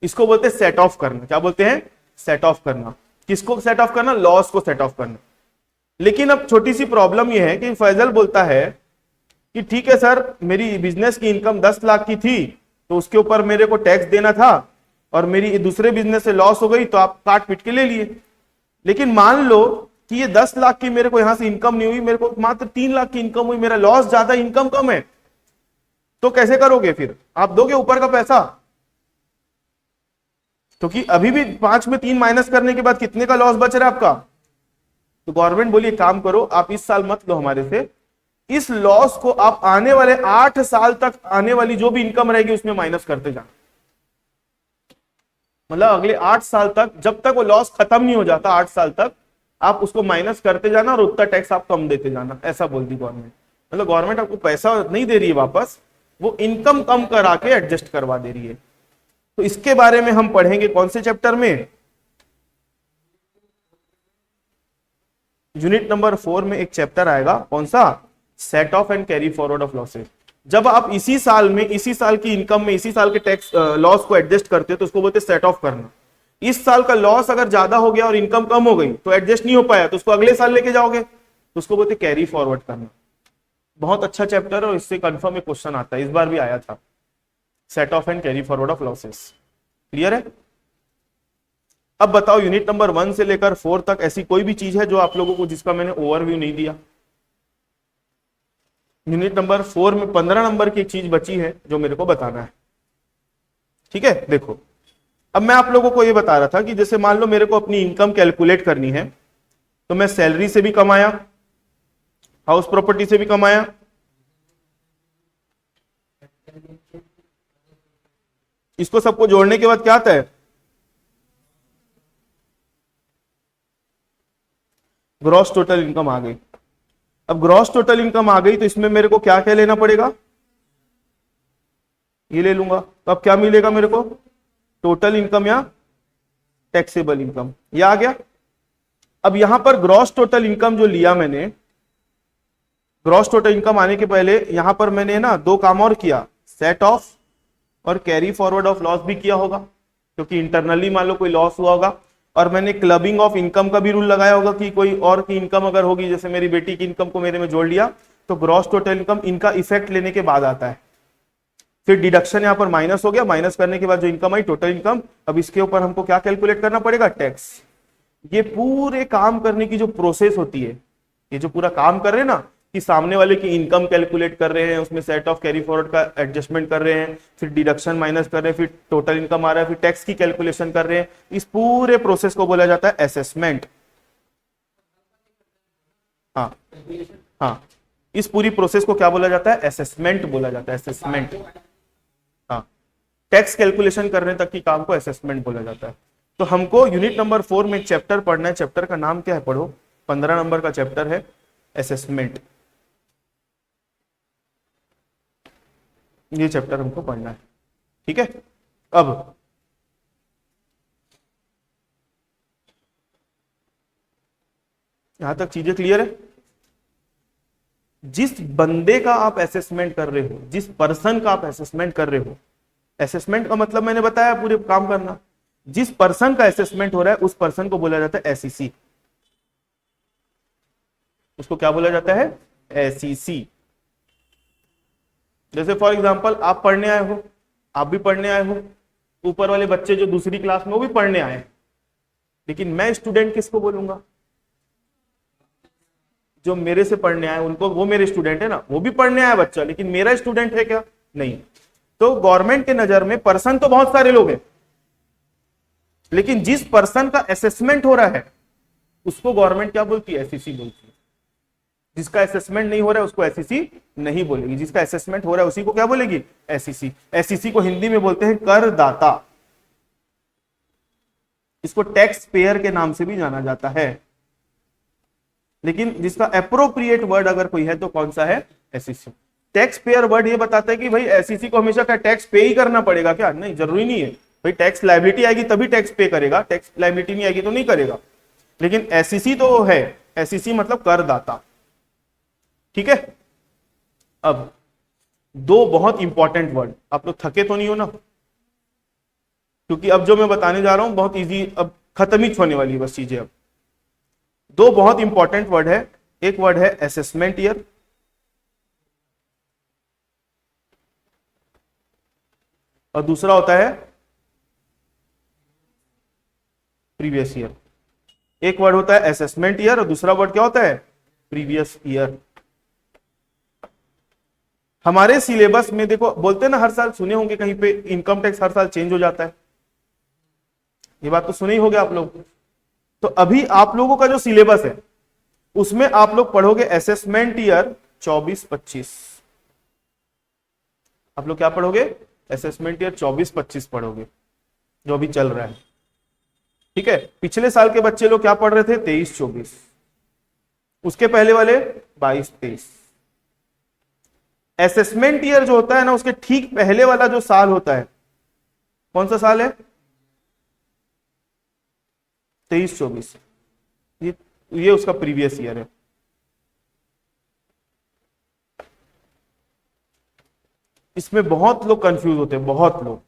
इसको बोलते हैं सेट ऑफ करना। क्या बोलते हैं, सेट ऑफ करना। किसको सेट ऑफ करना, लॉस को सेट ऑफ करना। लेकिन अब छोटी सी प्रॉब्लम यह है कि फैजल बोलता है कि ठीक है सर मेरी बिजनेस की इनकम 10 लाख की थी, तो उसके ऊपर मेरे को टैक्स देना था, और मेरी दूसरे बिजनेस से लॉस हो गई तो आप काट पीट के ले लिए। लेकिन मान लो कि ये 10 लाख की मेरे को यहां से इनकम नहीं हुई, मेरे को मात्र 3 लाख की इनकम हुई, मेरा लॉस ज्यादा इनकम कम है, तो कैसे करोगे फिर, आप दोगे ऊपर का पैसा? क्योंकि अभी भी 5 में 3 माइनस करने के बाद कितने का लॉस बच रहा है आपका। तो गवर्नमेंट बोली काम करो, आप इस साल मत लो हमारे से, इस लॉस को आप आने वाले 8 साल तक आने वाली जो भी इनकम रहेगी उसमें माइनस करते जाना। मतलब अगले 8 साल तक, जब तक वो लॉस खत्म नहीं हो जाता, 8 साल तक आप उसको माइनस करते जाना और उतना टैक्स आप कम देते जाना। ऐसा बोलती गवर्नमेंट। मतलब गवर्नमेंट आपको पैसा नहीं दे रही है वापस, वो इनकम कम करा के एडजस्ट करवा दे रही है। तो इसके बारे में हम पढ़ेंगे कौन से चैप्टर में, यूनिट नंबर 4 में एक चैप्टर आएगा, कौन सा, set of and carry forward of losses. जब आप इसी साल में, इसी साल की इनकम में, इसी साल के टैक्स लॉस को एडजस्ट करते हो तो उसको बोलते हैं सेट ऑफ करना। इस साल का लॉस अगर ज्यादा हो गया और इनकम कम हो गई तो एडजस्ट नहीं हो पाया, तो उसको अगले साल लेके जाओगे, तो उसको बोलते कैरी फॉरवर्ड करना। बहुत अच्छा चैप्टर है और इससे कंफर्म एक क्वेश्चन आता है, इस बार भी आया था, set of and carry forward of losses. Clear है? अब बताओ यूनिट नंबर 1 से लेकर 4 तक ऐसी कोई भी चीज है जो आप लोगों को जिसका मैंने ओवरव्यू नहीं दिया। यूनिट नंबर 4 में 15 नंबर की एक चीज बची है जो मेरे को बताना है। ठीक है, देखो अब मैं आप लोगों को ये बता रहा था कि जैसे मान लो मेरे को अपनी इनकम कैलकुलेट करनी है, तो मैं सैलरी से भी कमाया, हाउस प्रॉपर्टी से भी कमाया, इसको सबको जोड़ने के बाद क्या आता है, ग्रॉस टोटल इनकम आ गई। अब ग्रॉस टोटल इनकम आ गई तो इसमें मेरे को क्या क्या लेना पड़ेगा, ये ले लूंगा, तो अब क्या मिलेगा मेरे को, टोटल इनकम या टैक्सेबल इनकम, ये आ गया। अब यहां पर ग्रॉस टोटल इनकम जो लिया मैंने, ग्रॉस टोटल इनकम आने के पहले यहां पर मैंने ना दो काम और किया, सेट ऑफ और कैरी फॉरवर्ड ऑफ लॉस भी किया होगा, क्योंकि इंटरनली मान लो कोई लॉस हुआ होगा। और मैंने क्लबिंग ऑफ इनकम का भी रूल लगाया होगा कि कोई और की इनकम अगर होगी, जैसे मेरी बेटी की इनकम को मेरे में जोड़ लिया, तो ग्रॉस टोटल इनकम इनका इफेक्ट लेने के बाद आता है। फिर डिडक्शन यहां पर माइनस हो गया, माइनस करने के बाद जो इनकम आई टोटल इनकम, अब इसके ऊपर हमको क्या कैलकुलेट करना पड़ेगा, टैक्स। ये पूरे काम करने की जो प्रोसेस होती है, ये जो पूरा काम कर रहे हैं ना, कि सामने वाले की इनकम कैलकुलेट कर रहे हैं, उसमें सेट ऑफ कैरी फॉरवर्ड का एडजस्टमेंट कर रहे हैं, फिर डिडक्शन माइनस कर रहे हैं, फिर टोटल इनकम आ रहा है, फिर टैक्स की कैलकुलेशन कर रहे हैं, इस पूरे प्रोसेस को बोला जाता है असेसमेंट। हाँ हाँ, इस पूरी प्रोसेस को क्या बोला जाता है, असेसमेंट बोला जाता है, असेसमेंट। हाँ, टैक्स कैलकुलेशन करने तक की काम को असेसमेंट बोला जाता है। तो हमको यूनिट नंबर 4 में चैप्टर पढ़ना है, चैप्टर का नाम क्या है, पढ़ो, 15 नंबर का चैप्टर है असेसमेंट। ये चैप्टर हमको पढ़ना है, ठीक है। अब यहां तक चीजें क्लियर है। जिस बंदे का आप असेसमेंट कर रहे हो, जिस पर्सन का आप असेसमेंट कर रहे हो, असेसमेंट का मतलब मैंने बताया पूरे काम करना, जिस पर्सन का असेसमेंट हो रहा है उस पर्सन को बोला जाता है एसईसी। उसको क्या बोला जाता है, एसईसी। जैसे फॉर एग्जांपल आप पढ़ने आए हो, आप भी पढ़ने आए हो, ऊपर वाले बच्चे जो दूसरी क्लास में वो भी पढ़ने आए, लेकिन मैं स्टूडेंट किसको बोलूंगा, जो मेरे से पढ़ने आए उनको, वो मेरे स्टूडेंट है ना, वो भी पढ़ने आया बच्चा, लेकिन मेरा स्टूडेंट है क्या, नहीं। तो गवर्नमेंट के नजर में पर्सन तो बहुत सारे लोग हैं, लेकिन जिस पर्सन का असेसमेंट हो रहा है उसको गवर्नमेंट क्या बोलती है, एसईसी बोलती है। जिसका असेसमेंट नहीं हो रहा है उसको एसईसी नहीं बोलेगी, जिसका असेसमेंट हो रहा है उसी को क्या बोलेगी, एसईसी। एसईसी को हिंदी में बोलते हैं करदाता। इसको टैक्स पेयर के नाम से भी जाना जाता है, लेकिन जिसका अप्रोप्रिएट वर्ड अगर कोई है तो कौन सा है, एसईसी। टैक्स पेयर वर्ड ये बताता है कि भाई एसईसी को हमेशा क्या टैक्स पे ही करना पड़ेगा क्या, नहीं, जरूरी नहीं है भाई। टैक्स लायबिलिटी आएगी तभी टैक्स पे करेगा, टैक्स लायबिलिटी नहीं आएगी तो नहीं करेगा, लेकिन एसईसी तो है, एसईसी मतलब करदाता, ठीक है। अब दो बहुत इंपॉर्टेंट वर्ड, आप लोग थके तो नहीं हो ना, क्योंकि अब जो मैं बताने जा रहा हूं बहुत इजी, अब खत्म ही होने वाली है बस चीजें। अब दो बहुत इंपॉर्टेंट वर्ड है, एक वर्ड है असेसमेंट ईयर, और दूसरा होता है प्रीवियस ईयर। एक वर्ड होता है असेसमेंट ईयर और दूसरा वर्ड क्या होता है, प्रीवियस ईयर। हमारे सिलेबस में देखो, बोलते हैं ना हर साल, सुने होंगे कहीं पे इनकम टैक्स हर साल चेंज हो जाता है, ये बात तो सुने ही होगे आप लोग। तो अभी आप लोगों का जो सिलेबस है उसमें आप लोग पढ़ोगे असेसमेंट ईयर 24-25। आप लोग क्या पढ़ोगे, असेसमेंट ईयर 24-25 पढ़ोगे, जो अभी चल रहा है, ठीक है। पिछले साल के बच्चे लोग क्या पढ़ रहे थे, 23-24, उसके पहले वाले 22-23। असेसमेंट ईयर जो होता है ना, उसके ठीक पहले वाला जो साल होता है, कौन सा साल है, 23-24, ये उसका प्रीवियस ईयर है। इसमें बहुत लोग कंफ्यूज होते हैं, बहुत लोग।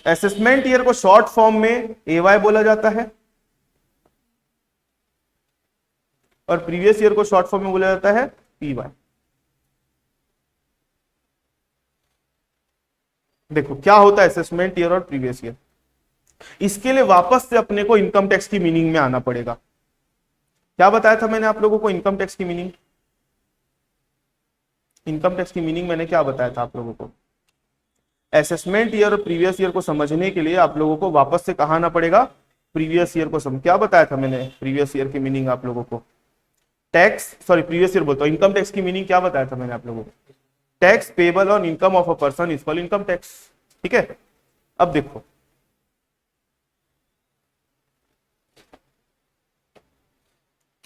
असेसमेंट ईयर को शॉर्ट फॉर्म में एवाई बोला जाता है, और प्रीवियस ईयर को शॉर्ट फॉर्म में बोला जाता है पीवाई। देखो क्या होता है असेसमेंट ईयर और प्रीवियस ईयर। इसके लिए वापस से अपने को इनकम टैक्स की मीनिंग में आना पड़ेगा। क्या बताया था मैंने आप लोगों को इनकम टैक्स की मीनिंग, इनकम टैक्स की मीनिंग मैंने क्या बताया था आप लोगों को, असेसमेंट ईयर और प्रीवियस ईयर को समझने के लिए आप लोगों को वापस से कहा आना पड़ेगा, प्रीवियस ईयर को क्या बताया था मैंने, प्रीवियस ईयर की मीनिंग आप लोगों को, टैक्स, सॉरी प्रीवियस ईयर बोलता हूं, इनकम टैक्स की मीनिंग क्या बताया था मैंने आप लोगों को, tax payable on income of a person is called income tax, ठीक है। अब देखो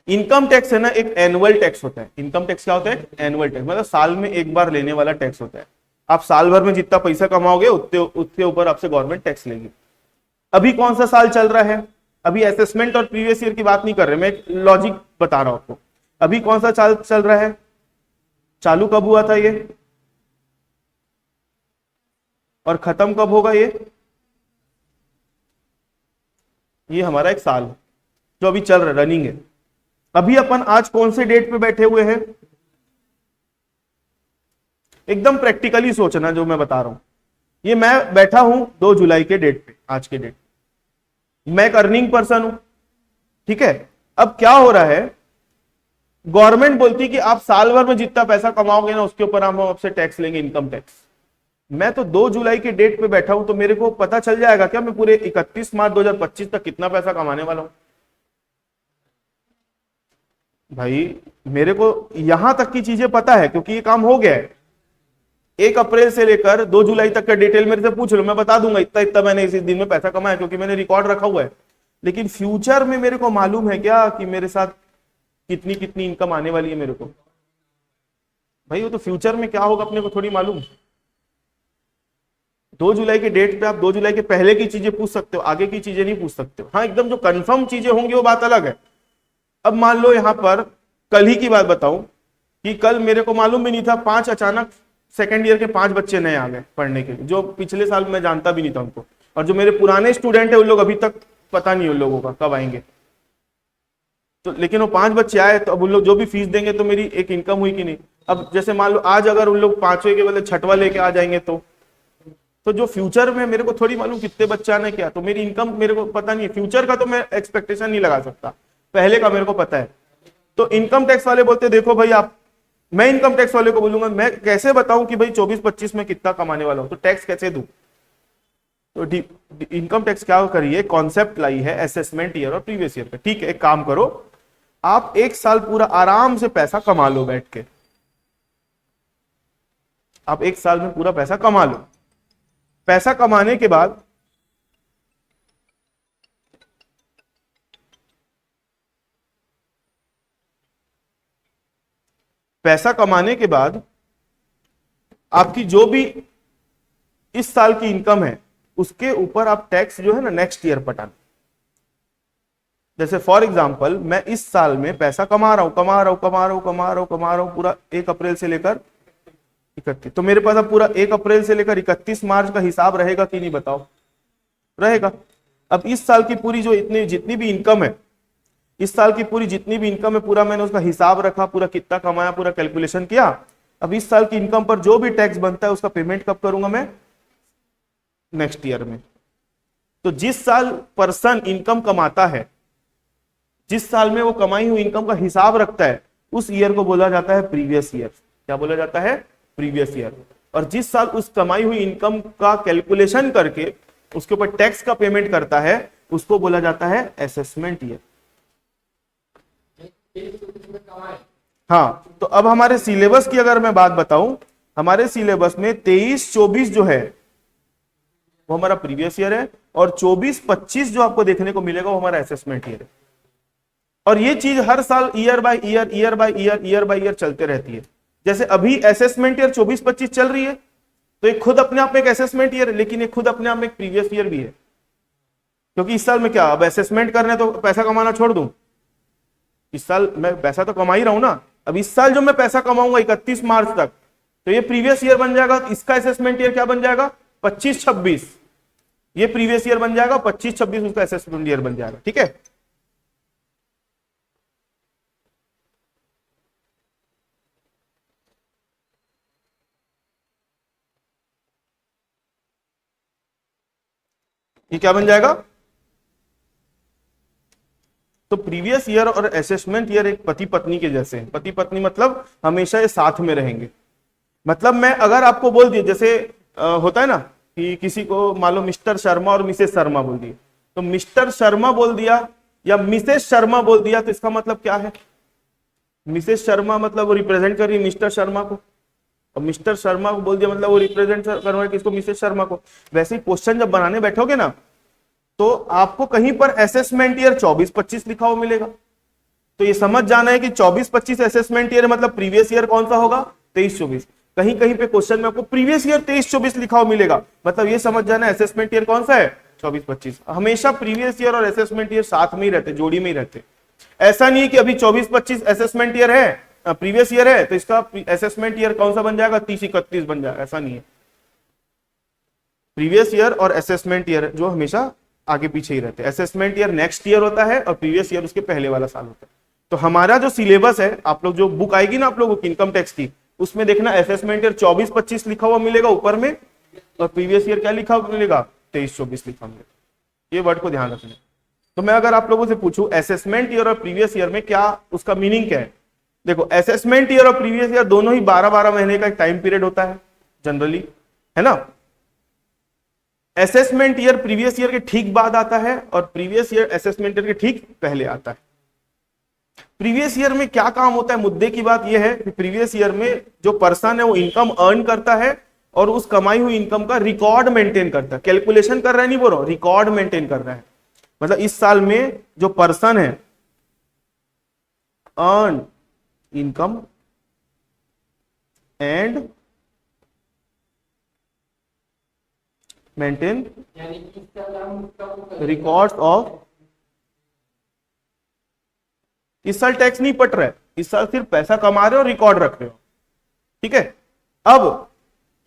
इनकम टैक्स है ना, एक एनुअल टैक्स होता है। इनकम टैक्स क्या होता है, एनुअल टैक्स, मतलब साल में एक बार लेने वाला टैक्स होता है। आप साल भर में जितना पैसा कमाओगे उतने ऊपर आपसे गवर्नमेंट टैक्स लेगी। अभी कौन सा साल चल रहा है, अभी असेसमेंट और प्रीवियस ईयर की बात नहीं कर रहे, मैं एक लॉजिक बता रहा हूं आपको। अभी कौन सा चल रहा है, चालू कब हुआ था ये, और खत्म कब होगा ये हमारा एक साल है जो अभी चल रहा है, रनिंग है। अभी अपन आज कौन से डेट पे बैठे हुए हैं, एकदम प्रैक्टिकली सोचना जो मैं बता रहा हूं। ये मैं बैठा हूं 2 जुलाई के डेट पे, आज के डेट, मैं एक अर्निंग पर्सन हूं, ठीक है। अब क्या हो रहा है, गवर्नमेंट बोलती कि आप साल भर में जितना पैसा कमाओगे ना उसके ऊपर हम आपसे टैक्स लेंगे, इनकम टैक्स। मैं तो 2 जुलाई के डेट पे बैठा हूं, तो मेरे को पता चल जाएगा क्या मैं पूरे 31 मार्च 2025 तक कितना पैसा कमाने वाला हूं। भाई मेरे को यहां तक की चीजें पता है क्योंकि ये काम हो गया है। 1 अप्रैल से लेकर 2 जुलाई तक का डिटेल मेरे से पूछ लो, मैं बता दूंगा इतना इतना मैंने इसी दिन में पैसा कमाया, क्योंकि मैंने रिकॉर्ड रखा हुआ है। लेकिन फ्यूचर में मेरे को मालूम है क्या कि मेरे साथ कितनी कितनी इनकम आने वाली है मेरे को। भाई वो तो फ्यूचर में क्या होगा अपने को थोड़ी मालूम। 2 जुलाई के डेट पे आप 2 जुलाई के पहले की चीजें पूछ सकते हो, आगे की चीजें नहीं पूछ सकते हो। हाँ एकदम जो कंफर्म चीजें होंगी वो बात अलग है। अब मान लो यहां पर कल ही की बात बताऊं कि कल मेरे को मालूम भी नहीं था 5 अचानक सेकेंड ईयर के 5 बच्चे नए आ गए पढ़ने के लिए, जो पिछले साल मैं जानता भी नहीं था उनको। और जो मेरे पुराने स्टूडेंट है उन लोग अभी तक पता नहीं उन लोगों का कब आएंगे। तो लेकिन वो 5 बच्चे आए, तो अब उन लोग जो भी फीस देंगे तो मेरी एक इनकम हुई कि नहीं। अब जैसे मान लो आज अगर उन लोग 5वें के बदले 6वां लेके आ जाएंगे तो जो फ्यूचर में मेरे को थोड़ी मालूम कितने बच्चे आने क्या, तो मेरी इनकम मेरे को पता नहीं है। फ्यूचर का तो मैं एक्सपेक्टेशन नहीं लगा सकता, पहले का मेरे को पता है। तो इनकम टैक्स वाले बोलते देखो भाई आप, मैं इनकम टैक्स वाले को बोलूंगा मैं कैसे बताऊं कि भाई 24-25 में कितना कमाने वाला हूं, तो टैक्स कैसे दूं। तो इनकम टैक्स क्या करिए, कॉन्सेप्ट लाई है असेसमेंट ईयर और प्रीवियस ईयर का। ठीक है, एक काम करो, आप 1 साल पूरा आराम से पैसा कमा लो बैठ के। आप 1 साल में पूरा पैसा कमा लो। पैसा कमाने के बाद आपकी जो भी इस साल की इनकम है उसके ऊपर आप टैक्स जो है ना नेक्स्ट ईयर पटाना। जैसे फॉर एग्जांपल मैं इस साल में पैसा कमा रहा हूं पूरा 1 अप्रैल से लेकर 31, तो मेरे पास अब पूरा 1 अप्रैल से लेकर 31 मार्च का हिसाब रहेगा कि नहीं बताओ, रहेगा। अब इस साल की पूरी जो जितनी भी इनकम है, इस साल की पूरी जितनी भी इनकम है पूरा मैंने उसका हिसाब रखा, पूरा कितना कमाया पूरा कैलकुलेशन किया। अब इस साल की इनकम पर जो भी टैक्स बनता है उसका पेमेंट कब करूंगा मैं, नेक्स्ट ईयर में। तो जिस साल पर्सन इनकम कमाता है, जिस साल में वो कमाई हुई इनकम का हिसाब रखता है, उस ईयर को बोला जाता है प्रीवियस ईयर। क्या बोला जाता है, प्रीवियस ईयर। और जिस साल उस कमाई हुई इनकम का कैलकुलेशन करके उसके ऊपर टैक्स का पेमेंट करता है उसको बोला जाता है असेसमेंट ईयर। हाँ, तो अब हमारे सिलेबस की अगर मैं बात बताऊं, हमारे सिलेबस में 23-24 जो है वो हमारा प्रीवियस ईयर है, और 24-25 जो आपको देखने को मिलेगा वो हमारा असेसमेंट ईयर है। और ये चीज हर साल ईयर बाय ईयर चलते रहती है। जैसे अभी असेसमेंट ईयर 24-25 चल रही है, तो ये खुद अपने आप में एक असेसमेंट ईयर है, लेकिन ये खुद अपने आप में एक प्रीवियस ईयर भी है। क्योंकि इस साल में क्या, अब असेसमेंट करने तो पैसा कमाना छोड़ दूं, इस साल मैं पैसा तो कमा ही रहा हूं ना। अब इस साल जो मैं पैसा कमाऊंगा 31 मार्च तक, तो ये प्रीवियस ईयर बन जाएगा। इसका असेसमेंट ईयर क्या बन जाएगा, 25-26। ये प्रीवियस ईयर बन जाएगा, 25-26 उसका असेसमेंट ईयर बन जाएगा। ठीक है, ये क्या बन जाएगा। तो प्रीवियस ईयर और असेसमेंट ईयर एक पति पत्नी के जैसे हैं। पति पत्नी मतलब हमेशा ये साथ में रहेंगे। मतलब मैं अगर आपको बोल दिया, जैसे होता है ना कि किसी को मान लो मिस्टर शर्मा और मिसेस शर्मा बोल दिए, तो मिस्टर शर्मा बोल दिया या मिसेस शर्मा बोल दिया, तो इसका मतलब क्या है, मिसेस शर्मा मतलब वो रिप्रेजेंट कर रही है मिस्टर शर्मा को, और मिस्टर शर्मा को बोल दिया मतलब वो रिप्रेजेंट कर रहा है किसको, मिसेस शर्मा को। वैसे ही क्वेश्चन जब बनाने बैठोगे ना, तो आपको कहीं पर असेसमेंट ईयर 24-25 लिखा हुआ मिलेगा, तो ये समझ जाना है कि 24-25 असेसमेंट ईयर मतलब प्रीवियस ईयर कौन सा होगा, 23-24। कहीं कहीं पे क्वेश्चन में आपको प्रीवियस ईयर 23-24 लिखा हुआ मिलेगा, मतलब ये समझ जाना है असेसमेंट ईयर कौन सा है, 24-25 हमेशा प्रीवियस ईयर और असेसमेंट ईयर साथ में ही रहते, जोड़ी में ही रहते। ऐसा नहीं है कि अभी 24-25 असेसमेंट ईयर है, प्रीवियस ईयर है, तो इसका असेसमेंट ईयर कौन सा बन जाएगा, 30-31 बन जाएगा, ऐसा नहीं है। प्रीवियस ईयर और असेसमेंट ईयर जो हमेशा आगे पीछे ही रहते हैं। असेसमेंट ईयर नेक्स्ट ईयर होता है और प्रीवियस ईयर उसके पहले वाला साल होता है। तो हमारा जो सिलेबस है, आप लोग जो बुक आएगी ना आप लोगों की इनकम टैक्स की, उसमें देखना असेसमेंट ईयर 24-25 लिखा हुआ मिलेगा ऊपर में, और प्रीवियस ईयर क्या लिखा हुआ मिलेगा, 23-24 लिखा मिलेगा। ये वर्ड को ध्यान रखना। तो मैं अगर आप लोगों से पूछूं असेसमेंट ईयर और प्रीवियस ईयर में क्या उसका मीनिंग क्या है, देखो असेसमेंट ईयर और प्रीवियस ईयर दोनों ही 12-12 महीने का एक टाइम पीरियड होता है जनरली, है ना। असेसमेंट ईयर प्रीवियस ईयर के ठीक बाद आता है और प्रीवियस ईयर असेसमेंट ईयर के ठीक पहले आता है। प्रीवियस ईयर में क्या काम होता है, मुद्दे की बात यह है कि प्रीवियस ईयर में जो पर्सन है वो इनकम अर्न करता है और उस कमाई हुई इनकम का रिकॉर्ड मेंटेन करता है। कैलकुलेशन कर रहा है नहीं बोल रहा हूं, रिकॉर्ड मेंटेन कर रहा है। मतलब इस साल में जो पर्सन है earn income and maintain records of, इस साल टैक्स नहीं पट रहा है, इस साल सिर्फ पैसा कमा रहे हो और रिकॉर्ड रख रहे हो, ठीक है। अब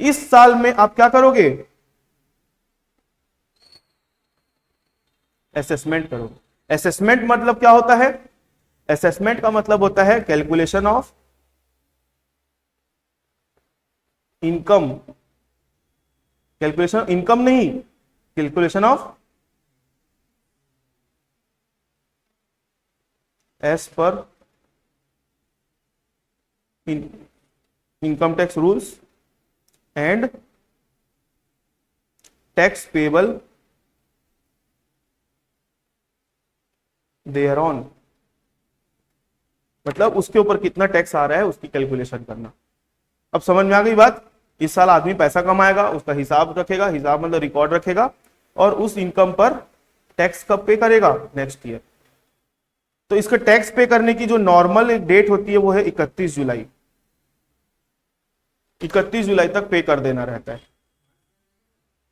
इस साल में आप क्या करोगे, असेसमेंट करोगे। असेसमेंट मतलब क्या होता है, असेसमेंट का मतलब होता है calculation of income, calculation income नहीं, calculation of as per income tax rules and tax payable thereon, मतलब उसके ऊपर कितना टैक्स आ रहा है उसकी कैलकुलेशन करना। अब समझ में आ गई बात। इस साल आदमी पैसा कमाएगा, उसका हिसाब रखेगा, हिसाब मतलब रिकॉर्ड रखेगा, और उस इनकम पर टैक्स कब पे करेगा, नेक्स्ट ईयर। तो इसका टैक्स पे करने की जो नॉर्मल एक डेट होती है वो है 31 जुलाई। 31 जुलाई तक पे कर देना रहता है।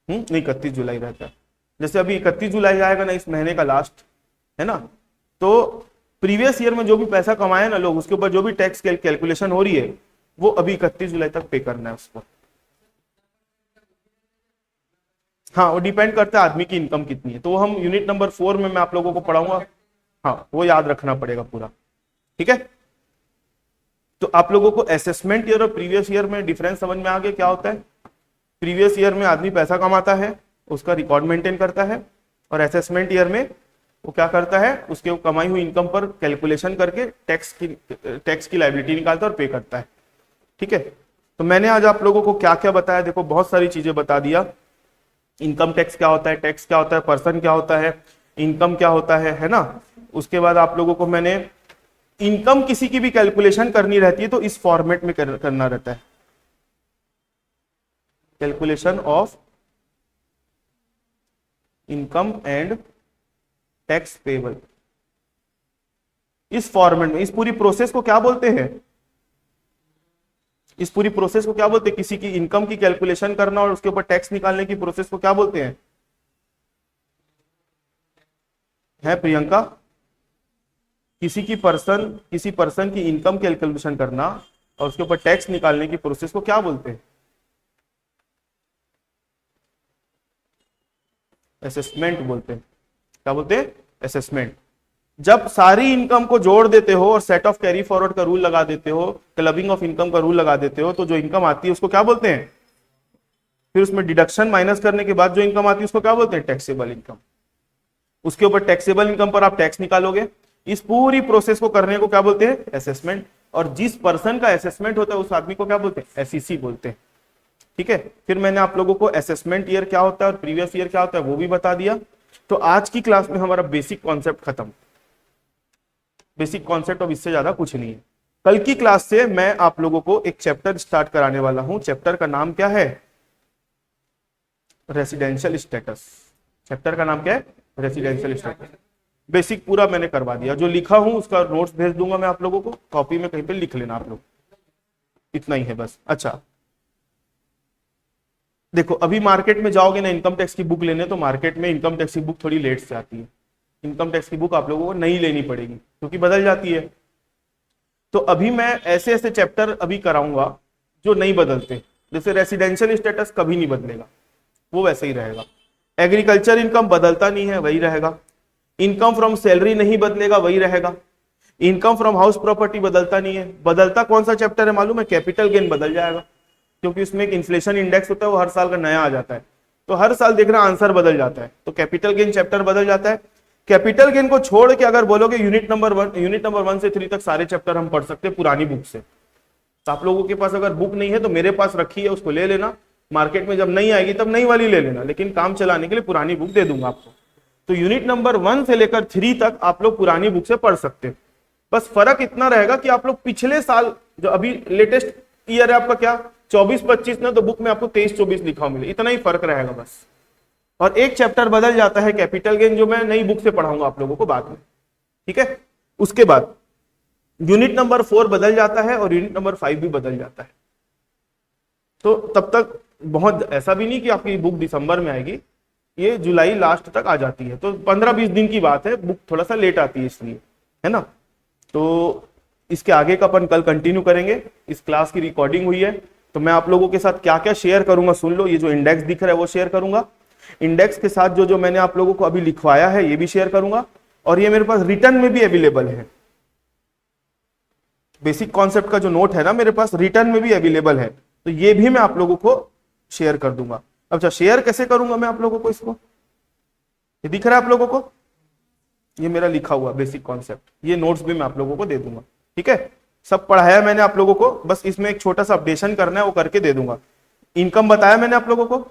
नहीं 31 जुलाई रहता है। जैसे अभी 31 जुलाई आएगा ना, इस महीने का लास्ट है ना, तो प्रीवियस ईयर में जो भी पैसा कमाए ना लोग, उसके ऊपर जो भी टैक्स कैलकुलेशन हो रही है वो अभी 31 जुलाई तक पे करना है उसको। हाँ, वो डिपेंड करता है आदमी की इनकम कितनी है। तो वो हम यूनिट नंबर 4 में मैं आप लोगों को पढ़ाऊंगा। हाँ, वो याद रखना पड़ेगा पूरा, ठीक है। तो आप लोगों को असेसमेंट ईयर और प्रीवियस ईयर में डिफरेंस समझ में आ गया क्या होता है। प्रीवियस ईयर में आदमी पैसा कमाता है, उसका रिकॉर्ड मेंटेन करता है, और असेसमेंट ईयर में वो क्या करता है, उसके कमाई हुई इनकम पर कैलकुलेशन करके टैक्स की लायबिलिटी निकालता है और पे करता है, ठीक है। तो मैंने आज आप लोगों को क्या क्या बताया, देखो बहुत सारी चीजें बता दिया। इनकम टैक्स क्या होता है, टैक्स क्या होता है, पर्सन क्या होता है, इनकम क्या होता है ना। उसके बाद आप लोगों को मैंने इनकम किसी की भी कैलकुलेशन करनी रहती है तो इस फॉर्मेट में करना रहता है, calculation of income and tax payable. इस फॉर्मेट में इस पूरी प्रोसेस को क्या बोलते हैं, इस पूरी प्रोसेस को क्या बोलते हैं, किसी की इनकम की कैलकुलेशन करना और उसके ऊपर टैक्स निकालने की प्रोसेस को क्या बोलते हैं, है प्रियंका? किसी पर्सन की इनकम कैलकुलेशन करना और उसके ऊपर टैक्स निकालने की प्रोसेस को क्या बोलते हैं, असेसमेंट बोलते हैं। क्या बोलते हैं, असेसमेंट। जब सारी इनकम को जोड़ देते हो और सेट ऑफ कैरी फॉरवर्ड का रूल लगा देते हो, क्लबिंग ऑफ इनकम का रूल लगा देते हो, तो जो इनकम आती है उसको क्या बोलते हैं, फिर उसमें डिडक्शन माइनस करने के बाद जो इनकम आती है उसको क्या बोलते हैं, टैक्सेबल इनकम। उसके ऊपर टैक्सेबल इनकम पर आप टैक्स निकालोगे। इस पूरी प्रोसेस को करने को क्या बोलते हैं, असेसमेंट। और जिस पर्सन का असेसमेंट होता है उस आदमी को क्या बोलते हैं, एसईसी बोलते हैं, ठीक है। फिर मैंने आप लोगों को असेसमेंट ईयर क्या होता है और प्रीवियस ईयर क्या होता है वो भी बता दिया। तो आज की क्लास में हमारा बेसिक कॉन्सेप्ट खत्म, बेसिक कॉन्सेप्ट, अब इससे ज्यादा कुछ नहीं है। कल की क्लास से मैं आप लोगों को एक चैप्टर स्टार्ट कराने वाला हूं। चैप्टर का नाम क्या है, रेसिडेंशियल स्टेटस। चैप्टर का नाम क्या है, रेसिडेंशियल स्टेटस। बेसिक पूरा मैंने करवा दिया, जो लिखा हूं उसका नोट्स भेज दूंगा मैं आप लोगों को, कॉपी में कहीं पे लिख लेना आप लोग, इतना ही है बस। अच्छा, देखो अभी मार्केट में जाओगे ना इनकम टैक्स की बुक लेने, तो मार्केट में इनकम टैक्स की बुक थोड़ी लेट से आती है। इनकम टैक्स की बुक आप लोगों को नहीं लेनी पड़ेगी क्योंकि बदल जाती है। तो अभी मैं ऐसे ऐसे चैप्टर अभी कराऊंगा जो नहीं बदलते। जैसे रेसिडेंशियल स्टेटस कभी नहीं बदलेगा, वो वैसे ही रहेगा। एग्रीकल्चर इनकम बदलता नहीं है, वही रहेगा। इनकम फ्रॉम सैलरी नहीं बदलेगा, वही रहेगा। इनकम फ्रॉम हाउस प्रॉपर्टी बदलता नहीं है। बदलता कौन सा चैप्टर है मालूम है? कैपिटल गेन बदल जाएगा, क्योंकि उसमें एक इन्फ्लेशन इंडेक्स होता है, वो हर साल का नया आ जाता है। तो हर साल देखना आंसर बदल जाता है, तो कैपिटल गेन चैप्टर बदल जाता है। कैपिटल गेन को छोड़ के अगर बोलोगे यूनिट नंबर 1 से 3 तक सारे चैप्टर हम पढ़ सकते हैं पुरानी बुक से। तो आप लोगों के पास अगर बुक नहीं है तो मेरे पास रखी है, उसको ले लेना। मार्केट में जब नहीं आएगी तब नई वाली ले लेना, लेकिन काम चलाने के लिए पुरानी बुक दे दूंगा आपको। तो यूनिट नंबर 1 से लेकर 3 तक आप लोग पुरानी बुक से पढ़ सकते हैं। बस फर्क इतना रहेगा कि आप लोग पिछले साल जो अभी लेटेस्ट ईयर है आपका क्या 24-25 ना, तो बुक में आपको 23-24 लिखा मिले, इतना ही फर्क रहेगा बस। और एक चैप्टर बदल जाता है कैपिटल गेन, जो मैं नई बुक से पढ़ाऊंगा आप लोगों को बाद में, ठीक है। उसके बाद यूनिट नंबर 4 बदल जाता है और यूनिट नंबर 5 भी बदल जाता है। तो तब तक बहुत ऐसा भी नहीं कि आपकी बुक दिसंबर में आएगी, ये जुलाई लास्ट तक आ जाती है। तो 15-20 दिन की बात है, बुक थोड़ा सा लेट आती है इसलिए, है ना। तो इसके आगे का अपन कल कंटिन्यू करेंगे। इस क्लास की रिकॉर्डिंग हुई है, तो मैं आप लोगों के साथ क्या क्या शेयर करूंगा सुन लो। ये जो इंडेक्स दिख रहा है वो शेयर करूंगा, इंडेक्स के साथ जो जो मैंने आप लोगों को अभी लिखवाया है ये भी शेयर करूंगा, और ये मेरे पास रिटर्न में भी अवेलेबल है। बेसिक कॉन्सेप्ट का जो नोट है ना मेरे पास रिटर्न में भी अवेलेबल है, तो ये भी मैं आप लोगों को शेयर कर दूंगा। अच्छा, शेयर कैसे करूंगा मैं आप लोगों को? इसको ये दिख रहा है आप लोगों को, ये मेरा लिखा हुआ बेसिक कॉन्सेप्ट, ये नोट्स भी मैं आप लोगों को दे दूंगा, ठीक है। सब पढ़ाया मैंने आप लोगों को, बस इसमें एक छोटा सा अपडेशन करना है, वो करके दे दूंगा। इनकम बताया मैंने आप लोगों को,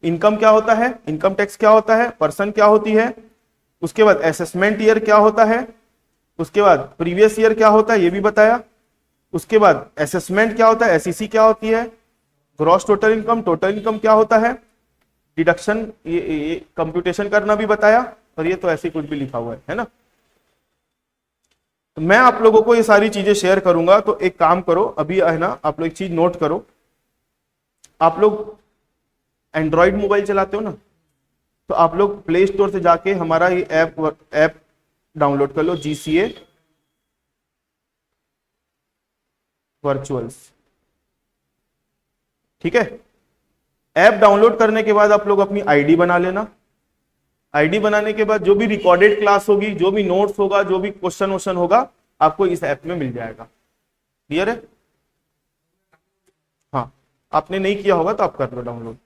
इनकम क्या होता है, इनकम टैक्स क्या होता है, पर्सन क्या होती है, उसके बाद असेसमेंट ईयर क्या होता है, उसके बाद प्रीवियस ईयर क्या होता है ये भी बताया, उसके बाद असेसमेंट क्या होता है, एसईसी क्या होती है, ग्रॉस टोटल इनकम क्या होता है, डिडक्शन ये कंप्यूटेशन करना भी बताया, और ये तो ऐसे कुछ भी लिखा हुआ है ना। तो मैं आप लोगों को ये सारी चीजें शेयर करूंगा। तो एक काम करो अभी, है ना, आप लोग एक चीज नोट करो। आप लोग एंड्रॉइड मोबाइल चलाते हो ना, तो आप लोग प्ले स्टोर से जाके हमारा ये ऐप डाउनलोड कर लो, GCA वर्चुअल्स, ठीक है। ऐप डाउनलोड करने के बाद आप लोग अपनी आईडी बना लेना। आईडी बनाने के बाद जो भी रिकॉर्डेड क्लास होगी, जो भी नोट्स होगा, जो भी क्वेश्चन वोश्चन होगा, आपको इस ऐप में मिल जाएगा। क्लियर है? हाँ, आपने नहीं किया होगा तो आप कर लो डाउनलोड।